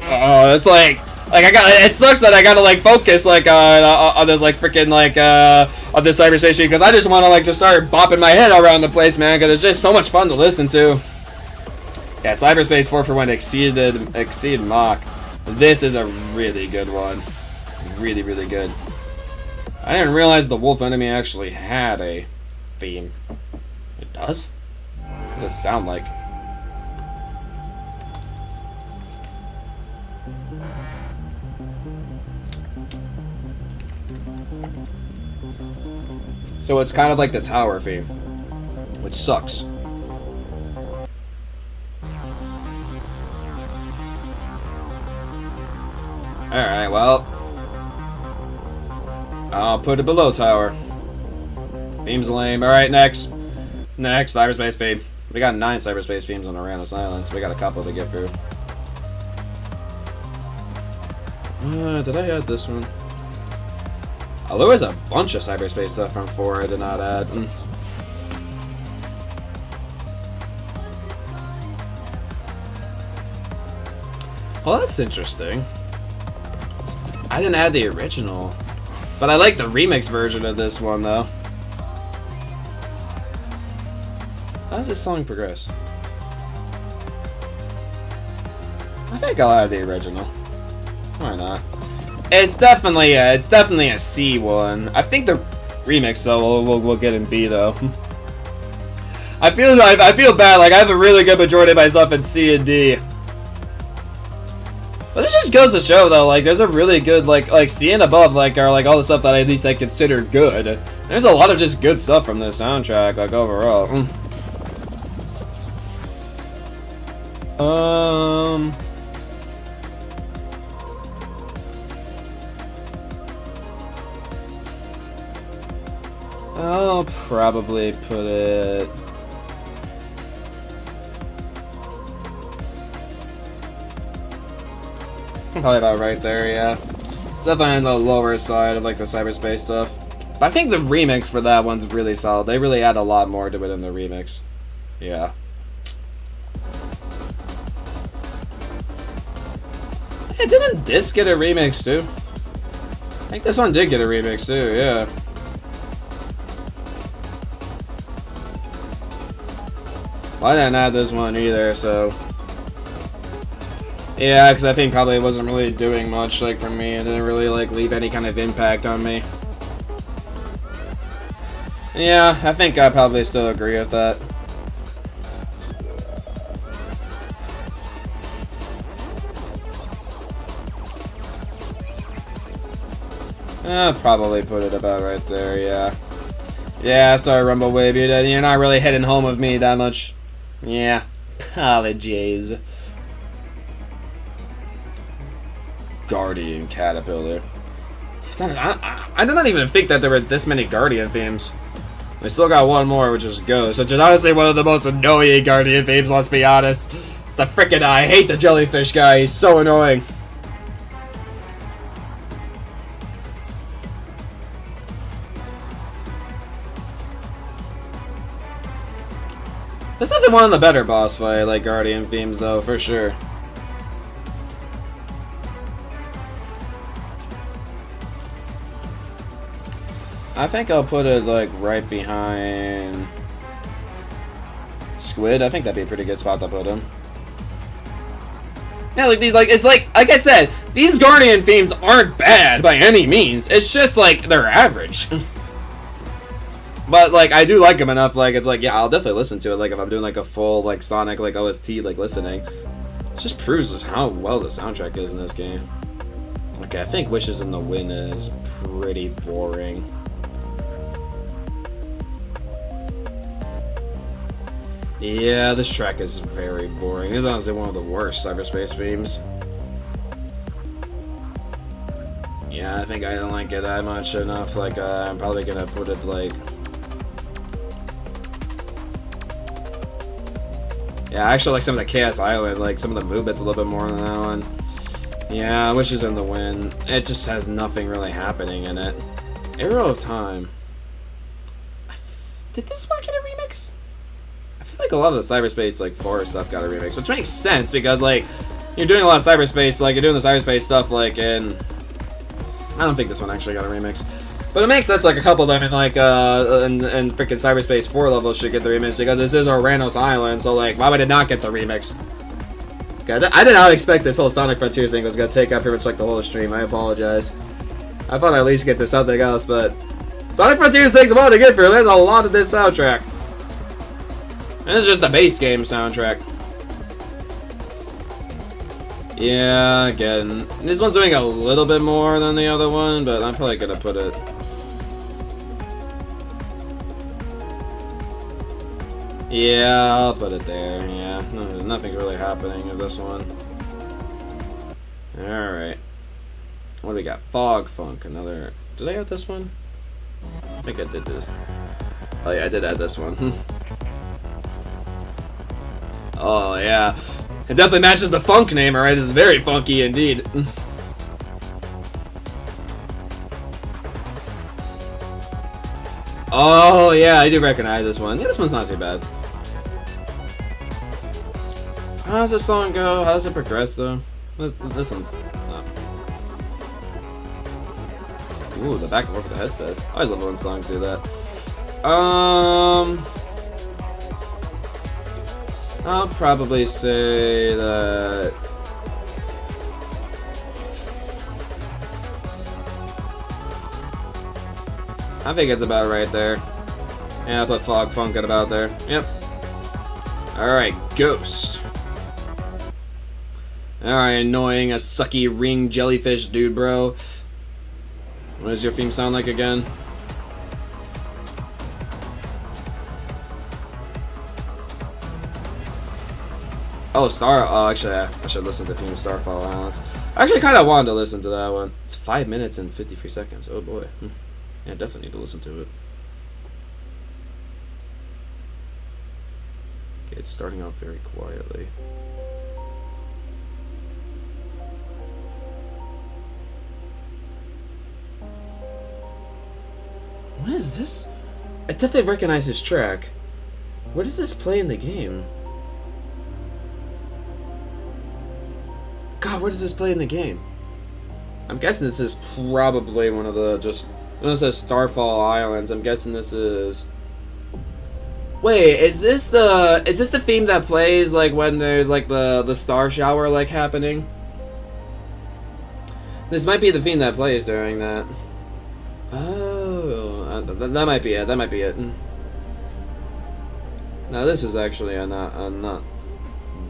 Oh, it's like I got. It sucks that I gotta like focus like on this like freaking like on this cyberspace because I just want to like just start bopping my head around the place, man. Because it's just so much fun to listen to. Yeah, cyberspace 4-for-1 exceeded mock. This is a really good one. Really, really good. I didn't realize the wolf enemy actually had a theme. It does? What does it sound like? So it's kind of like the tower theme, which sucks. Alright, well, I'll put it below tower. Theme's lame. Alright, next. Next, cyberspace theme. We got 9 cyberspace themes on Aranos Island, so we got a couple to get through. Did I add this one? Oh, there was a bunch of cyberspace stuff from 4 I did not add. Well, that's interesting. I didn't add the original. But I like the remix version of this one, though. How does this song progress? I think I'll add the original. Why not? It's definitely a C one. I think the remix though we'll get in B though. I feel bad. Like I have a really good majority of myself in C and D. But it just goes to show though, like there's a really good like C and above like are like all the stuff that at least I consider good. There's a lot of just good stuff from this soundtrack, like overall. I'll probably put it. Probably about right there, yeah. Definitely on the lower side of like the cyberspace stuff. But I think the remix for that one's really solid. They really add a lot more to it in the remix. Yeah. Hey, didn't this get a remix too? I think this one did get a remix too, yeah. Well, I didn't add this one either, so... Yeah, because I think probably it wasn't really doing much, like, for me. It didn't really, like, leave any kind of impact on me. Yeah, I think I probably still agree with that. I'll probably put it about right there, yeah. Yeah, sorry, Rumblewave, you're not really hitting home with me that much. Yeah, apologies. Guardian Caterpillar. I did not even think that there were this many Guardian themes. We still got one more, which is Ghost, which is honestly one of the most annoying Guardian themes, let's be honest. It's the frickin' I hate the jellyfish guy, he's so annoying. This is one of the better boss fight, like, Guardian themes, though, for sure. I think I'll put it, like, right behind Squid. I think that'd be a pretty good spot to put him. Yeah, like, it's like I said, these Guardian themes aren't bad by any means. It's just, like, they're average. But, like, I do like them enough, like, it's like, yeah, I'll definitely listen to it, like, if I'm doing, like, a full, like, Sonic, like, OST, like, listening. It just proves just how well the soundtrack is in this game. Okay, I think Wishes in the Wind is pretty boring. Yeah, this track is very boring. This is honestly one of the worst cyberspace themes. Yeah, I think I don't like it that much enough, like, I'm probably gonna put it, like... Yeah, I actually like some of the Chaos Island, like some of the movements a little bit more than that one. Yeah, Wishes in the Wind. It just has nothing really happening in it. Arrow of Time. Did this one get a remix? I feel like a lot of the cyberspace, like, forest stuff got a remix, which makes sense because, like, you're doing a lot of cyberspace, like, you're doing the cyberspace stuff, like, in... I don't think this one actually got a remix. But it makes sense, like, a couple of them in, like, and freaking Cyberspace 4 levels should get the remix, because this is Oranos Island, so, like, why would it not get the remix? Okay, I did not expect this whole Sonic Frontiers thing was gonna take up pretty much, like, the whole stream. I apologize. I thought I'd at least get to something else, but... Sonic Frontiers takes a while to get through. There's a lot of this soundtrack. And this is just the base game soundtrack. Yeah, again, this one's doing a little bit more than the other one, but I'm probably gonna put it... Yeah, I'll put it there, yeah. Nothing's really happening in this one. Alright. What do we got? Fog Funk, another... Did I add this one? I think I did this. Oh yeah, I did add this one. Oh yeah. It definitely matches the funk name, alright? This is very funky indeed. Oh yeah, I do recognize this one. Yeah, this one's not too bad. How does this song go? How does it progress though? This one's not. Ooh, the back and forth with the headset. I love when songs do that. I'll probably say that... I think it's about right there. Yeah, I'll put Fog Funk at about there. Yep. Alright, Ghost. Alright, annoying, a sucky ring jellyfish dude, bro. What does your theme sound like again? Oh, Star. Oh, actually, I should listen to the theme of Starfall Islands. I actually kind of wanted to listen to that one. It's 5 minutes and 53 seconds. Oh boy. Yeah, definitely need to listen to it. Okay, it's starting off very quietly. What is this? I definitely recognize this track. What does this play in the game? God, what does this play in the game? I'm guessing this is probably one of the just... When it says Starfall Islands, I'm guessing this is... Wait, is this the theme that plays like when there's like the star shower like happening? This might be the theme that plays during that. Oh, that might be it. That might be it. Now this is actually not.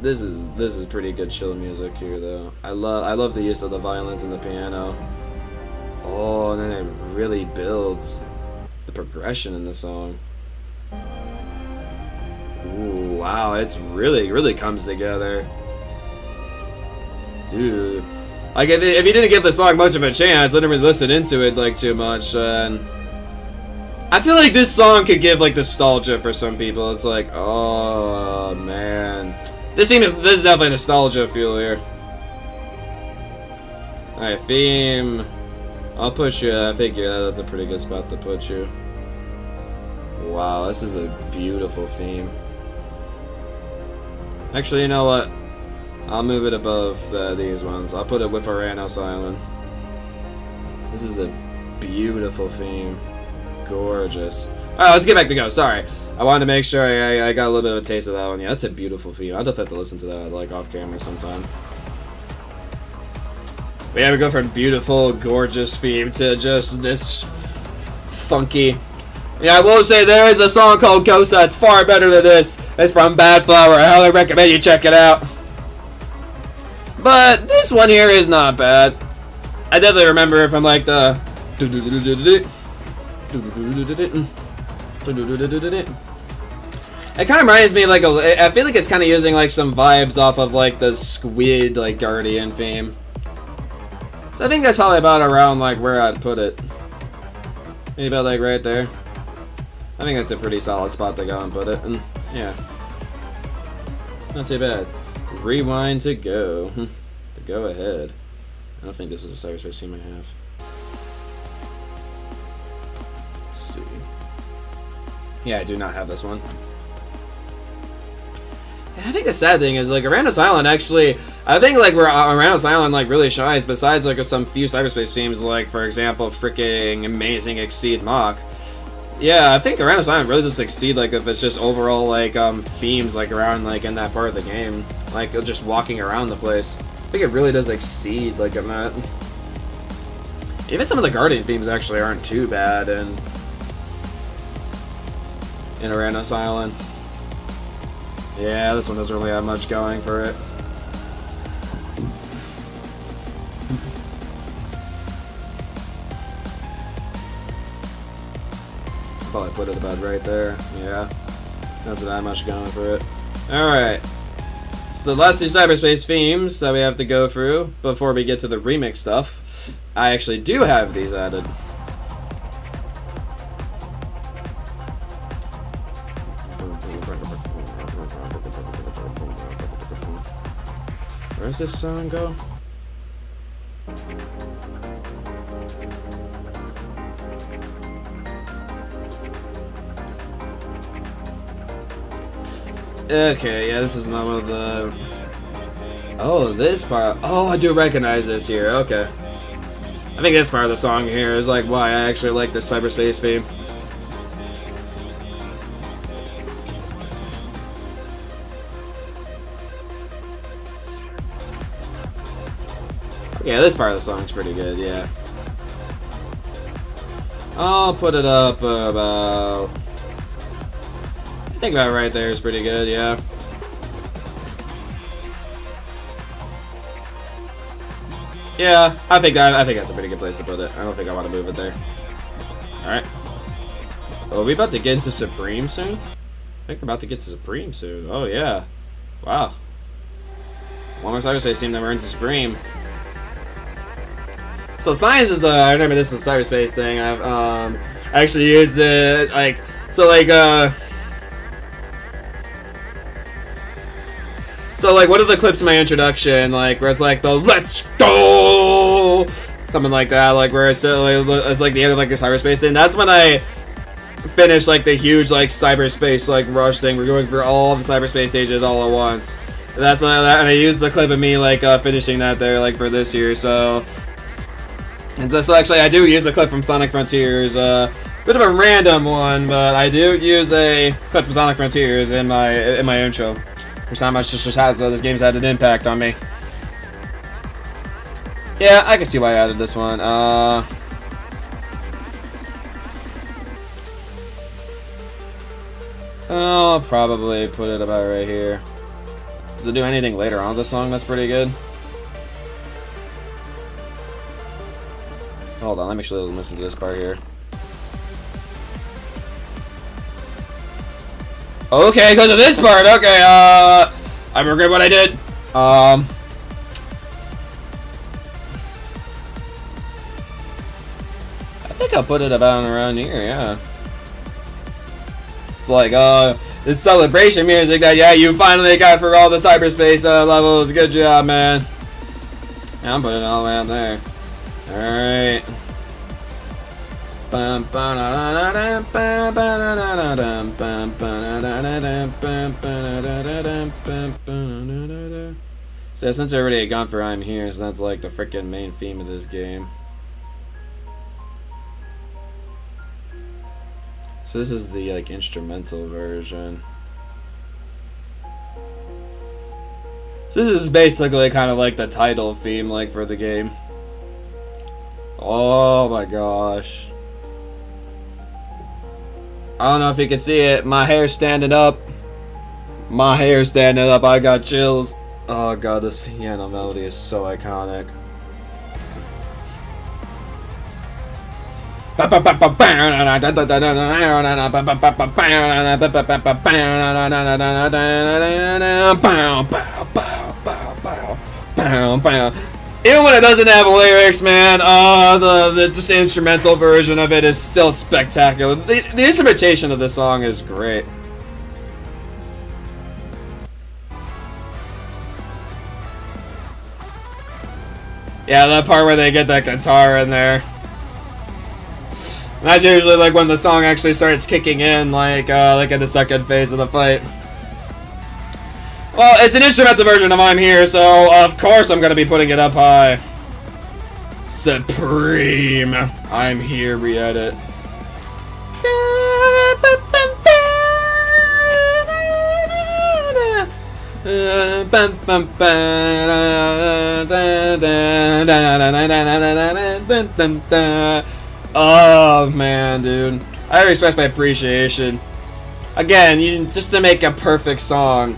This is pretty good chill music here though. I love the use of the violins and the piano. Oh, and then it really builds the progression in the song. Ooh, wow, it's really comes together, dude. Like if you didn't give the song much of a chance, I didn't really listen into it like too much. I feel like this song could give like nostalgia for some people. It's like, oh man, this is definitely nostalgia feel here. All right, theme. I'll put you. I figure that's a pretty good spot to put you. Wow, this is a beautiful theme. Actually, you know what? I'll move it above these ones. I'll put it with Aranos Island. This is a beautiful theme. Gorgeous. Alright, let's get back to go. Sorry. I wanted to make sure I got a little bit of a taste of that one. Yeah, that's a beautiful theme. I'll definitely have to listen to that like off camera sometime. But yeah, we go from beautiful, gorgeous theme to just this funky. Yeah, I will say there is a song called Ghost that's far better than this. It's from Bad Flower. I highly recommend you check it out. But this one here is not bad. I definitely remember it from like the... It kind of reminds me like I feel like it's kind of using like some vibes off of like the Squid like Guardian theme. So I think that's probably about around like where I'd put it. Maybe about like right there. I think that's a pretty solid spot to go and put it. And yeah, not too bad. Rewind to go. Go ahead. I don't think this is a cyberspace theme I have. Let's see. Yeah, I do not have this one. I think the sad thing is like Aranos Island actually. I think like where Aranos Island like really shines. Besides like some few cyberspace themes, like for example, freaking amazing Exceed Mach. Yeah, I think Aranos Island really does succeed like if it's just overall like themes like around like in that part of the game, like just walking around the place. I think it really does exceed like in that. Even some of the Guardian themes actually aren't too bad in Aranos Island. Yeah, this one doesn't really have much going for it. Probably put it about right there. Yeah, not that much going for it. Alright. So the last two cyberspace themes that we have to go through before we get to the remix stuff. I actually do have these added. Where's this song go? Okay, yeah, this is not one of the... Oh, this part... Oh, I do recognize this here, okay. I think this part of the song here is like why I actually like this cyberspace theme. Yeah, this part of the song's pretty good, yeah. I'll put it up about... I think about right there is pretty good, yeah. Yeah, I think that's a pretty good place to put it. I don't think I want to move it there. Alright. Oh, are we about to get into Supreme soon? I think we're about to get to Supreme soon. Oh, yeah. Wow. One more cyberspace team that earns a scream. So science is the, I remember this is the cyberspace thing. I've actually used it like, so like one of the clips in my introduction, like where it's like the let's go, something like that, like where it's like the end of like the cyberspace thing. That's when I finished like the huge like cyberspace like rush thing. We're going for all the cyberspace stages all at once. That's and I used the clip of me like finishing that there like for this year. So and so actually I do use a clip from Sonic Frontiers. Bit of a random one, but I do use a clip from Sonic Frontiers in my intro. For how much just has this game's had an impact on me. Yeah, I can see why I added this one. I'll probably put it about right here. Does it do anything later on in the song that's pretty good? Hold on, let me actually listen to this part here. Okay, because of this part, okay, I regret what I did. I think I'll put it about around here, yeah. It's like, it's celebration music that, yeah, you finally got for all the cyberspace levels. Good job, man. Yeah, I'm putting it all the way up there. Alright. So since I already gone for I'm Here, so that's like the freaking main theme of this game. So this is the like instrumental version. So this is basically kind of like the title theme like for the game. Oh my gosh. I don't know if you can see it. My hair's standing up. My hair's standing up. I got chills. Oh god, this piano melody is so iconic. Even when it doesn't have lyrics, man, the just instrumental version of it is still spectacular. The instrumentation of this song is great. Yeah, that part where they get that guitar in there. That's usually like when the song actually starts kicking in, like in the second phase of the fight. Well, it's an instrumental version of I'm Here, so of course I'm gonna be putting it up high. Supreme. I'm Here, re-edit. Oh man, dude. I already expressed my appreciation. Again, just to make a perfect song,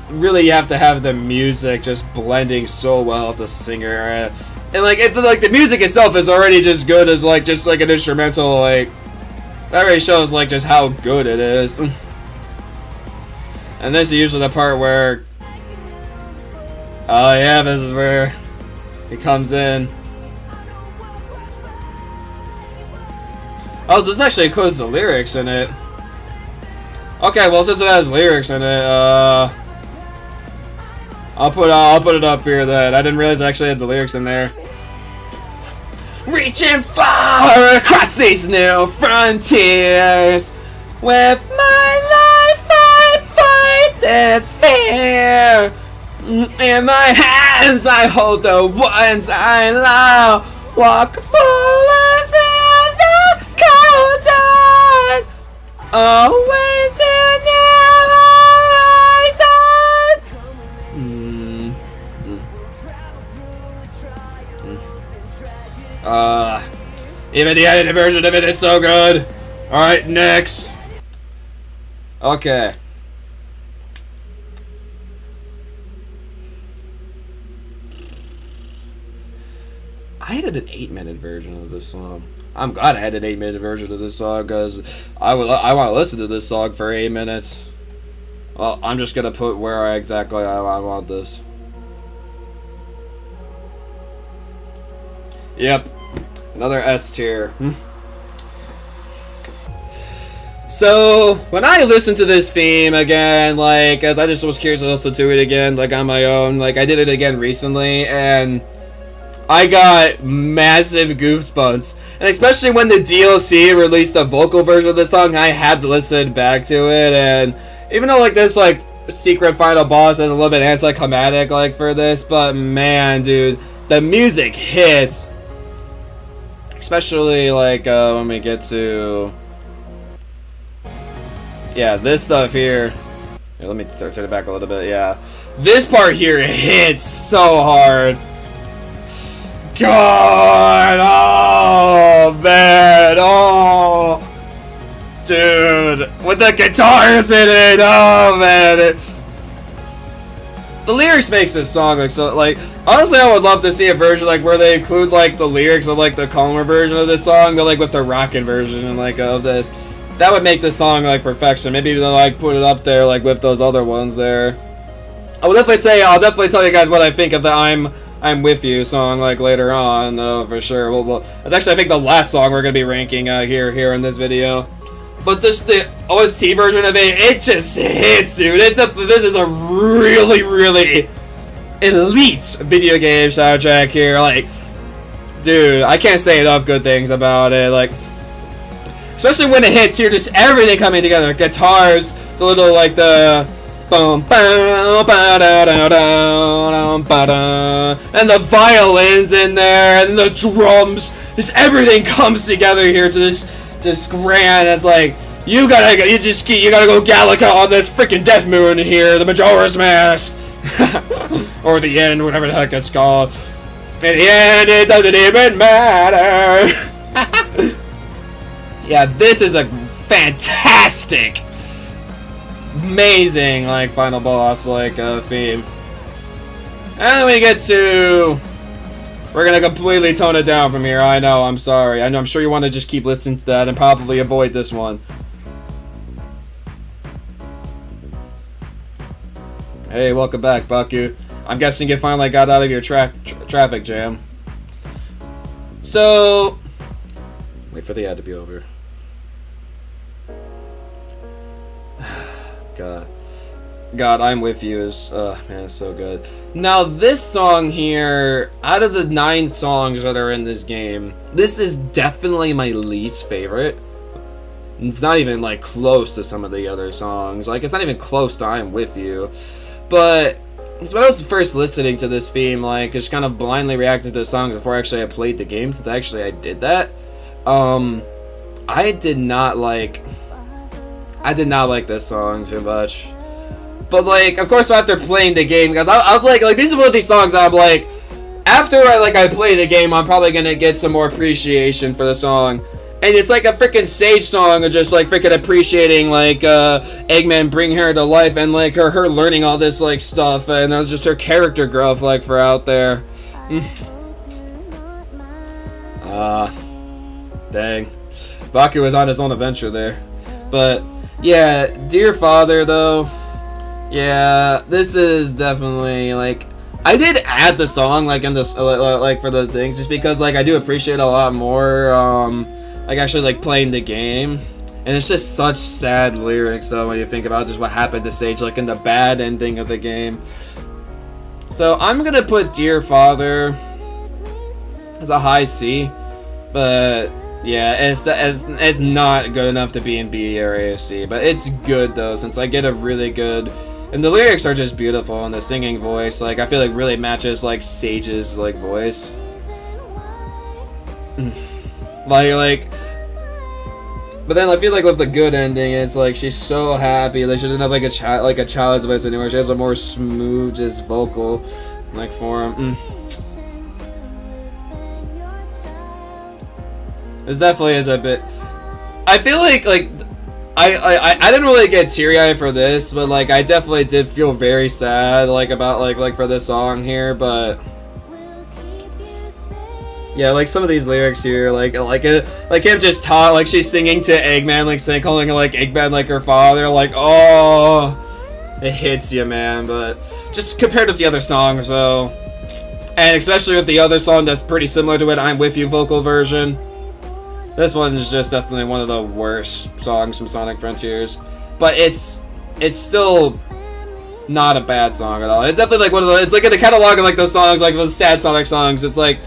really you have to have the music just blending so well with the singer. And like the music itself is already just good as like just like an instrumental, like that already shows like just how good it is. And this is usually the part where, oh yeah, this is where he comes in. Oh, so this actually includes the lyrics in it. Okay, well since it has lyrics in it, I'll put it up here then. I didn't realize I actually had the lyrics in there. Reaching far across these new frontiers, with my life I fight this fear. In my hands I hold the ones I love. Walk forward through the cold dark, always to new horizons. Even the edited version of it, it's so good. Alright, next. Okay. I had an 8-minute version of this song. I'm glad I had an 8-minute version of this song because I want to listen to this song for 8 minutes. Well, I'm just gonna put where exactly I want this. Yep. Another S tier. So, when I listened to this theme again, like, as I just was curious to listen to it again, like, on my own, like, I did it again recently, and I got massive goosebumps. And especially when the DLC released the vocal version of the song, I had to listen back to it, and even though, like, this, like, secret final boss is a little bit anticlimactic, like, for this, but man, dude, the music hits. Especially, like, when we get to... Yeah, this stuff here. Here, let me turn it back a little bit, yeah. This part here hits so hard. God! Oh, man! Oh! Dude! With the guitars in it! Oh, man! The lyrics makes this song like so, like, honestly I would love to see a version like where they include like the lyrics of like the calmer version of this song, but like with the rockin' version like of this. That would make the song like perfection. Maybe even like put it up there like with those other ones there. I'll definitely tell you guys what I think of the I'm With You song like later on, for sure. Well, that's actually I think the last song we're gonna be ranking here in this video. But the OST version of it just hits, dude. This is a really, really elite video game soundtrack here. Like, dude, I can't say enough good things about it. Like, especially when it hits here, just everything coming together. Guitars, the little like the boom, and the violins in there, and the drums. Just everything comes together here to this grand. It's like you gotta go Gallica on this freaking Death Moon here, the Majora's Mask, or the end, whatever the heck it's called. In the end, it doesn't even matter. Yeah, this is a fantastic, amazing like final boss like theme. And then we get to. We're gonna completely tone it down from here. I know, I'm sorry. I know, I'm sure you want to just keep listening to that and probably avoid this one. Hey, welcome back, Baku. I'm guessing you finally got out of your traffic jam. So, wait for the ad to be over. God, I'm With You is, man, it's so good. Now, this song here, out of the 9 songs that are in this game, this is definitely my least favorite. It's not even, like, close to some of the other songs. Like, it's not even close to I'm With You. But, when I was first listening to this theme, like, just kind of blindly reacted to the songs before actually I played the game, since actually I did that, I did not like this song too much. But, like, of course, after playing the game, because I was like, this is one of these songs I'm like, after I play the game, I'm probably gonna get some more appreciation for the song. And it's like a freaking Sage song of just, like, freaking appreciating, like, Eggman bringing her to life and, like, her learning all this, like, stuff. And it was just her character growth, like, for out there. Dang. Baku was on his own adventure there. But, yeah, Dear Father, though. Yeah, this is definitely, like, I did add the song, like, in this, like, for the things, just because, like, I do appreciate a lot more, like, actually, like, playing the game. And it's just such sad lyrics, though, when you think about just what happened to Sage, like, in the bad ending of the game. So, I'm gonna put Dear Father as a high C, but... yeah, it's not good enough to be in B or A or C, but it's good though, since I get a really good, and the lyrics are just beautiful, and the singing voice, like, I feel like really matches, like, Sage's, like, voice. like, but then I feel like with the good ending, it's like, she's so happy, like, she doesn't have, like, a child's voice anymore, she has a more smooth, just vocal, like, form. This definitely is a bit. I feel like I didn't really get teary-eyed for this, but like I definitely did feel very sad like about like for this song here, but yeah, like some of these lyrics here, like him just taught, like she's singing to Eggman, like calling like Eggman like her father, like oh, it hits you, man. But just compared with the other songs, though, And especially with the other song that's pretty similar to it, I'm With You vocal version. This one is just definitely one of the worst songs from Sonic Frontiers. But it's still not a bad song at all. It's definitely like one of the, it's like in the catalog of like those songs, like the sad Sonic songs. It's like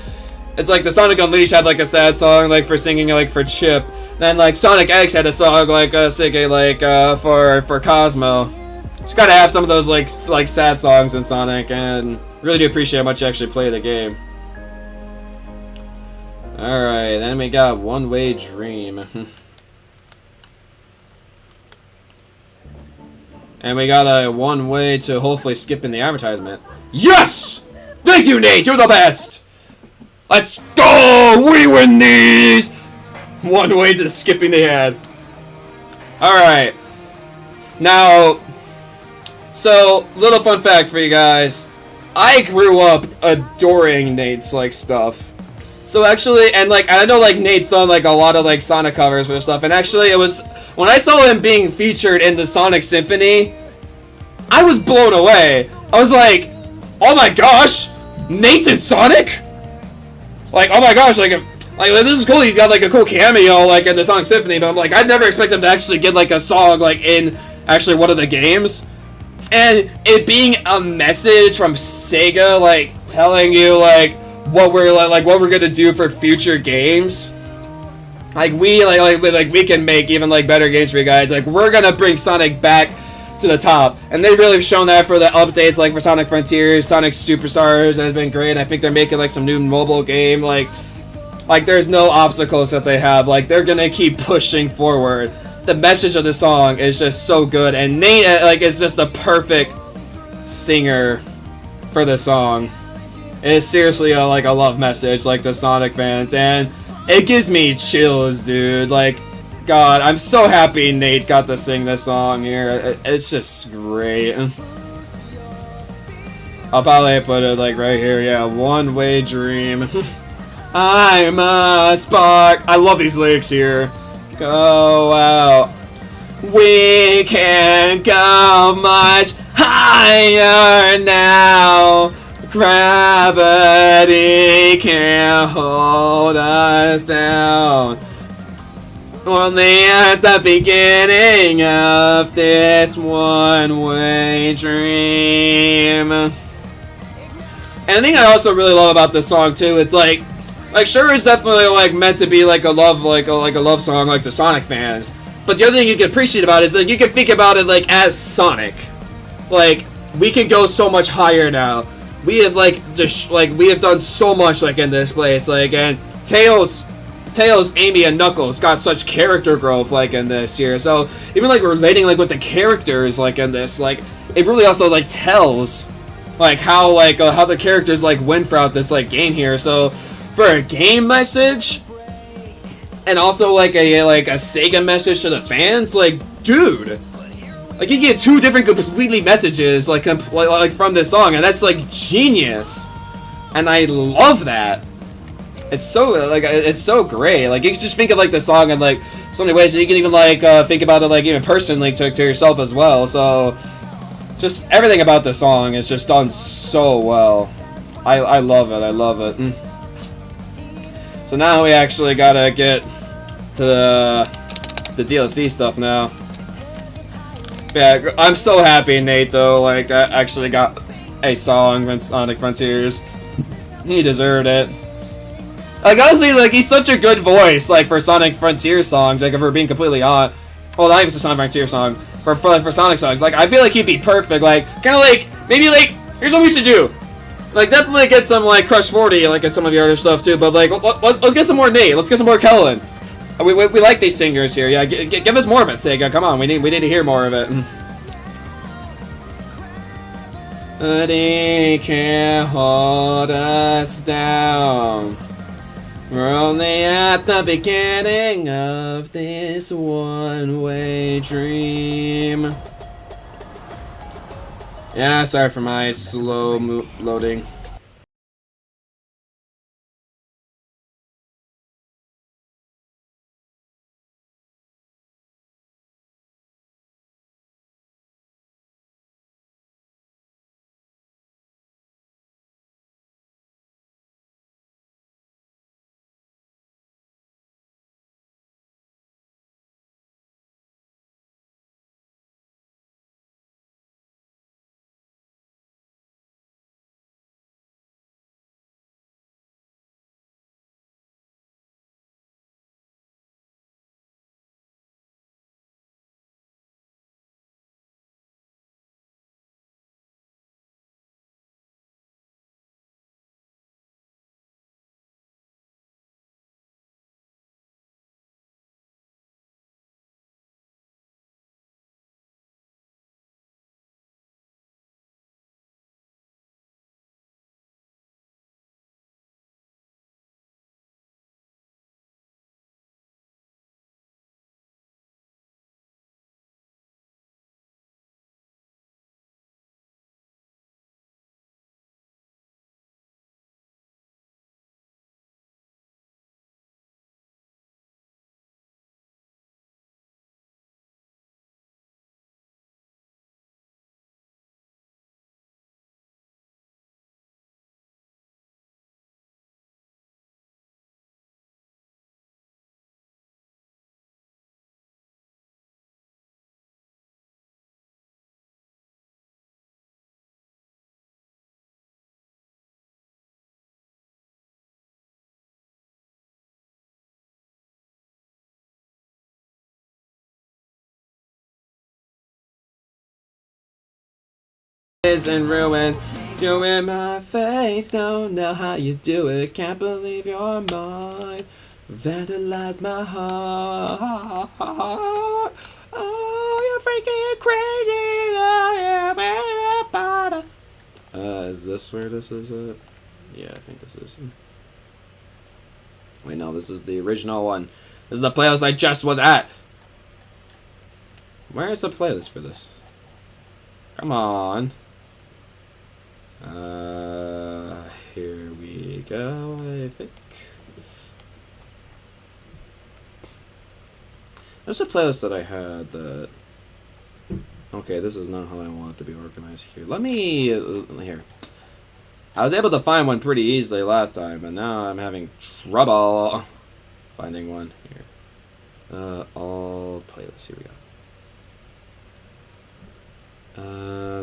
the Sonic Unleashed had like a sad song like for singing like for Chip. Then like Sonic X had a song like singing like for Cosmo. Just gotta have some of those like sad songs in Sonic, and really do appreciate how much you actually play the game. Alright, then we got One Way Dream. And we got a one way to hopefully skip in the advertisement. Yes! Thank you, Nate! You're the best! Let's go! We win these! One way to skipping the ad. Alright. Now, so, little fun fact for you guys. I grew up adoring Nate's, like, stuff. So actually, and like, I know like Nate's done like a lot of like Sonic covers for stuff, and actually it was, when I saw him being featured in the Sonic Symphony, I was blown away. I was like, oh my gosh, Nate's in Sonic? Like, oh my gosh, like this is cool, he's got like a cool cameo like in the Sonic Symphony, but I'm like, I'd never expect him to actually get like a song like in actually one of the games. And it being a message from Sega, like, telling you like what we're gonna do for future games. Like we we can make even like better games for you guys. Like we're gonna bring Sonic back to the top, and they really have shown that for the updates, like for Sonic Frontiers, Sonic Superstars has been great. I think they're making like some new mobile game. Like there's no obstacles that they have. Like they're gonna keep pushing forward. The message of the song is just so good, and Nate like is just the perfect singer for the song. It's seriously a love message like to Sonic fans, and it gives me chills, dude. Like, God, I'm so happy Nate got to sing this song here. It's just great. I'll probably put it like right here. Yeah, One Way Dream. I'm a spark. I love these lyrics here. Go out. We can go much higher now. Gravity can't hold us down. Only at the beginning of this one-way dream. And the thing I also really love about this song too, it's like sure, it's definitely like meant to be like a love love song like to Sonic fans. But the other thing you can appreciate about it is like you can think about it like as Sonic. Like we can go so much higher now. We have we have done so much like in this place, like, and Tails, Amy, and Knuckles got such character growth like in this here. So even like relating like with the characters like in this, like it really also like tells like how the characters like went throughout this like game here. So for a game message, and also like a Sega message to the fans, like dude. Like you get two different completely messages like from this song, and that's like genius, and I love that. It's so it's so great. Like you can just think of like the song in like so many ways. So you can even like think about it like even personally to yourself as well. So just everything about the song is just done so well. I love it. I love it. So now we actually gotta get to the DLC stuff now. Yeah, I'm so happy Nate though, like, actually got a song from Sonic Frontiers. He deserved it. Like, honestly, like, he's such a good voice, like, for Sonic Frontier songs, like, if we're being completely honest. Well, not even a Sonic Frontier song, for Sonic songs. Like, I feel like he'd be perfect, like, kinda like, maybe, like, here's what we should do. Like, definitely get some, like, Crush 40, like, at some of your other stuff, too, but, like, let's get some more Nate, let's get some more Kellen. We like these singers here. Yeah, give us more of it, Sega. Come on, we need to hear more of it. But he can't hold us down. We're only at the beginning of this one-way dream. Yeah, sorry for my slow loading. is in ruin. You in my face, don't know how you do it. Can't believe you're mine. Vandalize my heart. Oh, you're freaking crazy. Is this where this is at? Yeah, I think this is. Wait, no, this is the original one. This is the playlist I just was at. Where is the playlist for this? Come on. Here we go, I think. There's a playlist that I had that... Okay, this is not how I want it to be organized here. Let me... here. I was able to find one pretty easily last time, but now I'm having trouble finding one. Here. All playlists. Here we go.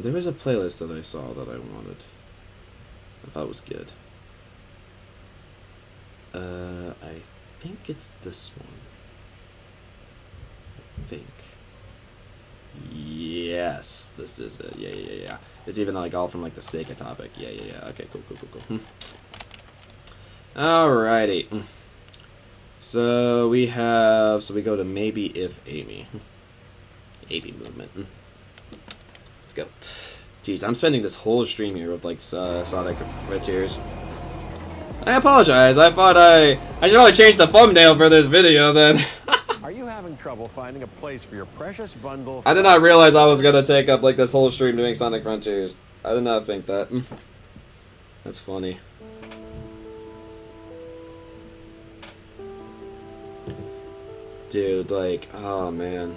There was a playlist that I saw that I wanted. I thought was good. I think it's this one. I think. Yes, this is it. Yeah. It's even like all from like the Sega topic. Yeah. Okay, cool. Alrighty. So we go to Maybe If Amy. Amy movement. Let's go. Jeez, I'm spending this whole stream here with like Sonic Frontiers. I apologize. I thought I should probably change the thumbnail for this video then. Are you having trouble finding a place for your precious bundle? I did not realize I was gonna take up like this whole stream doing Sonic Frontiers. I did not think that. That's funny. Dude, like, oh man.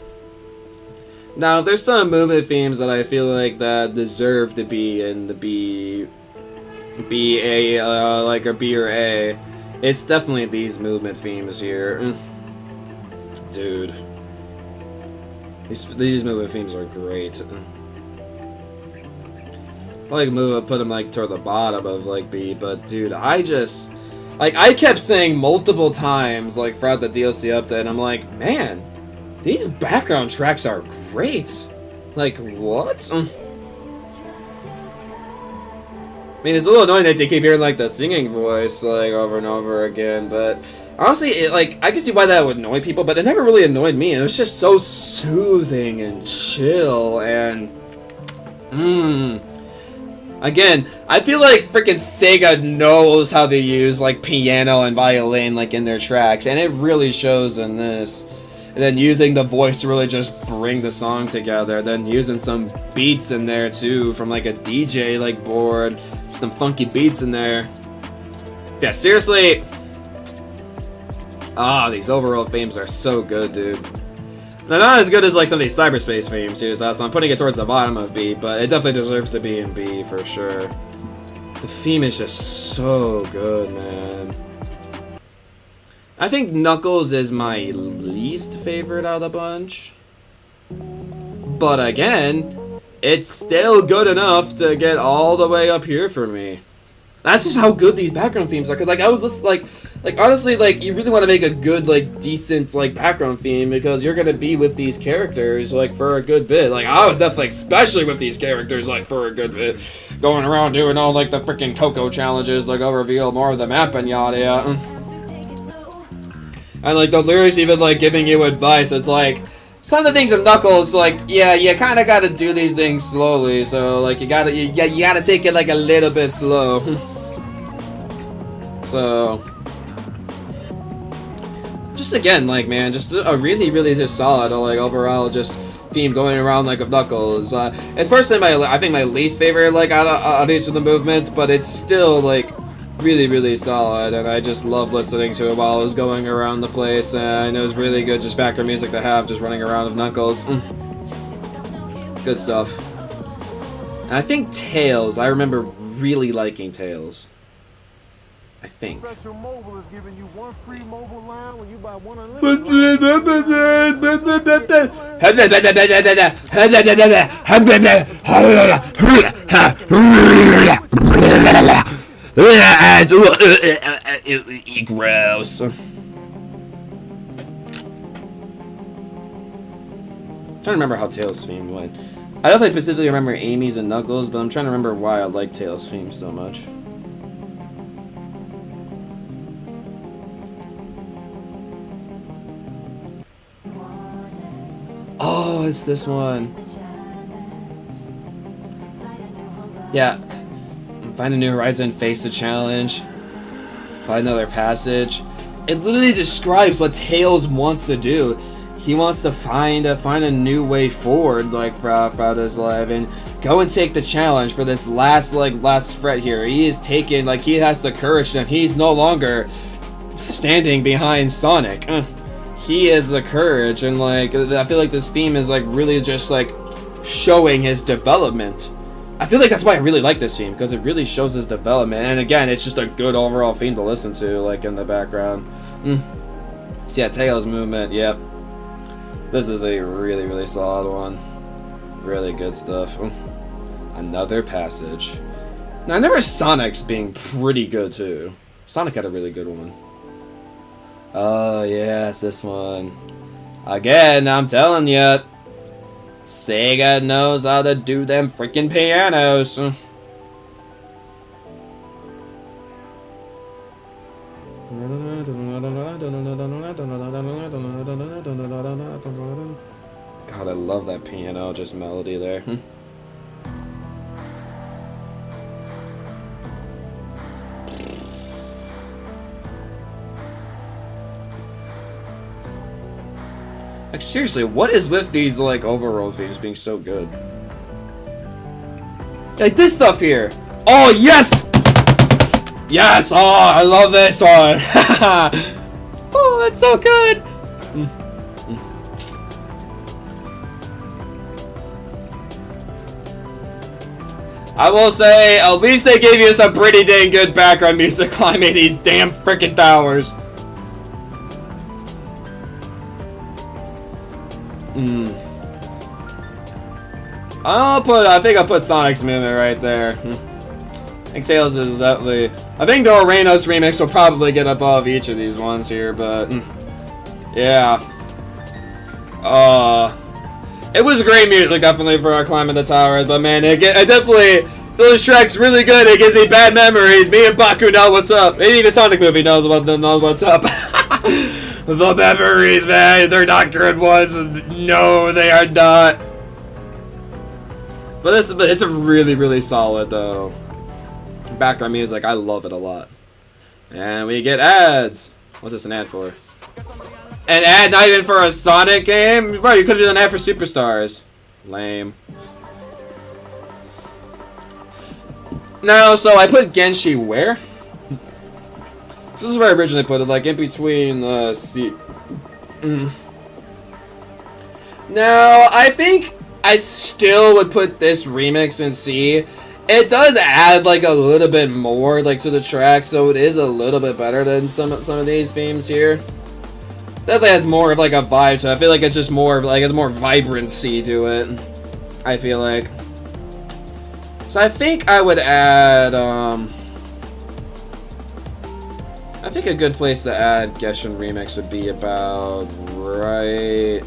Now, there's some movement themes that I feel like that deserve to be in the B or A. It's definitely these movement themes here. Dude. These movement themes are great. I like put them like toward the bottom of like B, but dude, I just like I kept saying multiple times like throughout the DLC update, I'm like, man, these background tracks are great. Like what? I mean, it's a little annoying that they keep hearing like the singing voice like over and over again, but honestly, it, like I can see why that would annoy people, but it never really annoyed me. It was just so soothing and chill and Again, I feel like freaking Sega knows how to use like piano and violin like in their tracks, and it really shows in this. And then using the voice to really just bring the song together. Then using some beats in there too from like a DJ like board, some funky beats in there. Yeah, seriously. These overall themes are so good, dude. They're not as good as like some of these cyberspace themes here, so I'm putting it towards the bottom of B, but it definitely deserves to be in B for sure. The theme is just so good, man. I think Knuckles is my least favorite out of the bunch. But again, it's still good enough to get all the way up here for me. That's just how good these background themes are. Cause like I was just like honestly, like you really want to make a good, like decent, like background theme because you're gonna be with these characters like for a good bit. Like I was definitely, especially with these characters, like for a good bit, going around doing all like the freaking Coco challenges, like I'll reveal more of the map and yada yada. And like the lyrics even like giving you advice. It's like some of the things of Knuckles, like, yeah, you kind of got to do these things slowly, so, like, you gotta take it, like, a little bit slow. So, just again, like, man, just a really, really just solid, like, overall, just theme going around, like, of Knuckles. It's personally I think my least favorite, like, out of each of the movements, but it's still, like, really, really solid, and I just love listening to it while I was going around the place, and it was really good just background music to have, just running around with Knuckles. Good stuff. And I think Tails, I remember really liking Tails. I think. Special Mobile is giving you one free mobile line when you buy one unlimited. Gross. Trying to remember how Tails' theme went. I don't think specifically remember Amy's and Knuckles, but I'm trying to remember why I like Tails' theme so much. Oh, it's this one. Yeah. Find a new horizon, face the challenge. Find another passage. It literally describes what Tails wants to do. He wants to find a new way forward, like throughout his life, and go and take the challenge for this last fret here. He is taken, like he has the courage, and he's no longer standing behind Sonic. He has the courage, and like I feel like this theme is like really just like showing his development. I feel like that's why I really like this theme, because it really shows his development, and again, it's just a good overall theme to listen to, like in the background. So yeah, Tails movement, yep. This is a really, really solid one. Really good stuff. Another passage. Now, I remember Sonic's being pretty good, too. Sonic had a really good one. Oh, yeah, it's this one. Again, I'm telling ya. Sega knows how to do them freaking pianos. God, I love that piano, just melody there. Like, seriously, what is with these, like, overall themes being so good? Like, this stuff here! Oh, yes! Yes! Oh, I love this one! Oh, that's so good! I will say, at least they gave you some pretty dang good background music climbing these damn freaking towers. I think I'll put Sonic's movement right there. I think Tails is definitely. I think the Orenos remix will probably get above each of these ones here, but yeah. It was great music, definitely, for our climbing the towers, but man, it definitely, those tracks really good. It gives me bad memories. Me and Baku know what's up. Maybe even Sonic movie knows what's up. The memories, man, they're not good ones. No, they are not. But it's a really, really solid, though. Background music, I love it a lot. And we get ads. What's this an ad for? An ad not even for a Sonic game? Bro, you could have done an ad for Superstars. Lame. No, so I put Genshi where? So this is where I originally put it, like in between the C. Now, I think I still would put this remix in C. It does add like a little bit more like to the track, so it is a little bit better than some of these themes here. Definitely has more of like a vibe, so I feel like it's just more of like it's more vibrancy to it. I feel like. So I think I would add I think a good place to add Genshin Remix would be about right.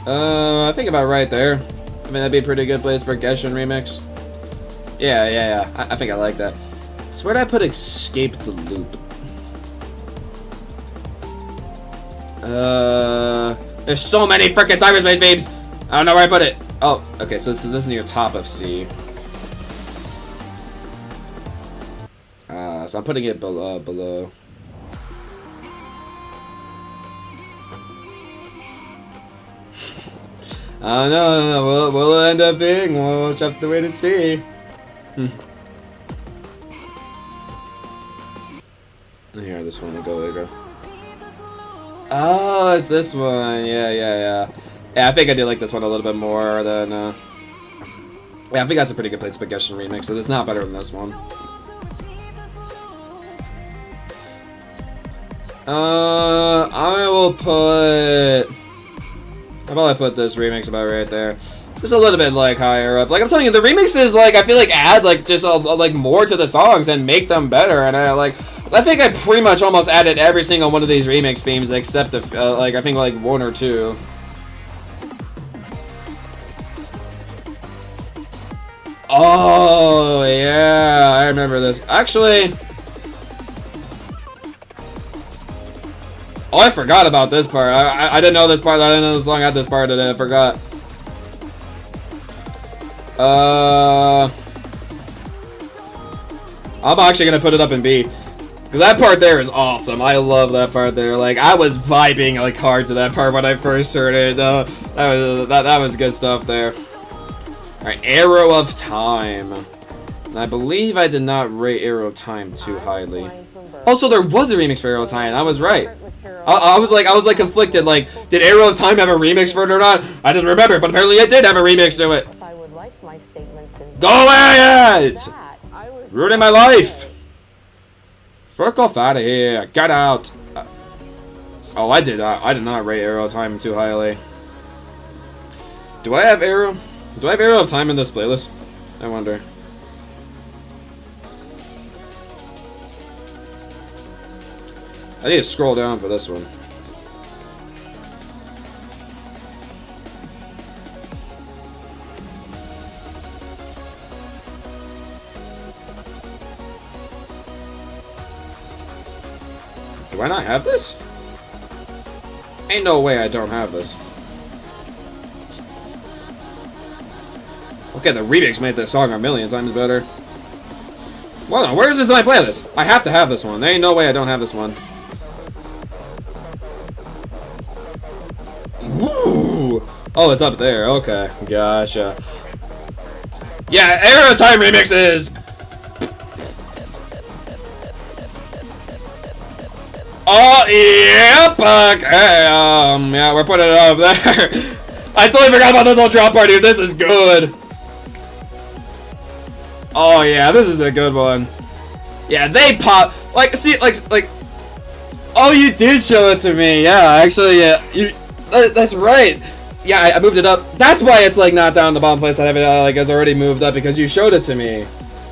I think about right there. I mean, that'd be a pretty good place for Genshin Remix. Yeah. I think I like that. So where'd I put Escape the Loop? There's so many frickin' cyberspace babes! I don't know where I put it. Oh, okay, so this is near top of C. So I'm putting it below. No. We'll end up being. We'll just have to wait and see. Here, this one will go later. Oh, it's this one. Yeah. Yeah, I think I do like this one a little bit more than. Yeah, I think that's a pretty good place to put Genshin Remix. So it's not better than this one. I will put. How about I put this remix about right there? Just a little bit like higher up. Like I'm telling you, the remixes like I feel like add like just like more to the songs and make them better. And I like I think I pretty much almost added every single one of these remix themes except the, like, I think like one or two. Oh, yeah, I remember this. Actually, oh, I forgot about this part. I didn't know this part. I didn't know the song had this part in it. I forgot. I'm actually gonna put it up in B. Cause that part there is awesome. I love that part there. Like, I was vibing like hard to that part when I first heard it. That was good stuff there. Alright, Arrow of Time. And I believe I did not rate Arrow of Time too highly. Also, there was a remix for Arrow of Time. I was right. I was like conflicted. Like, did Arrow of Time have a remix for it or not? I didn't remember, but apparently it did have a remix to it. Go away! It's ruining my life. Fuck off out of here. Get out. Oh, I did not rate Arrow of Time too highly. Do I have Arrow of Time in this playlist? I wonder. I need to scroll down for this one. Do I not have this? Ain't no way I don't have this. Okay, the remix made this song a million times better. Well, no, where is this in my playlist? I have to have this one. There ain't no way I don't have this one. Woo! Oh, it's up there. Okay, gotcha. Yeah, Arrow Time remixes. Oh, yep. Okay. Yeah, we're putting it up there. I totally forgot about this whole drop part, dude. This is good. Oh yeah, this is a good one. Yeah, they pop like see like. Oh, you did show it to me. Yeah, actually, yeah. That's right. Yeah, I moved it up. That's why it's like not down in the bottom place. I have it like it's already moved up because you showed it to me.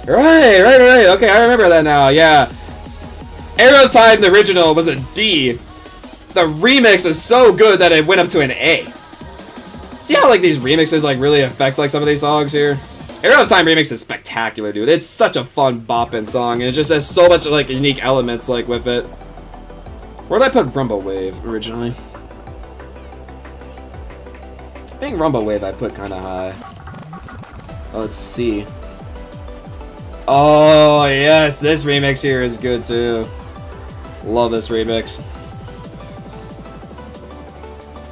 Right. Okay, I remember that now. Yeah. Arrow Time, the original, was a D. The remix is so good that it went up to an A. See how like these remixes like really affect like some of these songs here? Arrow of Time remix is spectacular, dude. It's such a fun bopping song, and it just has so much like unique elements like with it. Where did I put Rumble Wave originally? I think Rumble Wave I put kind of high. Oh, let's see. Oh yes, this remix here is good too. Love this remix.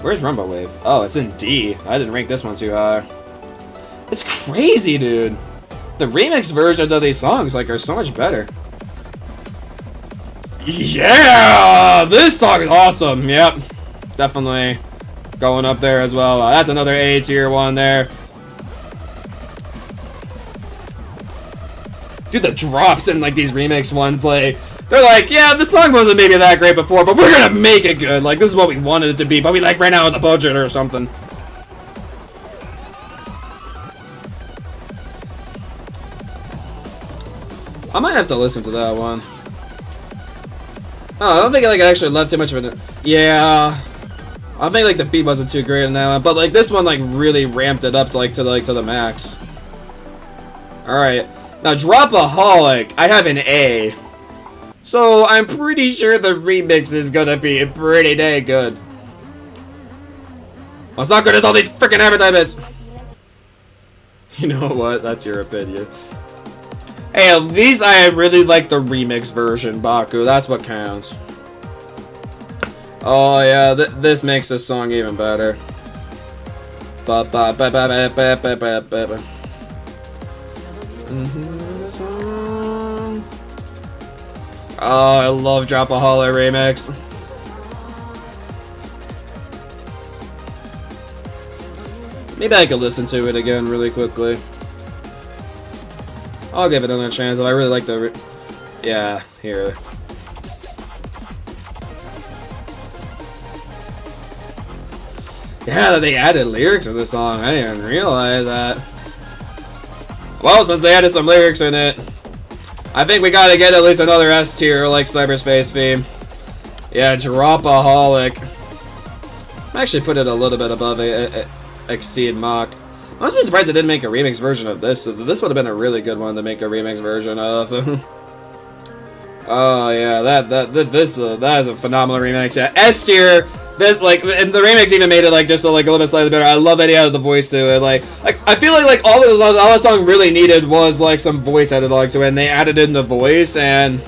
Where's Rumble Wave? Oh, it's in D. I didn't rank this one too high. It's crazy, dude. The remix versions of these songs like are so much better. Yeah, this song is awesome. Yep, definitely going up there as well. That's another A tier one there. Dude, the drops in like these remix ones, like they're like, yeah, the song wasn't maybe that great before, but we're gonna make it good. Like this is what we wanted it to be, but we like ran out of the budget or something. I might have to listen to that one. Oh, I don't think like I actually left too much of it. Yeah, I think like the beat wasn't too great in that one, but like this one like really ramped it up to like to the max. All right, now Dropaholic, I have an A, so I'm pretty sure the remix is gonna be pretty dang good. Well, it's not good as all these freaking advertisements. You know what? That's your opinion. Hey, at least I really like the remix version, Baku. That's what counts. Oh yeah, this makes this song even better. Oh, I love Dropaholic remix. Maybe I could listen to it again really quickly. I'll give it another chance if I really like the... Yeah, here. Yeah, they added lyrics to the song. I didn't even realize that. Well, since they added some lyrics in it, I think we gotta get at least another S tier like cyberspace theme. Yeah, Dropaholic. I actually put it a little bit above Exceed Mach. I'm also surprised they didn't make a remix version of this. This would have been a really good one to make a remix version of. Oh yeah, that is a phenomenal remix. Yeah, S tier. This and the remix even made it just a little bit slightly better. I love that he added the voice to it. I feel like all the song really needed was some voice added to it, and they added in the voice, and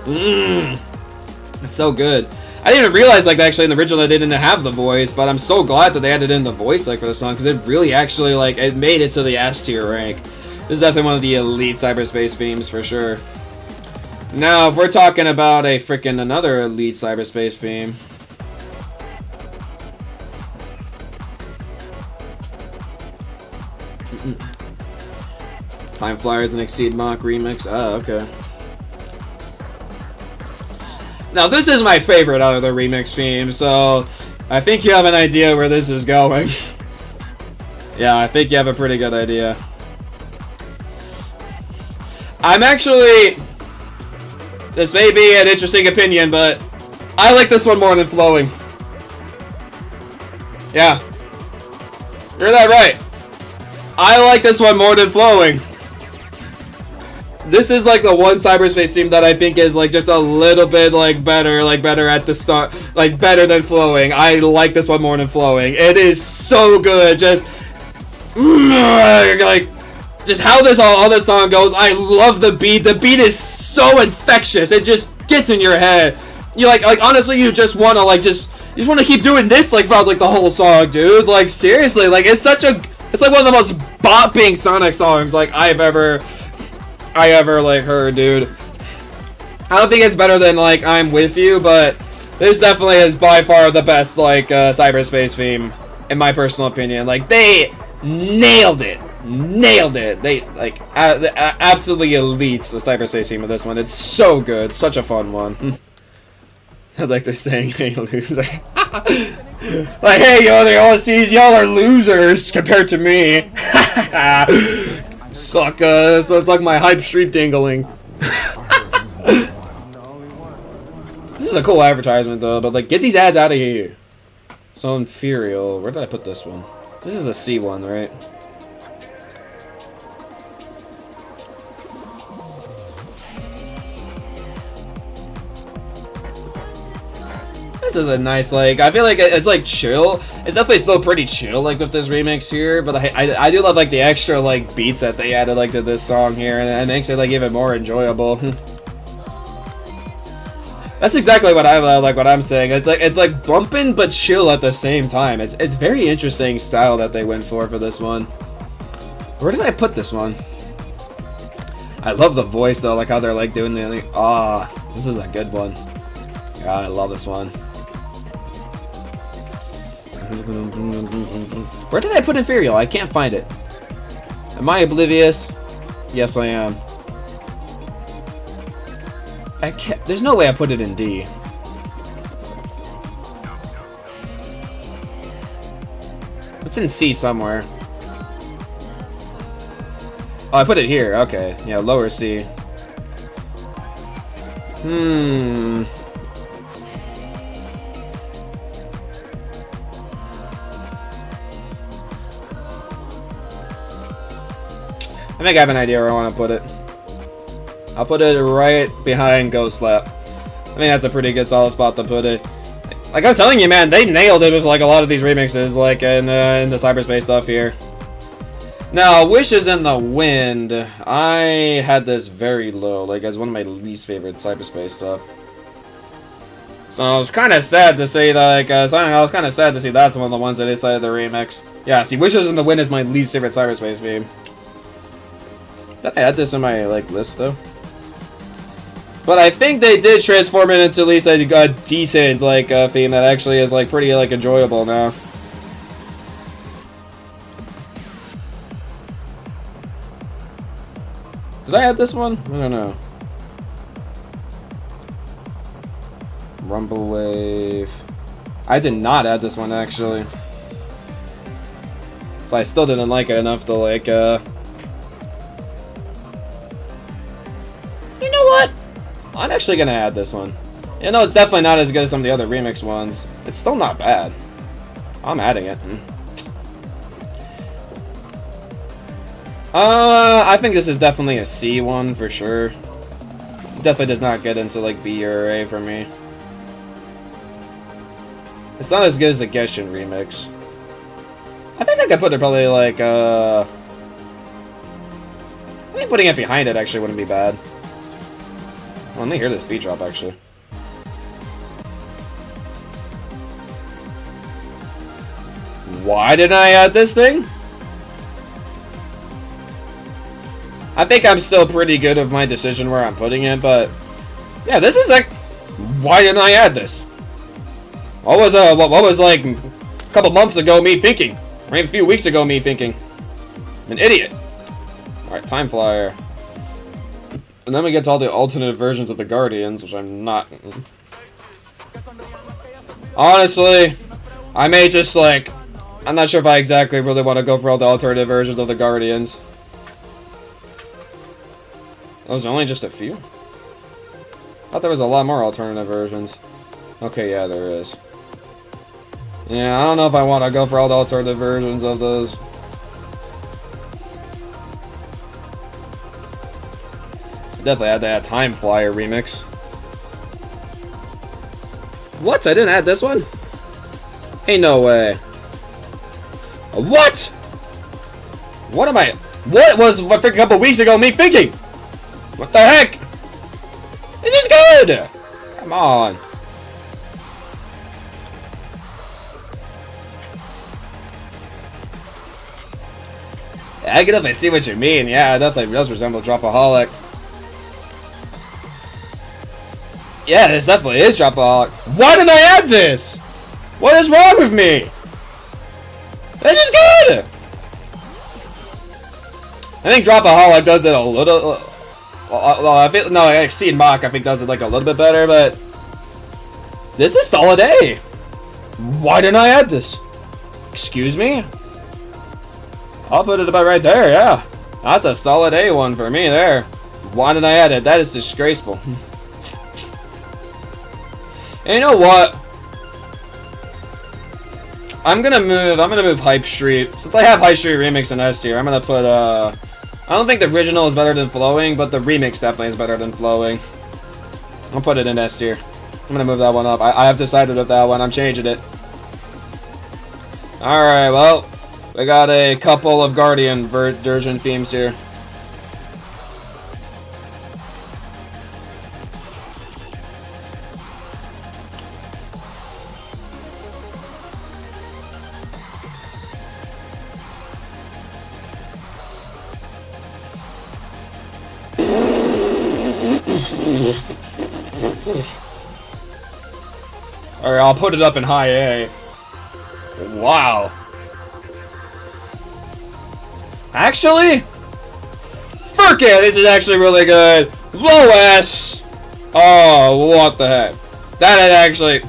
it's so good. I didn't even realize actually in the original they didn't have the voice, but I'm so glad that they added in the voice for the song, because it really actually it made it to the S tier rank. This is definitely one of the elite cyberspace themes for sure. Now, if we're talking about another elite cyberspace theme. Time Flyers and Exceed Mach remix. Oh, okay. Now, this is my favorite out of the remix theme, so I think you have an idea where this is going. Yeah, I think you have a pretty good idea. I'm actually... This may be an interesting opinion, but I like this one more than Flowing. Yeah. You're that right. I like this one more than Flowing. This is the one cyberspace theme that I think is just a little bit better at the start, better than Flowing. I like this one more than Flowing. It is so good. Just how all this song goes. I love the beat. The beat is so infectious. It just gets in your head. You honestly, you just want to you just want to keep doing this throughout the whole song, dude. Seriously, it's such a it's one of the most bopping Sonic songs I ever heard, dude. I don't think it's better than I'm With You, but this definitely is by far the best cyberspace theme in my personal opinion. They nailed it. They absolutely elite the cyberspace theme of this one. It's so good. Such a fun one. Sounds like they're saying, "Hey, loser." Hey, yo, the OSCs, y'all are losers compared to me. Sucker. So it's my hype street dingling. This is a cool advertisement though, but get these ads out of here. So Inferior. Where did I put this one? This is the C one, right? This is a nice, I feel it's chill. It's definitely still pretty chill, with this remix here, but I do love, the extra, beats that they added, to this song here, and it makes it, even more enjoyable. That's exactly what I what I'm saying. It's bumping but chill at the same time. It's very interesting style that they went for this one. Where did I put this one? I love the voice, though, how they're, doing the, this is a good one. God, I love this one. Where did I put Inferior? I can't find it. Am I oblivious? Yes, I am. I can't. There's no way I put it in D. It's in C somewhere. Oh, I put it here. Okay. Yeah, lower C. I think I have an idea where I want to put it. I'll put it right behind Ghost Slap. I think that's a pretty good solid spot to put it. I'm telling you, man, they nailed it with a lot of these remixes, in the cyberspace stuff here. Now, Wishes in the Wind, I had this very low, as one of my least favorite cyberspace stuff. So I was kind of sad to say that, I was kind of sad to see that's one of the ones that they decided to remix. Yeah, see, Wishes in the Wind is my least favorite cyberspace theme. Did I add this in my list though? But I think they did transform it into at least a decent theme that actually is pretty enjoyable now. Did I add this one? I don't know. Rumble Wave. I did not add this one actually. So I still didn't like it enough to You know what? I'm actually gonna add this one. You know, it's definitely not as good as some of the other remix ones. It's still not bad. I'm adding it. I think this is definitely a C one for sure. Definitely does not get into like B or A for me. It's not as good as the Geshin remix. I think I could put it probably like, I think putting it behind it actually wouldn't be bad. Well, let me hear this beat drop actually. Why didn't I add this thing? I think I'm still pretty good of my decision where I'm putting it, but yeah, this is like, why didn't I add this? What was like a couple months ago me thinking? Or maybe a few weeks ago me thinking? I'm an idiot. Alright, Time Flyer. And then we get to all the alternate versions of the Guardians, which I'm not. Honestly, I may just like, I'm not sure if I exactly really want to go for all the alternative versions of the Guardians. Those are only just a few? I thought there was a lot more alternative versions. Okay, yeah, there is. Yeah, I don't know if I want to go for all the alternative versions of those. Definitely had to add Time Flyer remix. What? I didn't add this one? Ain't no way. What? What am I? What was a freaking couple weeks ago me thinking? What the heck? This is good! Come on. I can definitely see what you mean. Yeah, it definitely does resemble Dropaholic. Yeah, this definitely is Dropaholic. Why did I add this? What is wrong with me? This is good! I think Dropaholic does it a little... I feel, no, Exceed Mach I think does it like a little bit better, but... This is solid A. Why didn't I add this? Excuse me? I'll put it about right there, yeah. That's a solid A one for me there. Why didn't I add it? That is disgraceful. And you know what? I'm gonna move Hype Street. Since I have Hype Street Remix in S tier, I'm gonna put I don't think the original is better than Flowing, but the remix definitely is better than Flowing. I'll put it in S tier. I'm gonna move that one up. I have decided with that one. I'm changing it. Alright, well, we got a couple of Guardian version themes here. Alright, I'll put it up in high A. Wow. Actually? Frick it, this is actually really good. Low S! Oh, what the heck. That had actually...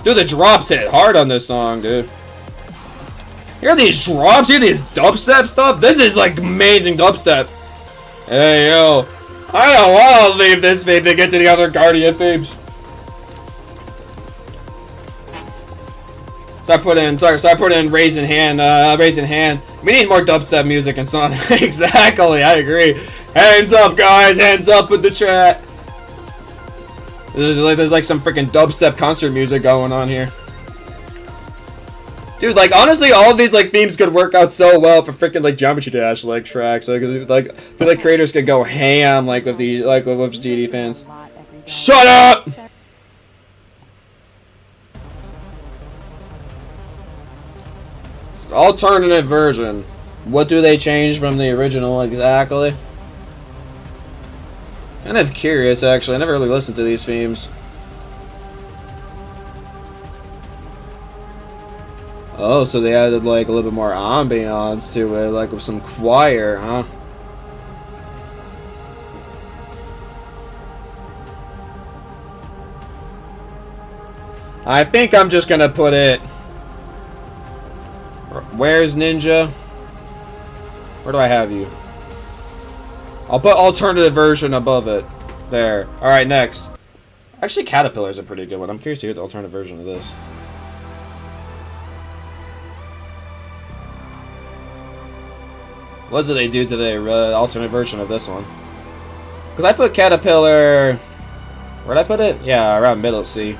Dude, the drops hit hard on this song, dude. Hear these drops? Hear these dubstep stuff? This is like amazing dubstep. Hey, yo. I don't want to leave this theme to get to the other Guardian themes. So I put in Raising Hand, Raising Hand. We need more dubstep music in Sonic. Exactly, I agree. Hands up, guys, hands up with the chat. There's like some freaking dubstep concert music going on here. Dude, like, honestly, all of these, like, themes could work out so well for freaking, like, Geometry Dash, like, tracks. Like, I feel like creators could go ham, like, with the, like, with GD fans. Shut up! Alternative version. What do they change from the original exactly? Kind of curious, actually. I never really listened to these themes. Oh, so they added like a little bit more ambiance to it, like with some choir, huh? I think I'm just gonna put it... Where's Ninja? Where do I have you? I'll put alternative version above it. There. Alright, next. Actually, Caterpillar's a pretty good one. I'm curious to hear the alternative version of this. What do they do to the alternate version of this one? Because I put Caterpillar... Where'd I put it? Yeah, around middle C.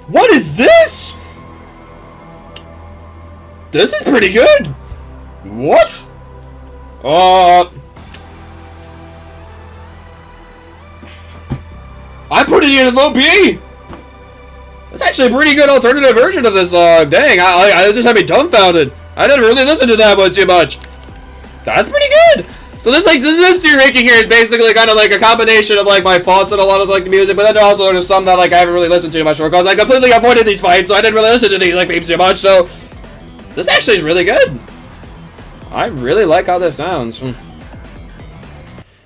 What is this? This is pretty good. What? I put it in low B. That's actually a pretty good alternative version of this song. Dang, I just had me dumbfounded. I didn't really listen to that one too much. That's pretty good. So this tier ranking here is basically kind of like a combination of like my thoughts on a lot of like the music, but then also there's some that like I haven't really listened to much for because I completely avoided these fights, so I didn't really listen to these like themes too much. So this actually is really good. I really like how this sounds.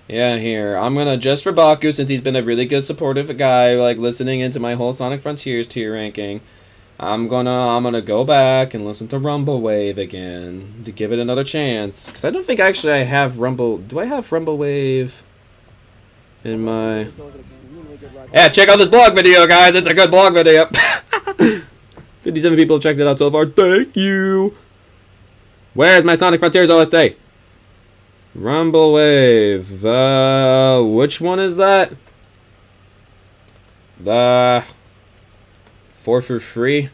Yeah, here I'm gonna just for Baku, since he's been a really good supportive guy, like listening into my whole Sonic Frontiers tier ranking. I'm gonna go back and listen to Rumble Wave again to give it another chance. Because I don't think actually I have Rumble. Do I have Rumble Wave in my... Yeah, check out this blog video, guys. It's a good blog video. 57 people checked it out so far. Thank you. Where's my Sonic Frontiers OST? Rumble Wave. Which one is that? The... 4 for free?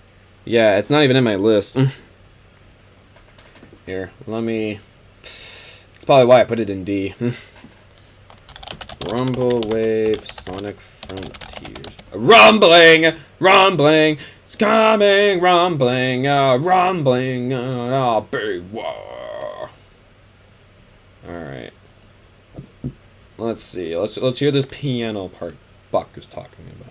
Yeah, it's not even in my list. Here, let me... It's probably why I put it in D. Rumble Wave Sonic Frontiers. Rumbling! Rumbling! It's coming! Rumbling! Rumbling! Big war! Alright. Let's see. Let's hear this piano part Buck is talking about.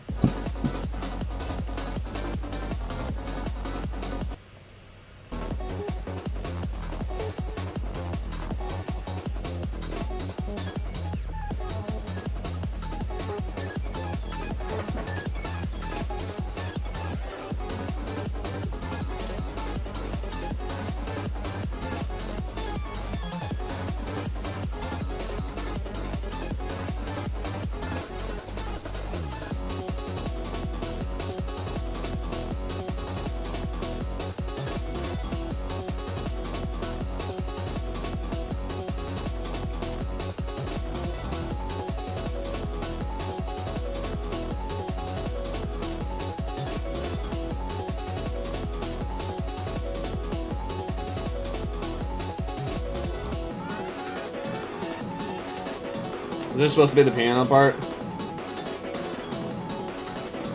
Is this supposed to be the piano part?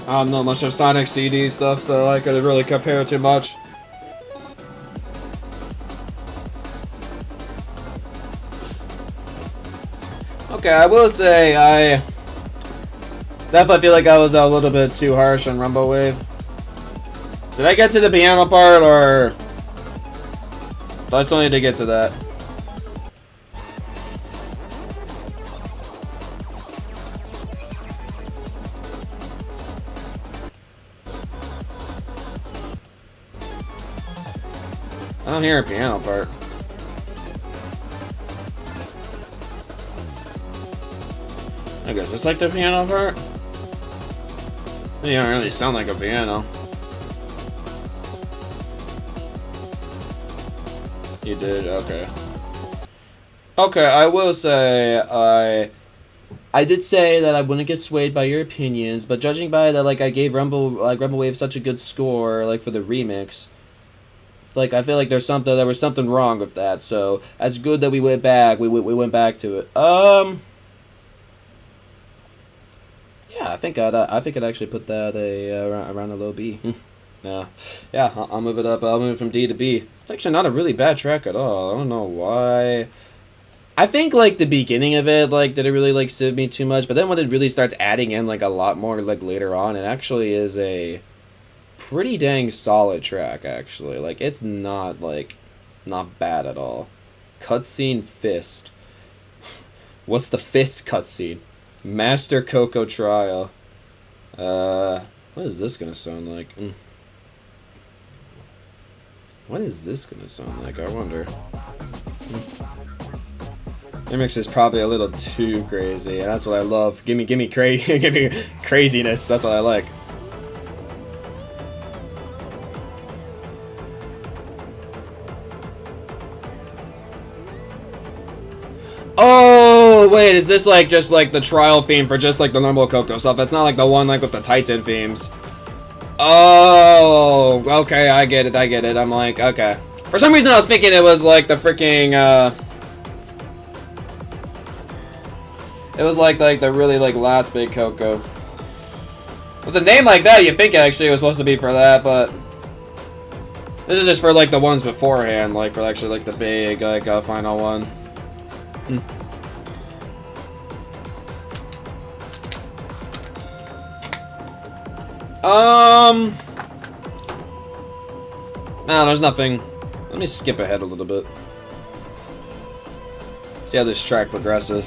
I don't know much of Sonic CD stuff, so I couldn't really compare too much. Okay, I will say I definitely feel like I was a little bit too harsh on Rumble Wave. Did I get to the piano part, or do I still need to get to that? I don't hear a piano part. I guess it's like the piano part. You don't really sound like a piano. You did? Okay. Okay, I will say I I did say that I wouldn't get swayed by your opinions, but judging by that, like I gave Rumble Wave such a good score, like for the remix, like I feel like there was something wrong with that. So it's good that we went back. We went back to it. Yeah, I think I'd actually put that around a low B. Yeah, yeah, I'll move it up. I'll move it from D to B. It's actually not a really bad track at all. I don't know why. I think like the beginning of it like didn't really like suit me too much, but then when it really starts adding in like a lot more like later on, it actually is a pretty dang solid track actually. Like it's not bad at all. Cutscene Fist. What's the Fist cutscene? Master Coco Trial. What is this gonna sound like? What is this gonna sound like? I wonder. Remix is probably a little too crazy, and that's what I love. Give me give me craziness. That's what I like. Oh wait, is this like just like the trial theme for just like the normal Coco stuff? It's not like the one like with the Titan themes. Oh, okay, I get it. I'm like, okay. For some reason, I was thinking it was like the freaking it was like the really like last big Coco. With a name like that, you think actually it was supposed to be for that, but this is just for like the ones beforehand, like for actually like the big like final one. No, there's nothing. Let me skip ahead a little bit. See how this track progresses.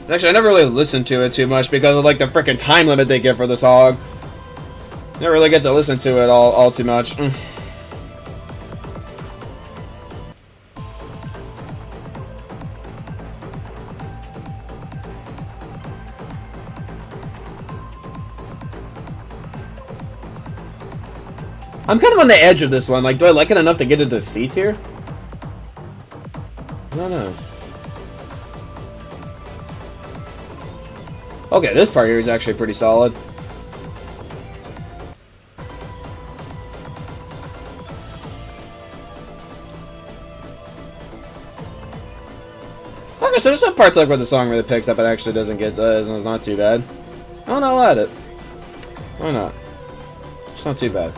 Actually, I never really listened to it too much because of like the freaking time limit they give for the song. Never really get to listen to it all too much. I'm kind of on the edge of this one. Like, do I like it enough to get into C tier? I don't know. Okay, this part here is actually pretty solid. Okay, so there's some parts like where the song really picks up and actually doesn't get and it's not too bad. I don't know, I'll add it. Why not? It's not too bad.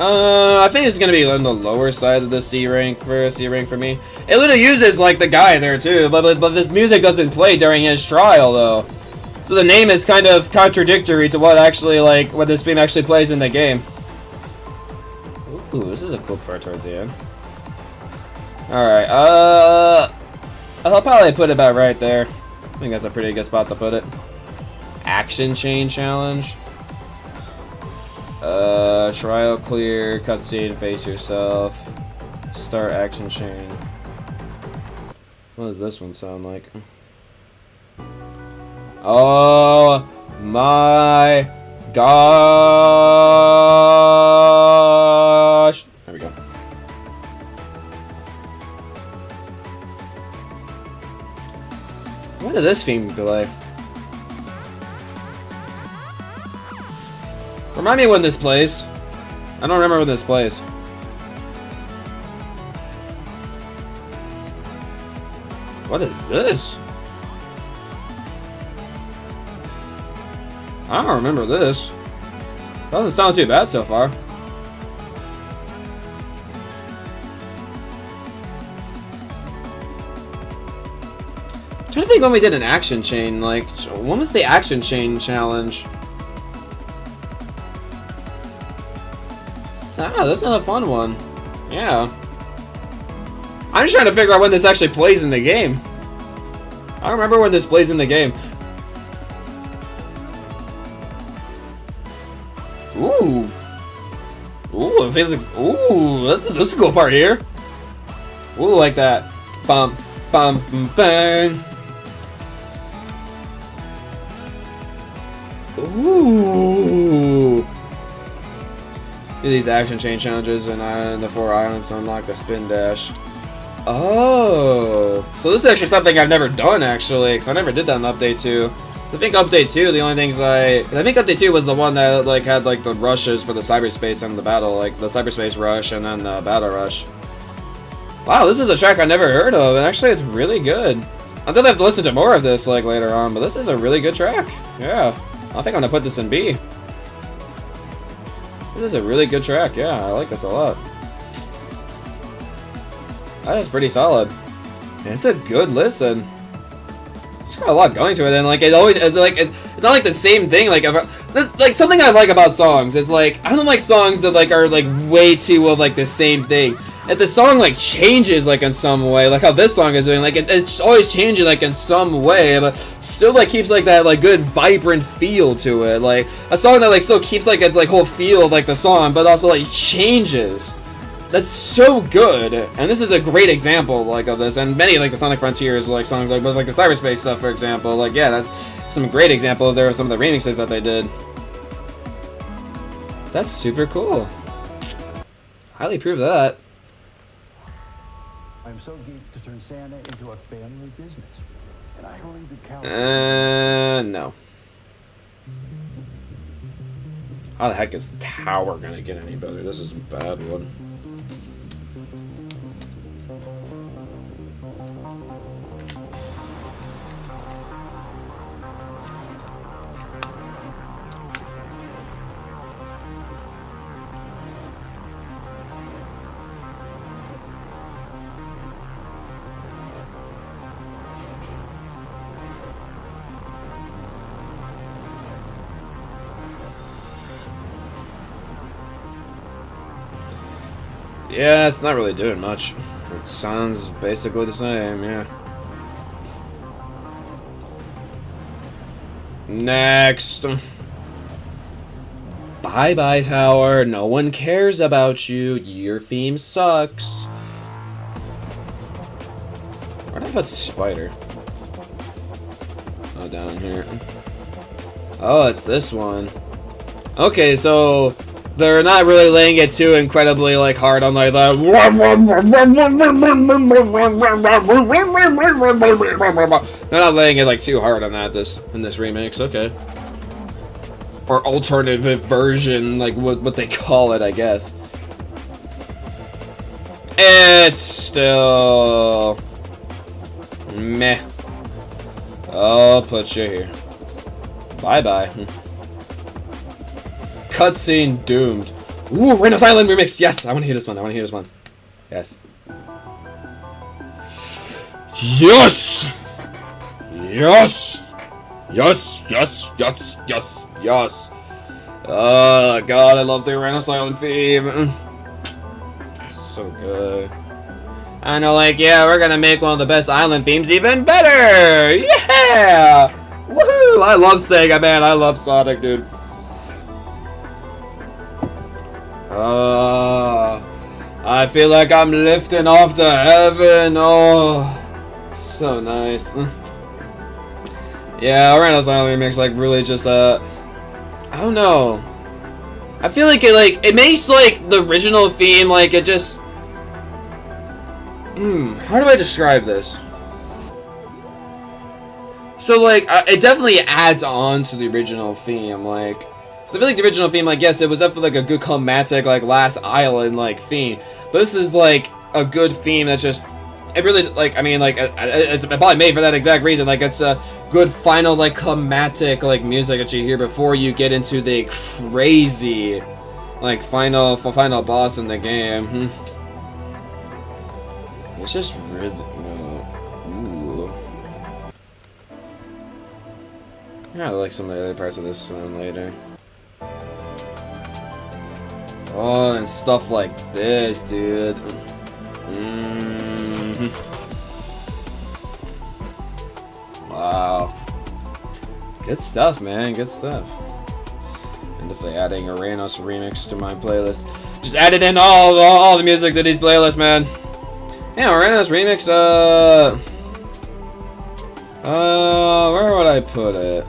I think it's gonna be on the lower side of the C rank for me. It literally uses like the guy there too, but this music doesn't play during his trial though. So the name is kind of contradictory to what actually like what this theme actually plays in the game. Ooh, this is a cool part towards the end. Alright, I'll probably put it about right there. I think that's a pretty good spot to put it. Action chain challenge. Trial clear, cutscene, face yourself, start action chain. What does this one sound like? Oh my gosh! There we go. When did this theme play? Remind me when this plays. I don't remember when this plays. What is this? I don't remember this. Doesn't sound too bad so far. I'm trying to think when we did an action chain. Like, when was the action chain challenge? Ah, that's not a fun one. Yeah. I'm just trying to figure out when this actually plays in the game. I don't remember when this plays in the game. Ooh. Ooh, it feels like, ooh, this is a cool part here. Ooh, like that. Bum, bum, bang. Ooh. Do these action chain challenges and the 4 islands to unlock the spin dash. Oh, So this is actually something I've never done, actually, because I never did that in Update 2. I think Update 2, the only things I think Update 2 was the one that, like, had, like, the rushes for the cyberspace and the battle, like, the cyberspace rush and then the battle rush. Wow, this is a track I never heard of, and actually it's really good. I'm gonna have to listen to more of this, like, later on, but this is a really good track. Yeah, I think I'm gonna put this in B. This is a really good track, yeah, I like this a lot. That is pretty solid. And it's a good listen. It's got a lot going to it, and like it's not like the same thing. Like something I like about songs is like I don't like songs that like are like way too of like the same thing. If the song like changes like in some way, like how this song is doing, like it's always changing like in some way, but still like keeps like that like good vibrant feel to it. Like a song that like still keeps like its like whole feel of like the song, but also like changes. That's so good, and this is a great example like of this, and many like the Sonic Frontiers like songs like with like the cyberspace stuff, for example. Like yeah, that's some great examples there of some of the remixes that they did. That's super cool. Highly approve of that. I'm so geeked to turn Santa into a family business, and I believe the count. No. How the heck is Tower gonna get any better? This is a bad one. Yeah, it's not really doing much. It sounds basically the same, yeah. Next. Bye-bye, Tower. No one cares about you. Your theme sucks. Where did I put Spider? Oh, down here. Oh, it's this one. Okay, so they're not really laying it too incredibly like hard on like that. They're not laying it like too hard on that in this remix, okay. Or alternative version, like what they call it, I guess. It's still meh. I'll put you here. Bye bye. Cutscene doomed. Ooh, Rhinos Island remix. Yes, I want to hear this one. I want to hear this one. Yes. Yes. Yes. Yes. Yes. Yes. Yes. Yes. Oh God, I love the Rhinos Island theme. So good. I know, like, yeah, we're gonna make one of the best island themes even better. Yeah. Woohoo! I love Sega, man. I love Sonic, dude. I feel like I'm lifting off to heaven. Oh, so nice. Yeah, Rhinos Island remix like really just I don't know. I feel like it makes like the original theme like it just. How do I describe this? So like it definitely adds on to the original theme, like. So I feel like the original theme, like, yes, it was definitely like a good climatic, like, last island, like, theme. But this is, like, a good theme that's just, it really, like, I mean, like, it's probably made for that exact reason. Like, it's a good final, like, climatic, like, music that you hear before you get into the crazy, like, final boss in the game. It's just really, ooh. Yeah, I like some of the other parts of this one later. Oh, and stuff like this, dude. Wow. Good stuff, man. Good stuff. And definitely adding a Rhinos remix to my playlist. Just added in all the music to these playlists, man. Yeah, Rhinos remix. Where would I put it?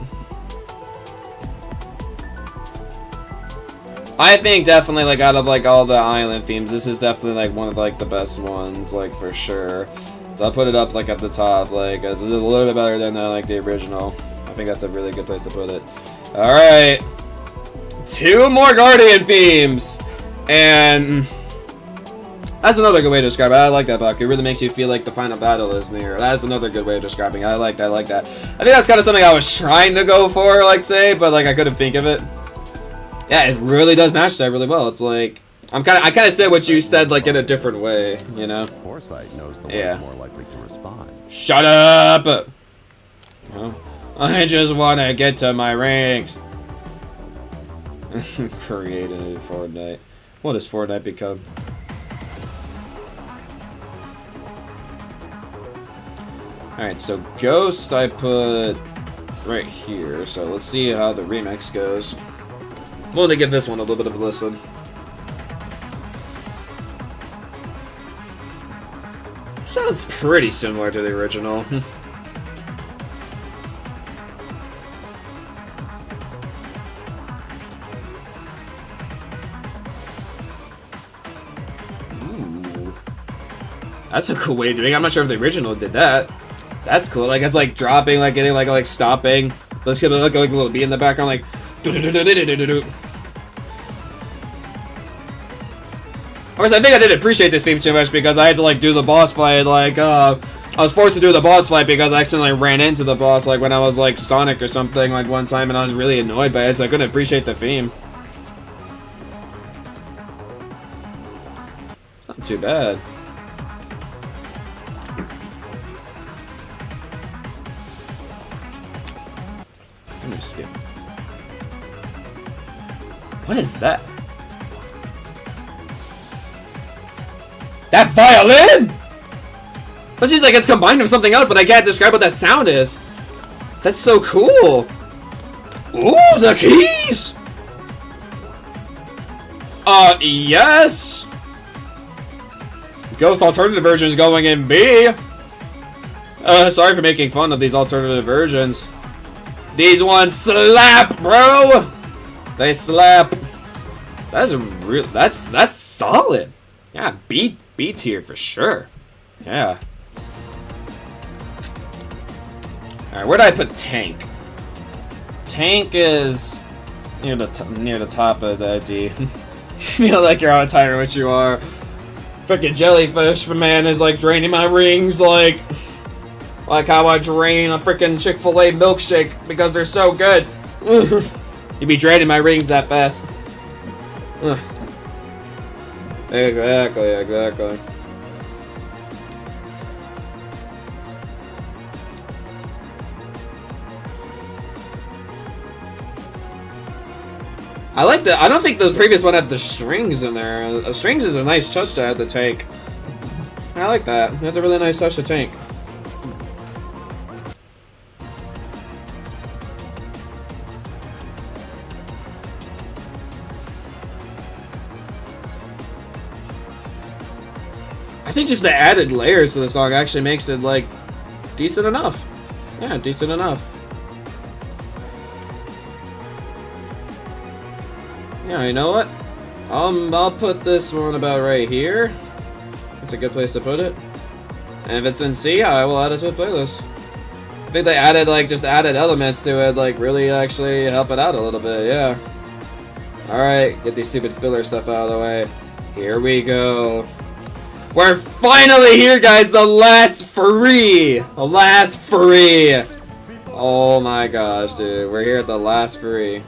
I think definitely like out of like all the island themes, this is definitely like one of like the best ones, like for sure. It's So I'll put it up like at the top, like it's a little bit better than like the original. I think that's a really good place to put it. All right, 2 more Guardian themes, and that's another good way to describe it. I like that, Buck. It really makes you feel like the final battle is near. That's another good way of describing it. I like that. I like that. I think that's kind of something I was trying to go for, like say, but like I couldn't think of it. Yeah, it really does match that really well. It's like I kind of said what you said like in a different way, you know. Foresight knows the Yeah. one's more likely to respond. Shut up! Well, I just want to get to my ranks. Created a Fortnite. What does Fortnite become? Alright, so Ghost I put right here. So let's see how the remix goes. I'm willing to give this one a little bit of a listen. Sounds pretty similar to the original. Ooh. That's a cool way of doing it. I'm not sure if the original did that. That's cool. Like it's like dropping, like getting like stopping. Let's get like a little beat in the background, like. Of course, I think I didn't appreciate this theme too much because I had to like do the boss fight. Like I was forced to do the boss fight because I accidentally ran into the boss like when I was like Sonic or something like one time, and I was really annoyed by it, so I couldn't appreciate the theme. It's not too bad. Let me skip. What is that? That violin? That seems like it's combined with something else, but I can't describe what that sound is. That's so cool. Ooh, the keys! Yes! Ghost alternative version is going in B. Sorry for making fun of these alternative versions. These ones slap, bro! They slap. That's a real. That's solid. Yeah, B tier for sure. Yeah. All right, where did I put Tank? Tank is near the top of the D. Feel like you're on a tire, which you are. Freaking jellyfish, man, is like draining my rings, like how I drain a freaking Chick-fil-A milkshake because they're so good. You'd be draining my rings that fast. Exactly. I like the. I don't think the previous one had the strings in there. The strings is a nice touch to add the tank. I like that. That's a really nice touch to tank. I think just the added layers to the song actually makes it like decent enough. Yeah, decent enough. Yeah, you know what? I'll put this one about right here. That's a good place to put it. And if it's in C, I will add it to a playlist. I think they added like just added elements to it, like really actually help it out a little bit. Yeah. All right, get these stupid filler stuff out of the way. Here we go. We're finally here, guys! The last free! The last free! Oh my gosh, dude. We're here at the last free.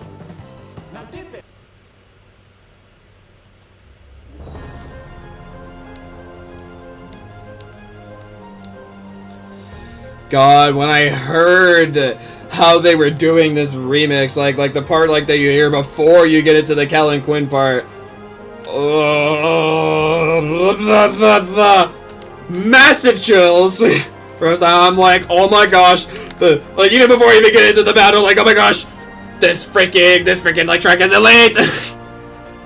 God, when I heard how they were doing this remix, like the part like that you hear before you get into the Kellen Quinn part. Massive chills. First I'm like, oh my gosh, like even before you even get into the battle, like oh my gosh, this freaking like track is elite.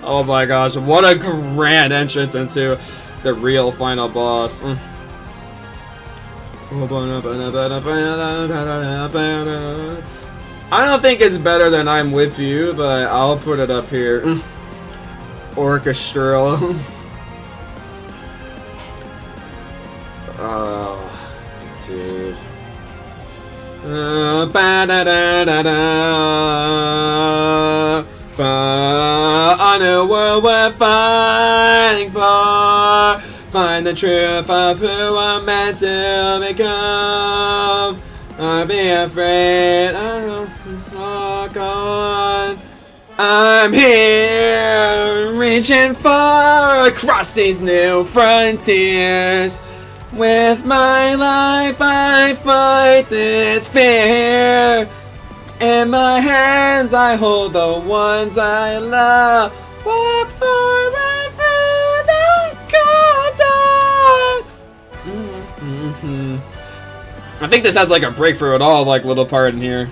Oh my gosh, what a grand entrance into the real final boss. I don't think it's better than I'm With You, but I'll put it up here. Orchestral. dude. On a world we're fighting for, find the truth of who I'm meant to become. Don't be afraid, I don't walk on. I'm here, reaching far across these new frontiers. With my life I fight this fear. In my hands I hold the ones I love. Walk forward through the cold dark. I think this has like a breakthrough at all, like little part in here.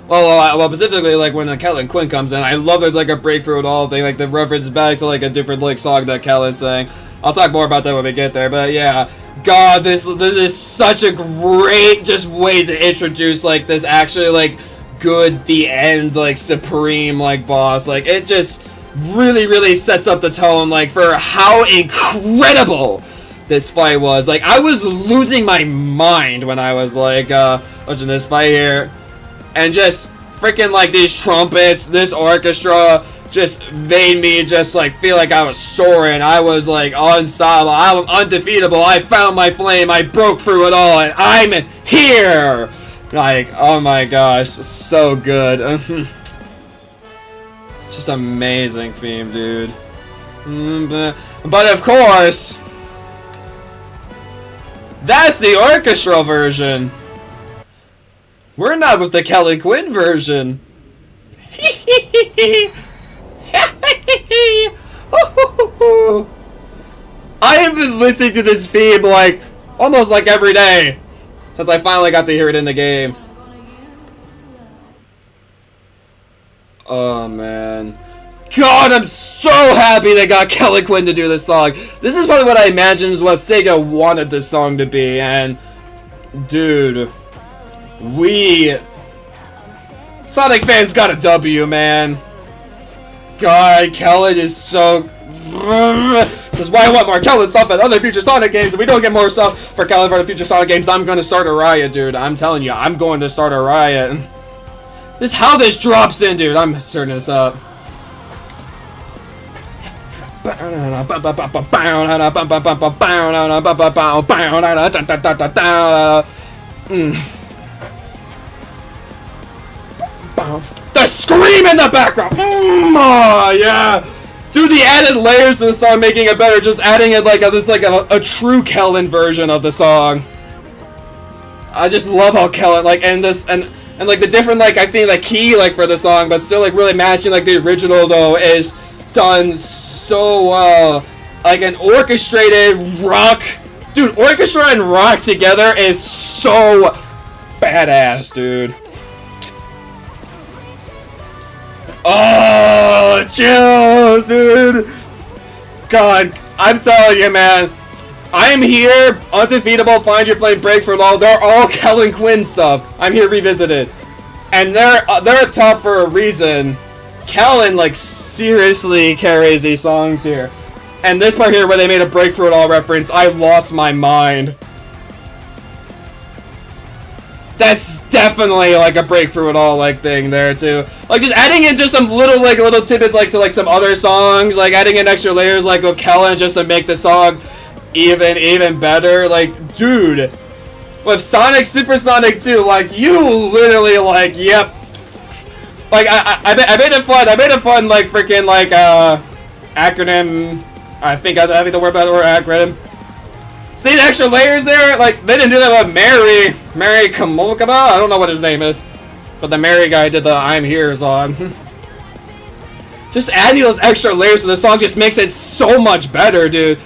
Well, specifically like when Kellen Quinn comes in, I love there's like a breakthrough at all thing, like the reference back to like a different like song that Kellen's sang. I'll talk more about that when we get there, but yeah, God, this is such a great just way to introduce like this actually like good the end like supreme like boss. Like it just really sets up the tone like for how incredible this fight was. Like I was losing my mind when I was like watching this fight here. And just freaking like these trumpets, this orchestra just made me just like feel like I was soaring. I was like unstoppable. I'm undefeatable. I found my flame. I broke through it all, and I'm here. Like, oh my gosh, so good. Just amazing theme, dude. But of course, that's the orchestral version. We're not with the Kelly Quinn version. I have been listening to this theme like almost like every day since I finally got to hear it in the game. Oh man. God, I'm so happy they got Kelly Quinn to do this song. This is probably what I imagined is what Sega wanted this song to be, and dude, Sonic fans got a W, man. God, Kellen is so... This is why I want more Kellen stuff at other future Sonic games. If we don't get more stuff for Kellen for the future Sonic games, I'm gonna start a riot, dude. I'm telling you, I'm going to start a riot. This is how this drops in, dude. I'm starting this up. The scream in the background! Oh, yeah! Dude, the added layers to the song making it better, just adding it like a true Kellen version of the song. I just love how Kellen, like, and like the different, like, I think, like, key, like, for the song, but still, like, really matching, like, the original, though, is done so well. Like, an orchestrated rock. Dude, orchestra and rock together is so badass, dude. Oh, chills, dude. God, I'm telling you, man. I'm here, undefeatable, find your flame, break for law. They're all Kellen Quinn stuff. I'm here revisited, and they're up top for a reason. Kellen like seriously carries these songs here, and this part here where they made a break for it all reference, I lost my mind. That's definitely like a breakthrough at all like thing there too. Like just adding in just some little tidbits like to like some other songs, like adding in extra layers like with Kellen just to make the song even better. Like dude, with Sonic Supersonic 2, like you literally like yep. Like I made it fun. I made it fun like freaking like acronym. I think the word better word acronym. See the extra layers there? Like, they didn't do that with Mary Kamokaba? I don't know what his name is. But the Mary guy did the I'm Here song. Just adding those extra layers to the song just makes it so much better, dude.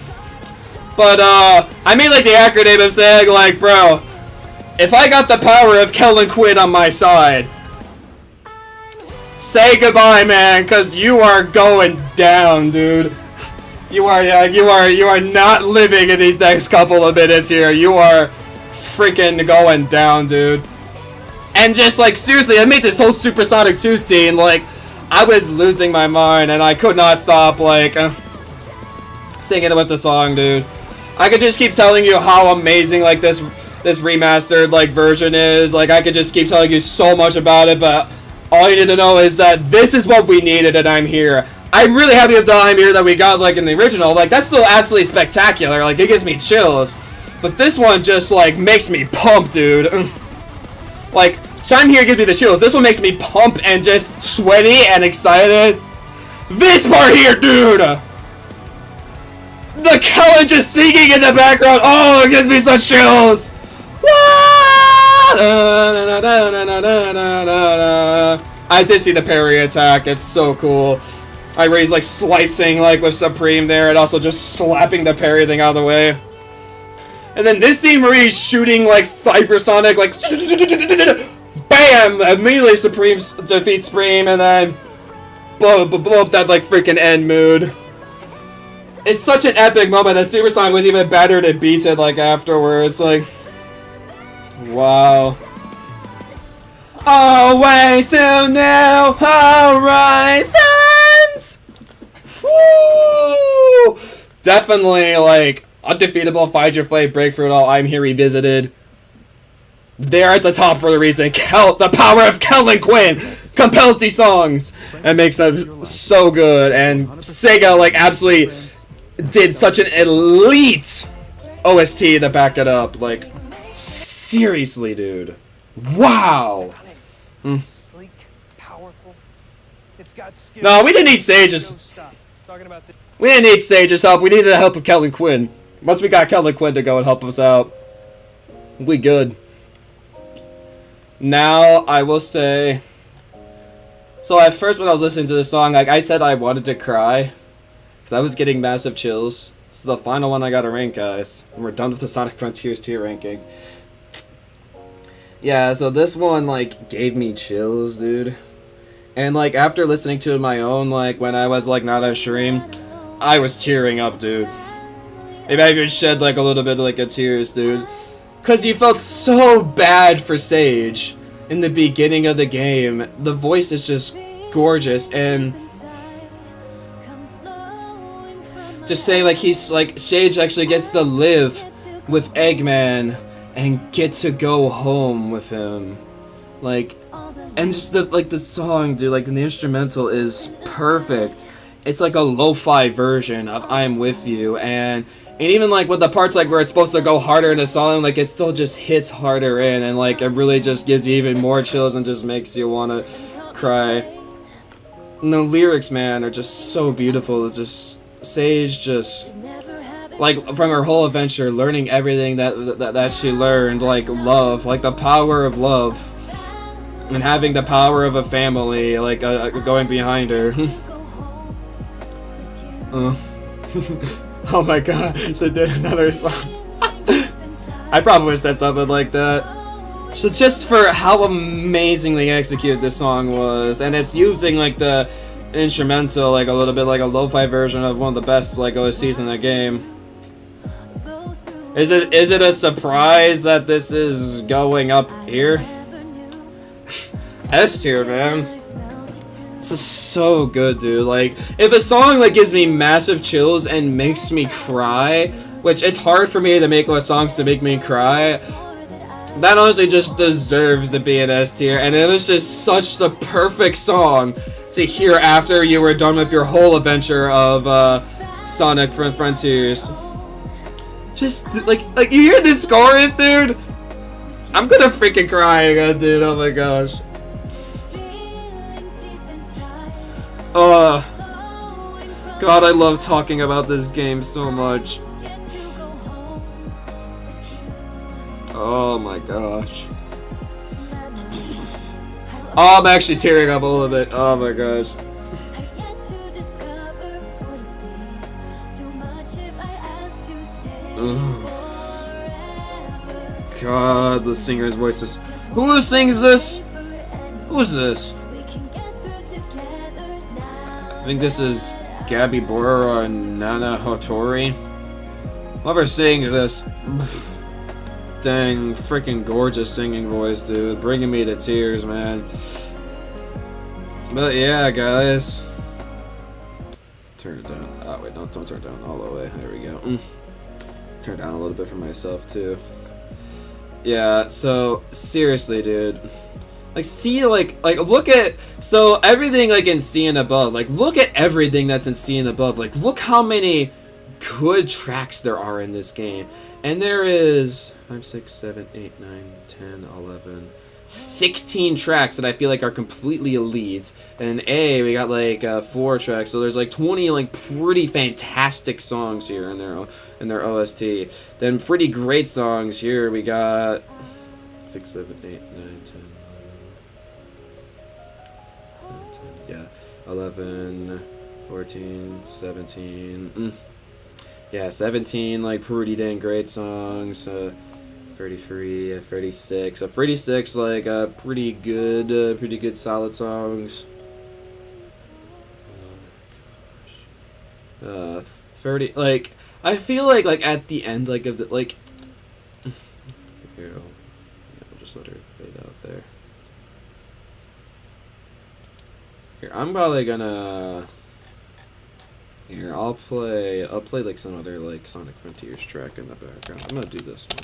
But, I mean, like, the acronym of saying, like, bro, if I got the power of Kellen Quinn on my side, say goodbye, man, because you are going down, dude. You are not living in these next couple of minutes here. You are freaking going down, dude. And just like seriously, I made this whole Supersonic 2 scene like I was losing my mind and I could not stop like singing with the song, dude. I could just keep telling you how amazing like this remastered like version is. Like I could just keep telling you so much about it, but all you need to know is that this is what we needed, and I'm here. I'm really happy with the I'm here that we got like in the original. Like that's still absolutely spectacular. Like it gives me chills. But this one just like makes me pump, dude. Like Time Here gives me the chills. This one makes me pump and just sweaty and excited. This part here, dude. The Kellen just singing in the background. Oh, it gives me such chills. I did see the parry attack. It's so cool. I where he's like slicing like with Supreme there, and also just slapping the parry thing out of the way. And then this scene where he's shooting like Cybersonic, like bam! Immediately Supreme defeats Supreme, and then blow up that like freaking end mood. It's such an epic moment that Supersonic was even better to beat it like afterwards. Like, wow. Always to new horizons. Woo! Definitely like undefeatable. Find Your Flame, Breakthrough, all I'm Here revisited. They're at the top for the reason. The power of Kellen Quinn compels these songs and makes them so good. And Sega like absolutely did such an elite OST to back it up. Like, seriously, dude. Wow. Sleek, powerful. It's got skill. No, we didn't need Sage's. We didn't need Sage's help. We needed the help of Kellen Quinn. Once we got Kellen Quinn to go and help us out, we good. Now, I will say... So at first when I was listening to the song, like I said I wanted to cry. Because I was getting massive chills. This is the final one I gotta rank, guys. And we're done with the Sonic Frontiers tier ranking. Yeah, so this one, like, gave me chills, dude. And, like, after listening to it on my own, like, when I was, like, not on stream, I was tearing up, dude. Maybe I even shed, like, a little bit, like, of tears, dude. Because you felt so bad for Sage in the beginning of the game. The voice is just gorgeous, and... just say like he's like Sage actually gets to live with Eggman and get to go home with him, like, and just the song, dude, like the instrumental is perfect. It's like a lo-fi version of I'm With You, and even like with the parts like where it's supposed to go harder in the song, like it still just hits harder in, and like it really just gives you even more chills and just makes you want to cry. And the lyrics, man, are just so beautiful. It's just Sage just like from her whole adventure, learning everything that she learned, like love, like the power of love, and having the power of a family, like going behind her. Oh my god, she did another song. I probably would have said something like that. So just for how amazingly executed this song was, and it's using like the instrumental, like a little bit like a lo-fi version of one of the best like OSTs in the game. Is it a surprise that this is going up here? S tier, man. This is so good, dude. Like, if a song like gives me massive chills and makes me cry, which it's hard for me to make songs to make me cry, that honestly just deserves to be an S tier. And it was just such the perfect song to hear after you were done with your whole adventure of Sonic Frontiers. Just like you hear this chorus, dude. I'm gonna freaking cry again, dude. Oh my gosh. God, I love talking about this game so much. Oh my gosh. Oh, I'm actually tearing up a little bit. Oh my gosh. Ugh. God, the singer's voice is... Who sings this? Who's this? I think this is Gabby Bora and Nana Hotori. Whoever sings this... Dang, freaking gorgeous singing voice, dude. Bringing me to tears, man. But yeah, guys. Turn it down. Oh, wait, no, don't turn it down all the way. There we go. turn down a little bit for myself too. Yeah, so seriously, dude. Like, see, like look at, so everything like in C and above, like look at everything that's in C and above. Like, look how many good tracks there are in this game. And there is 5, 6, 7, 8, 9, 10, 11, 16 tracks that I feel like are completely elite. And A, we got like 4 tracks, so there's like 20 like pretty fantastic songs here in their OST. Then pretty great songs here. We got 6, 7, 8, 9, 10, 11, 14, 17. Yeah, 17 like pretty dang great songs. 33, 36. 36 like pretty good solid songs. 30 like I feel like at the end like of the like here, I'll just let her fade out there. Here, I'm probably gonna here, I'll play like some other like Sonic Frontiers track in the background. I'm gonna do this one.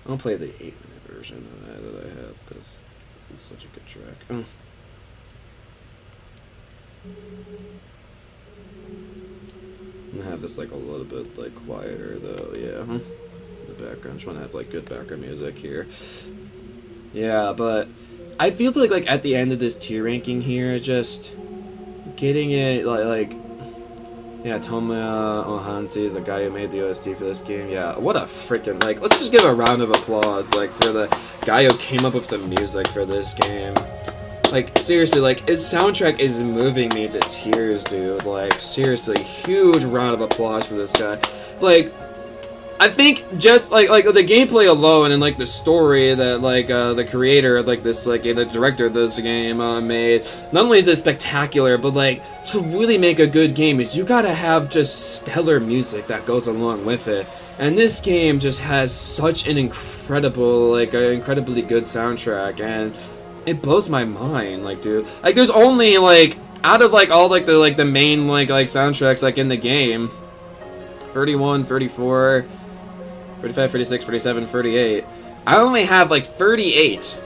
I'll play the 8-minute version that I have because it's such a good track. I'm gonna have this like a little bit like quieter though, yeah. The background, just want to have like good background music here. Yeah, but I feel like at the end of this tier ranking here, just getting it like yeah, Tomoya Ohanti is the guy who made the OST for this game. Yeah, what a freaking like. Let's just give a round of applause like for the guy who came up with the music for this game. Like, seriously, like, his soundtrack is moving me to tears, dude. Like, seriously, huge round of applause for this guy. Like, I think just, like the gameplay alone and, like, the story that, like, the creator, like, this, like, the director of this game, made, not only is it spectacular, but, like, to really make a good game is you gotta have just stellar music that goes along with it. And this game just has such an incredible, like, incredibly good soundtrack, and it blows my mind, like, dude. Like, there's only, like, out of, like, all, like, the main, like soundtracks, like, in the game, 31, 34, 35, 36, 37, 38, I only have, like, 38.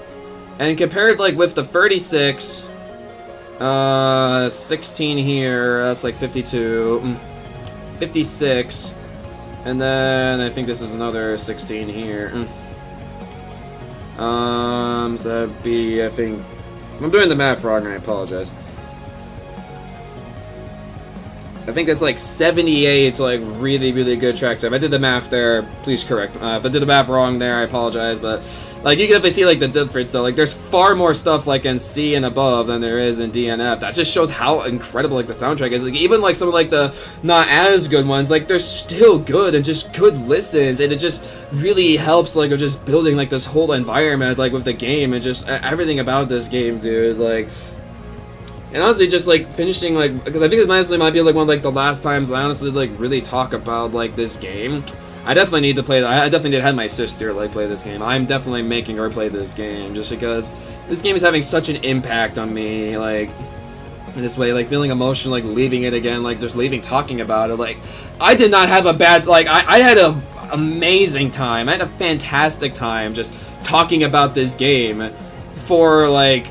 And compared, like, with the 36, 16 here, that's, like, 52, 56, and then I think this is another 16 here. So that'd be, I think, I'm doing the math wrong and I apologize. I think that's like 78, like really good tracks. If I did the math there, please correct. If I did the math wrong there, I apologize. But like you can definitely see like the difference though. Like there's far more stuff like in C and above than there is in D and F. That just shows how incredible like the soundtrack is. Like even like some of like the not as good ones, like they're still good and just good listens, and it just really helps like of just building like this whole environment like with the game and just everything about this game, dude. Like. And honestly, just, like, finishing, like, because I think this honestly might be, like, one of, like, the last times I honestly, like, really talk about, like, this game. I definitely need to play, I definitely did have my sister, like, play this game. I'm definitely making her play this game, just because this game is having such an impact on me, like, in this way, like, feeling emotional, like, leaving it again, like, just leaving talking about it, like, I did not have a bad, like, I had a amazing time, I had a fantastic time just talking about this game for, like,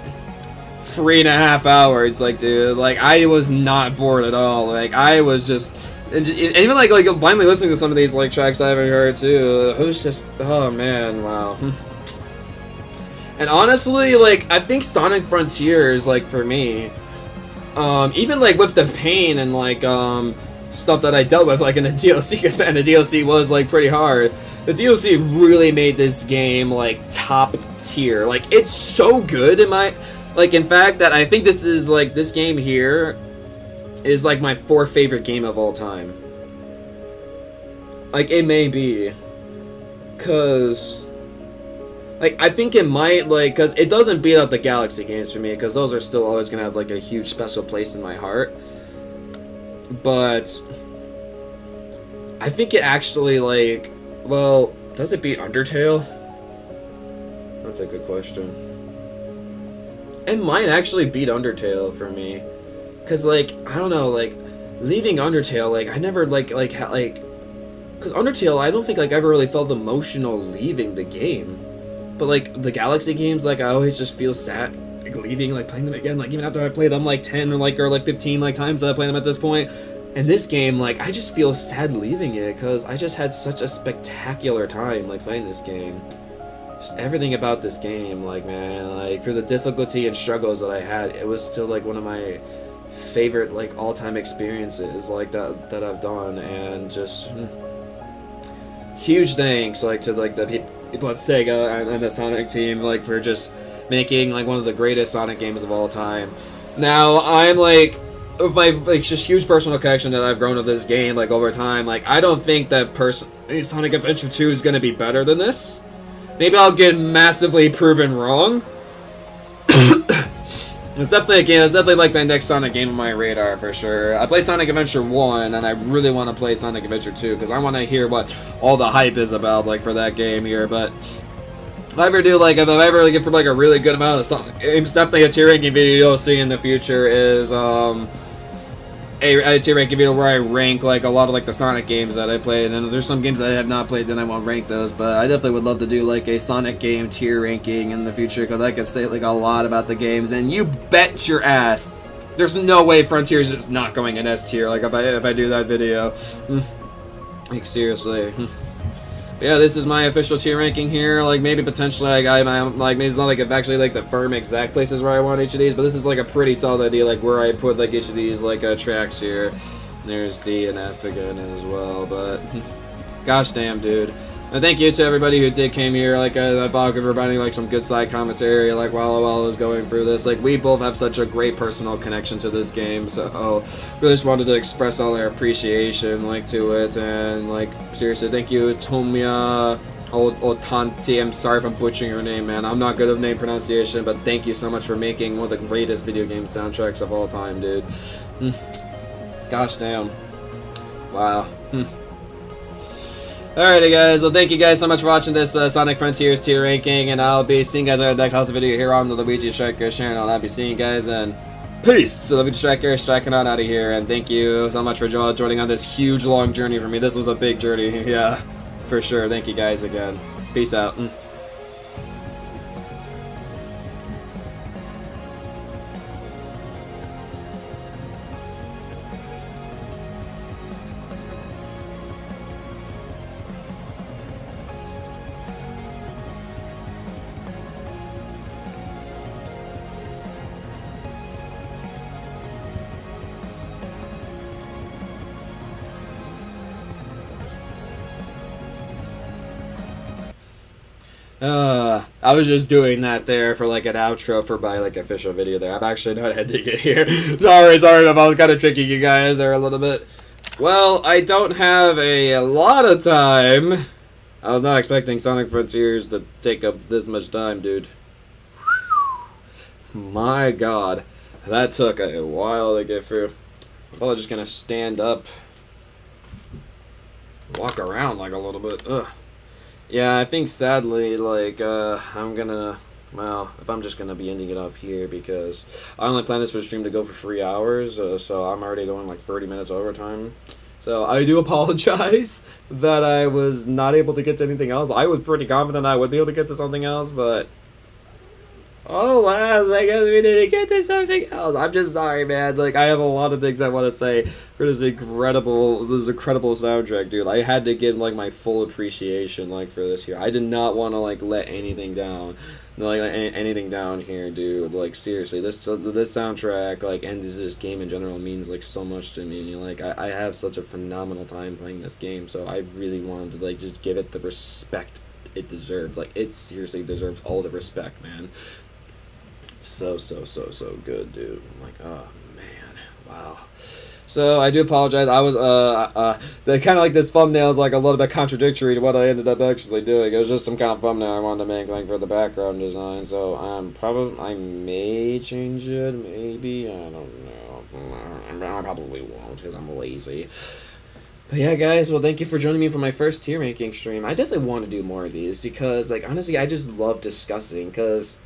3.5 hours, like, dude, like, I was not bored at all, like, I was just, and even, like, blindly listening to some of these, like, tracks I haven't heard, too, it was just, oh, man, wow. And honestly, like, I think Sonic Frontiers, like, for me, even, like, with the pain and, like, stuff that I dealt with, like, in the DLC, because, man, the DLC was, like, pretty hard, the DLC really made this game, like, top tier, like, it's so good in my... Like, in fact, that I think this is, like, this game here is, like, my 4th favorite game of all time. Like, it may be. Because, like, I think it might, like, because it doesn't beat out the Galaxy games for me, because those are still always going to have, like, a huge special place in my heart. But, I think it actually, like, well, does it beat Undertale? That's a good question. It might actually beat Undertale for me, cause like I don't know, like leaving Undertale, like I never cause Undertale, I don't think like I ever really felt emotional leaving the game, but like the Galaxy games, like I always just feel sad like leaving, like playing them again, like even after I play them like 10 or 15 like times that I play them at this point. And this game, like I just feel sad leaving it, cause I just had such a spectacular time like playing this game. Just everything about this game, like man, like for the difficulty and struggles that I had, it was still like one of my favorite like all-time experiences like that I've done. And just huge thanks like to like the people at Sega and the Sonic team like for just making like one of the greatest Sonic games of all time. Now I'm like, with my like just huge personal connection that I've grown with this game like over time, like I don't think that Sonic Adventure 2 is gonna be better than this. Maybe I'll get massively proven wrong. It's definitely a game. It's definitely like my next Sonic game on my radar for sure. I played Sonic Adventure 1, and I really want to play Sonic Adventure 2 because I want to hear what all the hype is about, like for that game here. But if I ever do, like, if I ever get for like a really good amount of Sonic games, definitely a tier ranking video you'll see in the future is a tier ranking video where I rank like a lot of like the Sonic games that I played, and if there's some games that I have not played, then I won't rank those. But I definitely would love to do like a Sonic game tier ranking in the future because I could say like a lot about the games, and you bet your ass there's no way Frontiers is not going in S tier. Like if I do that video, like seriously. Yeah, this is my official tier ranking here. Like maybe potentially I'm like maybe it's not like I've actually like the firm exact places where I want each of these, but this is like a pretty solid idea like where I put like each of these like tracks here. There's D and F again as well, but gosh damn, dude. And thank you to everybody who came here. Like I thought everybody like some good side commentary like while I was going through this. Like we both have such a great personal connection to this game, so really just wanted to express all our appreciation like to it. And like seriously, thank you Tomia Otanti. I'm sorry if I'm butchering your name, man. I'm not good at name pronunciation, but thank you so much for making one of the greatest video game soundtracks of all time, dude. Gosh damn. Wow. Alrighty guys, well thank you guys so much for watching this Sonic Frontiers tier ranking, and I'll be seeing you guys on the next video here on the Luigi Striker channel. I'll be seeing you guys, and peace! So Luigi Striker striking on out of here, and thank you so much for joining on this huge long journey for me. This was a big journey, yeah, for sure. Thank you guys again. Peace out. I was just doing that there for like an outro for my like official video there. I'm actually not ending it here. sorry if I was kind of tricking you guys there a little bit. Well, I don't have a lot of time. I was not expecting Sonic Frontiers to take up this much time, dude. My god. That took a while to get through. I'm probably just gonna stand up. Walk around like a little bit. Ugh. Yeah, I think sadly, like, I'm gonna, well, if I'm just gonna be ending it off here because I only plan this for the stream to go for 3 hours, so I'm already going like 30 minutes overtime. So I do apologize that I was not able to get to anything else. I was pretty confident I would be able to get to something else, but oh, wow, I guess we didn't get to something else. I'm just sorry, man. Like, I have a lot of things I want to say for this incredible soundtrack, dude. I had to give, like, my full appreciation, like, for this here. I did not want to, like, let anything down. Like, anything down here, dude. Like, seriously, this soundtrack, like, and this game in general means, like, so much to me. Like, I have such a phenomenal time playing this game, so I really wanted to, like, just give it the respect it deserves. Like, it seriously deserves all the respect, man. So good, dude. I'm like, oh man, wow. So I do apologize. I was the kind of like this thumbnail is like a little bit contradictory to what I ended up actually doing. It was just some kind of thumbnail I wanted to make like for the background design. So I may change it, maybe, I don't know. I probably won't because I'm lazy. But yeah, guys, well, thank you for joining me for my first tier ranking stream. I definitely want to do more of these because, like, honestly, I just love discussing because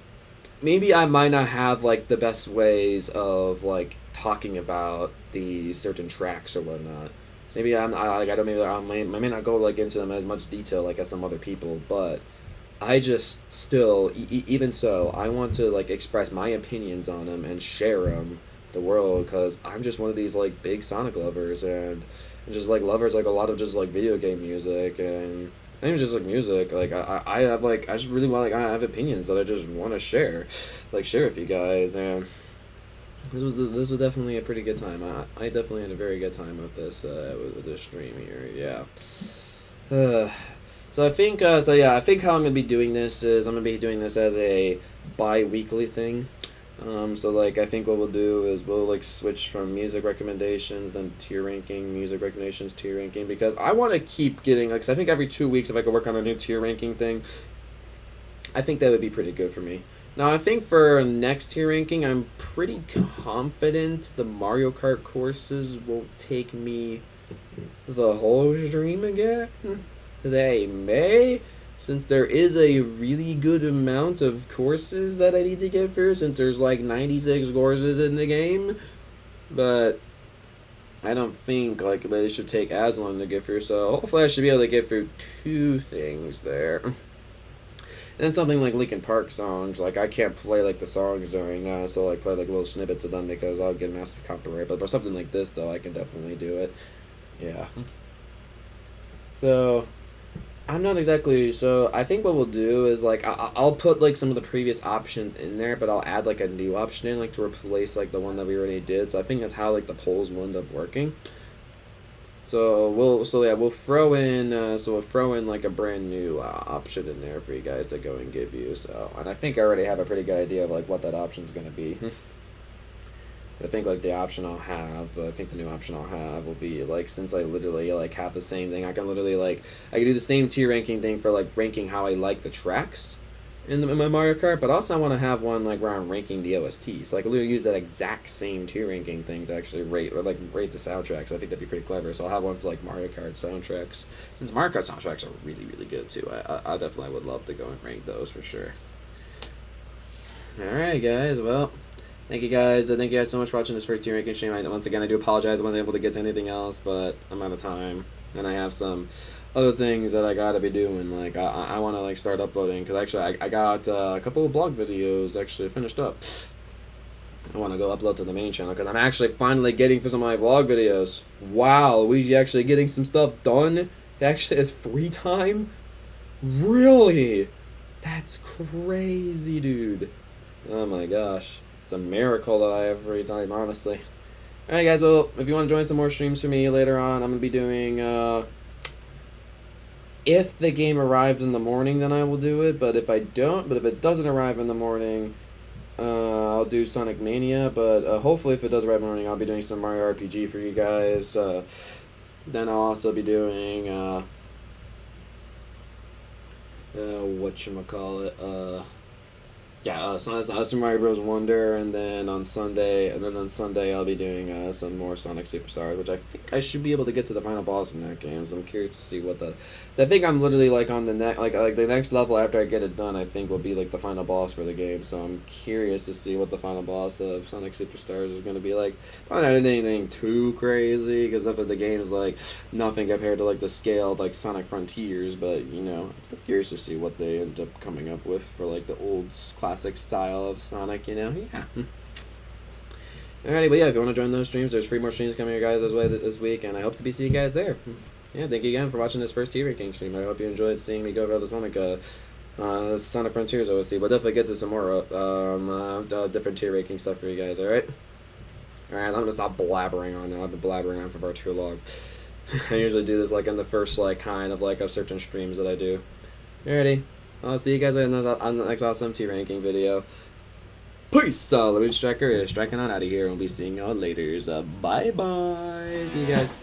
maybe I might not have like the best ways of like talking about the certain tracks or whatnot. Maybe like I don't maybe I may not go like into them as much detail like as some other people, but I just still even so I want to like express my opinions on them and share them the world because I'm just one of these like big Sonic lovers and just like lovers like a lot of just like video game music and not even just like music like I have like I just really want like I have opinions that I just want to share with you guys and this was definitely a pretty good time. I definitely had a very good time with this stream here. Yeah. So I think I think how I'm gonna be doing this is I'm gonna be doing this as a bi-weekly thing. So like I think what we'll do is we'll like switch from music recommendations then tier ranking, music recommendations, tier ranking because I want to keep getting like 'cause I think every 2 weeks if I could work on a new tier ranking thing, I think that would be pretty good for me. Now I think for next tier ranking, I'm pretty confident the Mario Kart courses won't take me the whole stream again. They may, since there is a really good amount of courses that I need to get through, since there's like 96 courses in the game, but I don't think like they should take as long to get through, so hopefully I should be able to get through 2 things there. And something like Linkin Park songs, like I can't play like the songs during that, so like play like little snippets of them because I'll get massive copyright, but for something like this though, I can definitely do it. Yeah. So I'm not exactly. So I think what we'll do is like I'll put like some of the previous options in there, but I'll add like a new option in like to replace like the one that we already did. So I think that's how like the polls will end up working. So we'll throw in like a brand new option in there for you guys to go and give you. So and I think I already have a pretty good idea of like what that option's gonna be. I think like the option I'll have, I think the new option I'll have will be like since I literally like have the same thing, I can literally like I can do the same tier ranking thing for like ranking how I like the tracks in my Mario Kart, but also I want to have one like where I'm ranking the OSTs. So I can literally use that exact same tier ranking thing to actually rate the soundtracks. I think that'd be pretty clever. So I'll have one for like Mario Kart soundtracks. Since Mario Kart soundtracks are really really good too, I definitely would love to go and rank those for sure. All right, guys. Well. Thank you guys. Thank you guys so much for watching this first tier ranking stream. Once again, I do apologize I wasn't able to get to anything else, but I'm out of time, and I have some other things that I gotta be doing. Like I want to like start uploading because actually I got a couple of blog videos actually finished up. I want to go upload to the main channel because I'm actually finally getting for some of my vlog videos. Wow, Luigi actually getting some stuff done. He actually has free time. Really? That's crazy, dude. Oh my gosh. It's a miracle that I have free time, honestly. Alright guys, well, if you want to join some more streams for me later on, I'm going to be doing, if the game arrives in the morning, then I will do it, but if it doesn't arrive in the morning, I'll do Sonic Mania, but hopefully if it does arrive in the morning, I'll be doing some Mario RPG for you guys. Then I'll also be doing, whatchamacallit, Super Mario Bros. Wonder, and then on Sunday I'll be doing some more Sonic Superstars, which I think I should be able to get to the final boss in that game. So I'm curious to see what the. So I think I'm literally like on the next like the next level after I get it done. I think will be like the final boss for the game. So I'm curious to see what the final boss of Sonic Superstars is going to be like. Not anything too crazy because the game is like nothing compared to like the scale of, like Sonic Frontiers, but you know I'm still curious to see what they end up coming up with for like the old classic style of Sonic, you know? Yeah. Alrighty, but yeah, if you want to join those streams, there's 3 more streams coming your guys' way this week, and I hope to be seeing you guys there. Yeah, thank you again for watching this first tier ranking stream. I hope you enjoyed seeing me go over the Sonic Frontiers OST, but definitely get to some more different tier ranking stuff for you guys, alright? Alright, I'm gonna stop blabbering on now. I've been blabbering on for far too long. I usually do this like in the first like kind of like of certain streams that I do. Alrighty. I'll see you guys on the next awesome tier ranking video. Peace! Luigi Striker is striking on out of here, and we'll be seeing y'all later. Bye bye! See you guys.